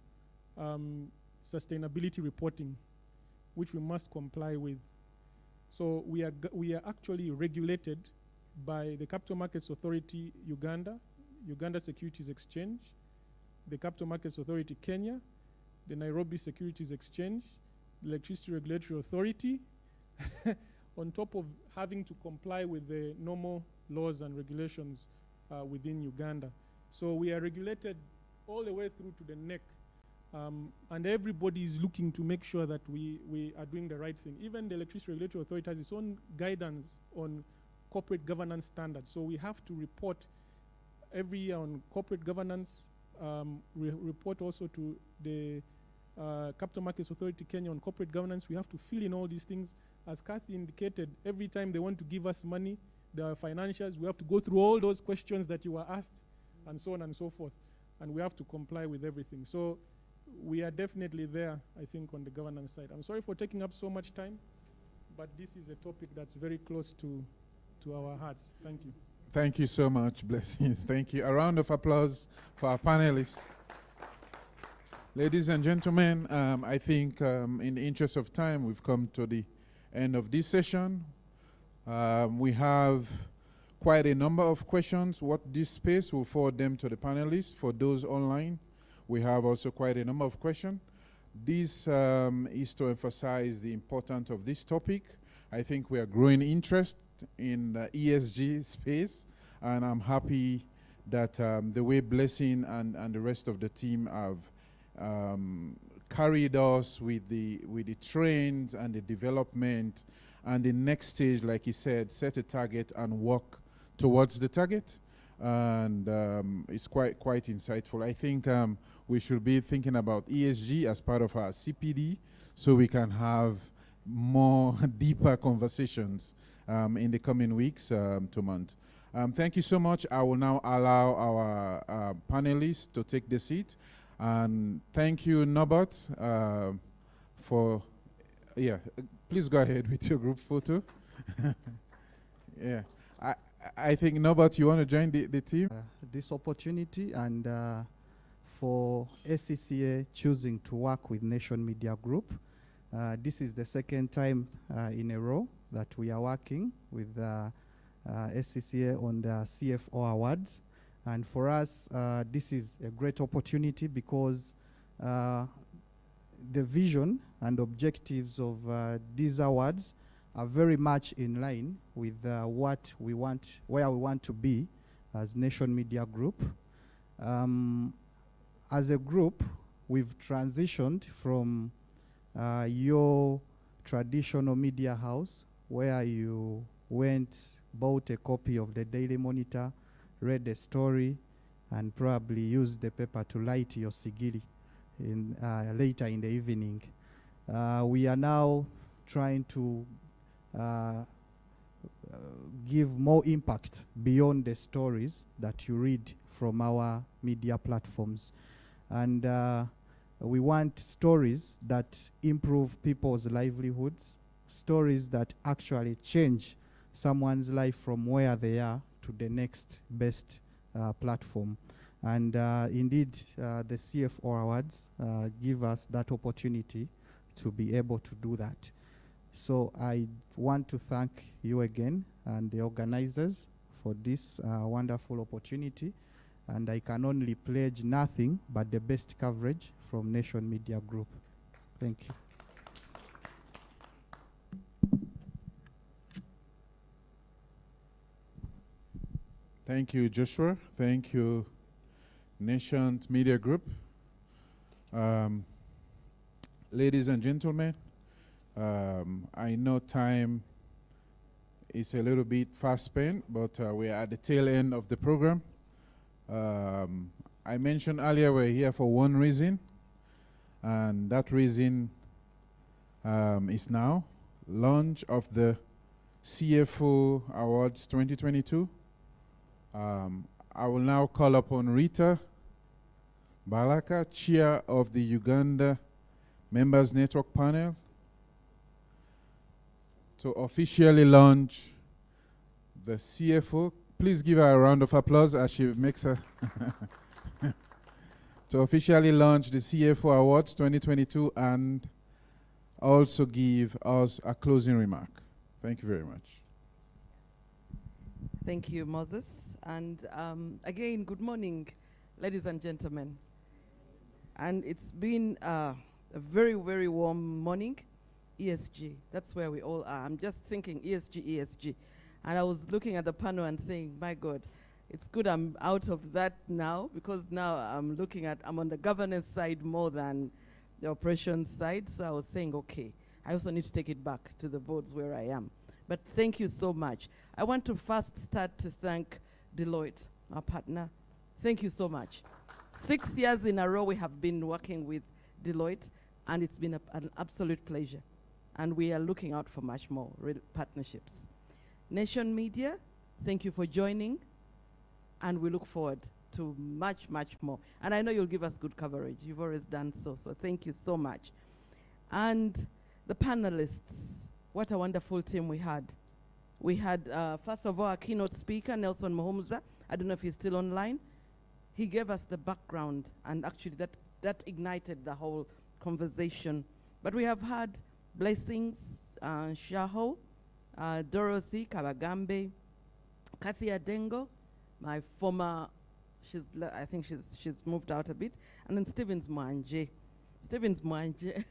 sustainability reporting, which we must comply with. So we are actually regulated by the Capital Markets Authority Uganda, Uganda Securities Exchange, the Capital Markets Authority Kenya, the Nairobi Securities Exchange, the Electricity Regulatory Authority, on top of having to comply with the normal laws and regulations within Uganda. So we are regulated all the way through to the neck, and everybody is looking to make sure that we are doing the right thing. Even the Electricity Regulatory Authority has its own guidance on corporate governance standards. So we have to report every year on corporate governance, report also to the Capital Markets Authority Kenya on corporate governance. We have to fill in all these things. As Kathy indicated, every time they want to give us money, the financials, we have to go through all those questions that you were asked, and so on and so forth. And we have to comply with everything. So we are definitely there, I think, on the governance side. I'm sorry for taking up so much time, but this is a topic that's very close to our hearts. Thank you. Thank you so much. Blessings. Thank you. A round of applause for our panelists. Ladies and gentlemen, I think in the interest of time, we've come to the end of this session. We have quite a number of questions. What this space will forward them to the panelists. For those online, we have also quite a number of questions. This is to emphasize the importance of this topic. I think we are growing interest in the ESG space, and I'm happy that the way Blessing and the rest of the team have carried us with the trends and the development, and the next stage, like he said, set a target and work towards the target. And it's quite insightful. I think we should be thinking about ESG as part of our CPD, so we can have more deeper conversations in the coming weeks to months. Thank you so much. I will now allow our panelists to take the seat. And thank you, Norbert, for Yeah, please go ahead with your group photo. Yeah, I think Norbert, you want to join the team? This opportunity and for ACCA choosing to work with Nation Media Group. This is the second time in a row that we are working with ACCA on the CFO Awards. And for us, this is a great opportunity because the vision and objectives of these awards are very much in line with what we want, where we want to be as Nation Media Group. As a group, we've transitioned from your traditional media house where you went, bought a copy of the Daily Monitor, read a story, and probably used the paper to light your sigiri in, later in the evening. We are now trying to give more impact beyond the stories that you read from our media platforms. And we want stories that improve people's livelihoods, stories that actually change someone's life from where they are to the next best platform. And indeed, the CFO Awards give us that opportunity to be able to do that. So I want to thank you again and the organizers for this wonderful opportunity. And I can only pledge nothing but the best coverage from Nation Media Group. Thank you. Thank you, Joshua. Thank you, Nation Media Group. Ladies and gentlemen, I know time is a little bit fast spent, but we are at the tail end of the program. I mentioned earlier we're here for one reason, and that reason is now launch of the CFO Awards 2022. I will now call upon Rita Balaka, Chair of the Uganda Members Network Panel, to officially launch the CFO. Please give her a round of applause as she makes her to officially launch the CFO Awards 2022 and also give us a closing remark. Thank you very much. Thank you, Moses. And again, good morning, ladies and gentlemen. And it's been a very, very warm morning. ESG, that's where we all are. I'm just thinking ESG, ESG. And I was looking at the panel and saying, my God, it's good I'm out of that now, because now I'm on the governance side more than the operations side. So I was saying, okay, I also need to take it back to the boards where I am. But thank you so much. I want to first start to thank Deloitte, our partner. Thank you so much. 6 years in a row we have been working with Deloitte, and it's been an absolute pleasure. And we are looking out for much more partnerships. Nation Media, thank you for joining, and we look forward to much, much more. And I know you'll give us good coverage. You've always done so, so thank you so much. And the panelists, what a wonderful team we had. We had, first of all, our keynote speaker, Nelson Muhumuza. I don't know if he's still online. He gave us the background, and actually that ignited the whole conversation. But we have had Blessings, Shaho, Dorothy Kabagambe, Kathy Adengo, my former, I think she's moved out a bit, and then Stevens Mwanje. Stevens Mwanje,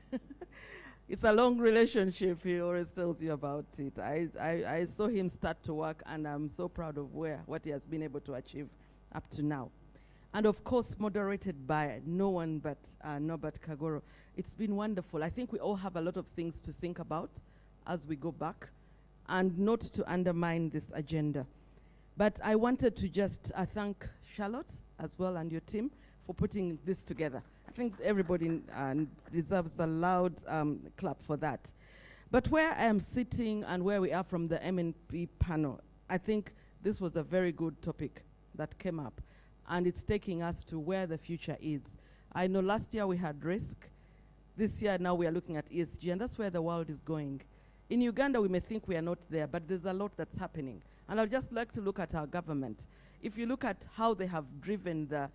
it's a long relationship, he always tells you about it. I saw him start to work, and I'm so proud of what he has been able to achieve up to now. And of course, moderated by no one but Norbert Kagoro. It's been wonderful. I think we all have a lot of things to think about as we go back, and not to undermine this agenda. But I wanted to just thank Charlotte as well and your team for putting this together. I think everybody deserves a loud clap for that. But where I am sitting and where we are from the MNP panel, I think this was a very good topic that came up, and it's taking us to where the future is. I know last year we had risk, This year now we are looking at ESG, and that's where the world is going. In Uganda, we may think we are not there, but there's a lot that's happening. And I'd just like to look at our government. If you look at how they have driven the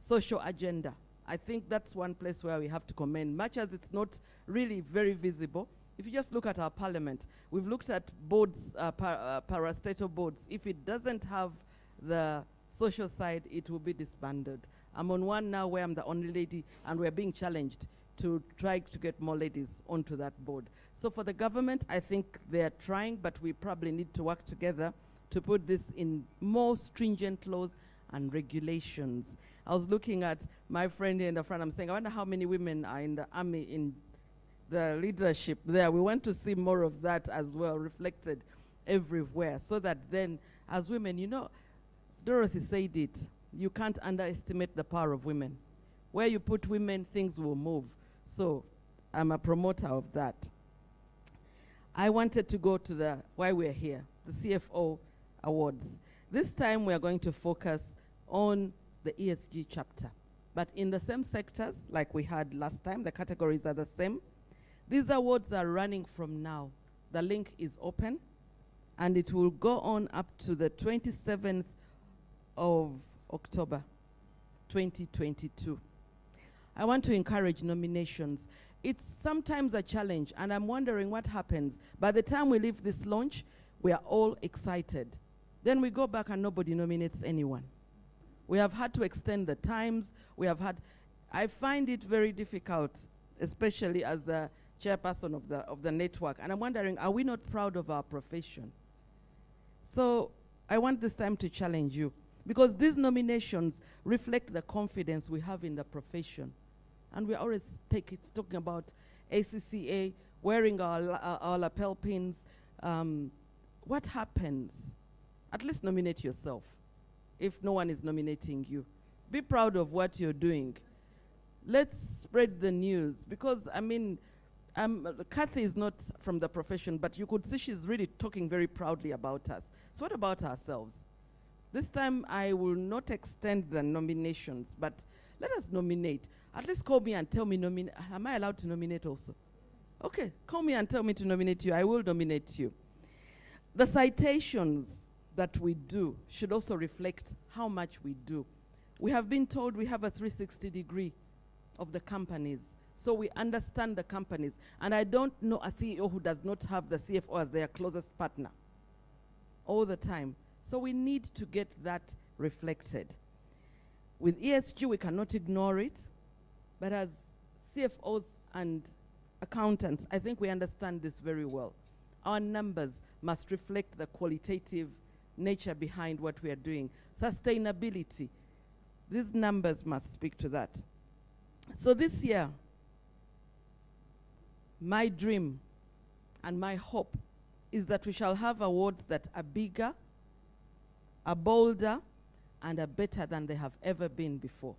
social agenda, I think that's one place where we have to commend, much as it's not really very visible. If you just look at our parliament, we've looked at boards, parastatal boards. If it doesn't have the social side, it will be disbanded. I'm on one now where I'm the only lady, and we're being challenged to try to get more ladies onto that board. So for the government, I think they're trying, but we probably need to work together to put this in more stringent laws and regulations. I was looking at my friend here in the front. I'm saying, I wonder how many women are in the army in the leadership there. We want to see more of that as well, reflected everywhere, so that then, as women, you know, Dorothy said it, you can't underestimate the power of women. Where you put women, things will move. So I'm a promoter of that. I wanted to go to why we're here, the CFO Awards. This time we are going to focus on the ESG chapter. But in the same sectors, like we had last time, the categories are the same. These awards are running from now. The link is open, and it will go on up to the 27th of October, 2022. I want to encourage nominations. It's sometimes a challenge, and I'm wondering what happens. By the time we leave this launch, we are all excited. Then we go back and nobody nominates anyone. We have had to extend the times. I find it very difficult, especially as the chairperson of the network. And I'm wondering, are we not proud of our profession? So I want this time to challenge you, because these nominations reflect the confidence we have in the profession. And we're always talking about ACCA, wearing our lapel pins. What happens? At least nominate yourself if no one is nominating you. Be proud of what you're doing. Let's spread the news, because, I mean, Kathy is not from the profession, but you could see she's really talking very proudly about us. So what about ourselves? This time I will not extend the nominations, but let us nominate. At least call me and tell me, am I allowed to nominate also? Okay, call me and tell me to nominate you. I will nominate you. The citations that we do should also reflect how much we do. We have been told we have a 360 degree of the companies, so we understand the companies. And I don't know a CEO who does not have the CFO as their closest partner all the time. So we need to get that reflected. With ESG, we cannot ignore it, but as CFOs and accountants, I think we understand this very well. Our numbers must reflect the qualitative nature behind what we are doing. Sustainability, these numbers must speak to that. So this year, my dream and my hope is that we shall have awards that are bigger, are bolder, and are better than they have ever been before.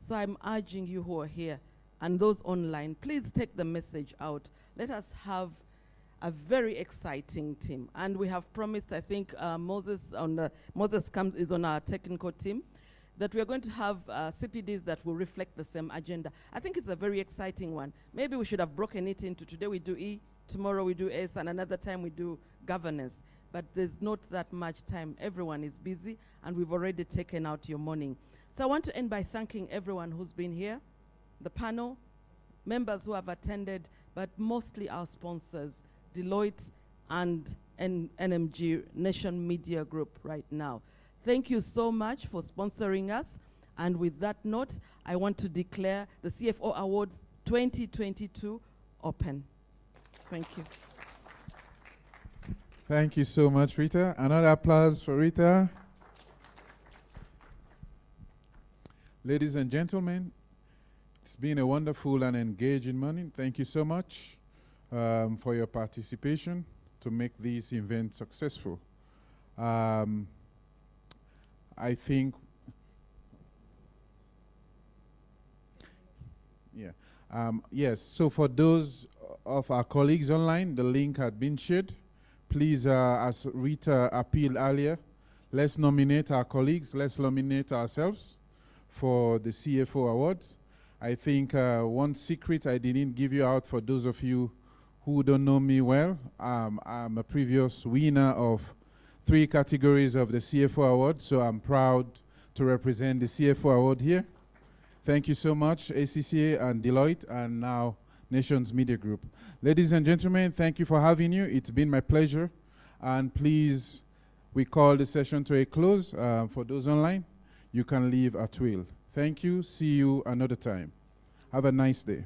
So I'm urging you who are here and those online, please take the message out. Let us have a very exciting team. And we have promised, I think Moses is on our technical team, that we are going to have CPDs that will reflect the same agenda. I think it's a very exciting one. Maybe we should have broken it into today we do E, tomorrow we do S, and another time we do governance. But there's not that much time. Everyone is busy, and we've already taken out your morning. So I want to end by thanking everyone who's been here, the panel, members who have attended, but mostly our sponsors, Deloitte and NMG, Nation Media Group right now. Thank you so much for sponsoring us. And with that note, I want to declare the CFO Awards 2022 open. Thank you. Thank you so much, Rita. Another applause for Rita. Ladies and gentlemen, it's been a wonderful and engaging morning. Thank you so much for your participation to make this event successful. I think, yes, so for those of our colleagues online, the link had been shared. Please, as Rita appealed earlier, let's nominate our colleagues, let's nominate ourselves for the CFO Awards. I think one secret I didn't give you out for those of you who don't know me well, I'm a previous winner of 3 categories of the CFO Award, so I'm proud to represent the CFO Award here. Thank you so much, ACCA and Deloitte, and now Nations Media Group. Ladies and gentlemen, thank you for having you. It's been my pleasure. And please, we call the session to a close. For those online, you can leave at will. Thank you. See you another time. Have a nice day.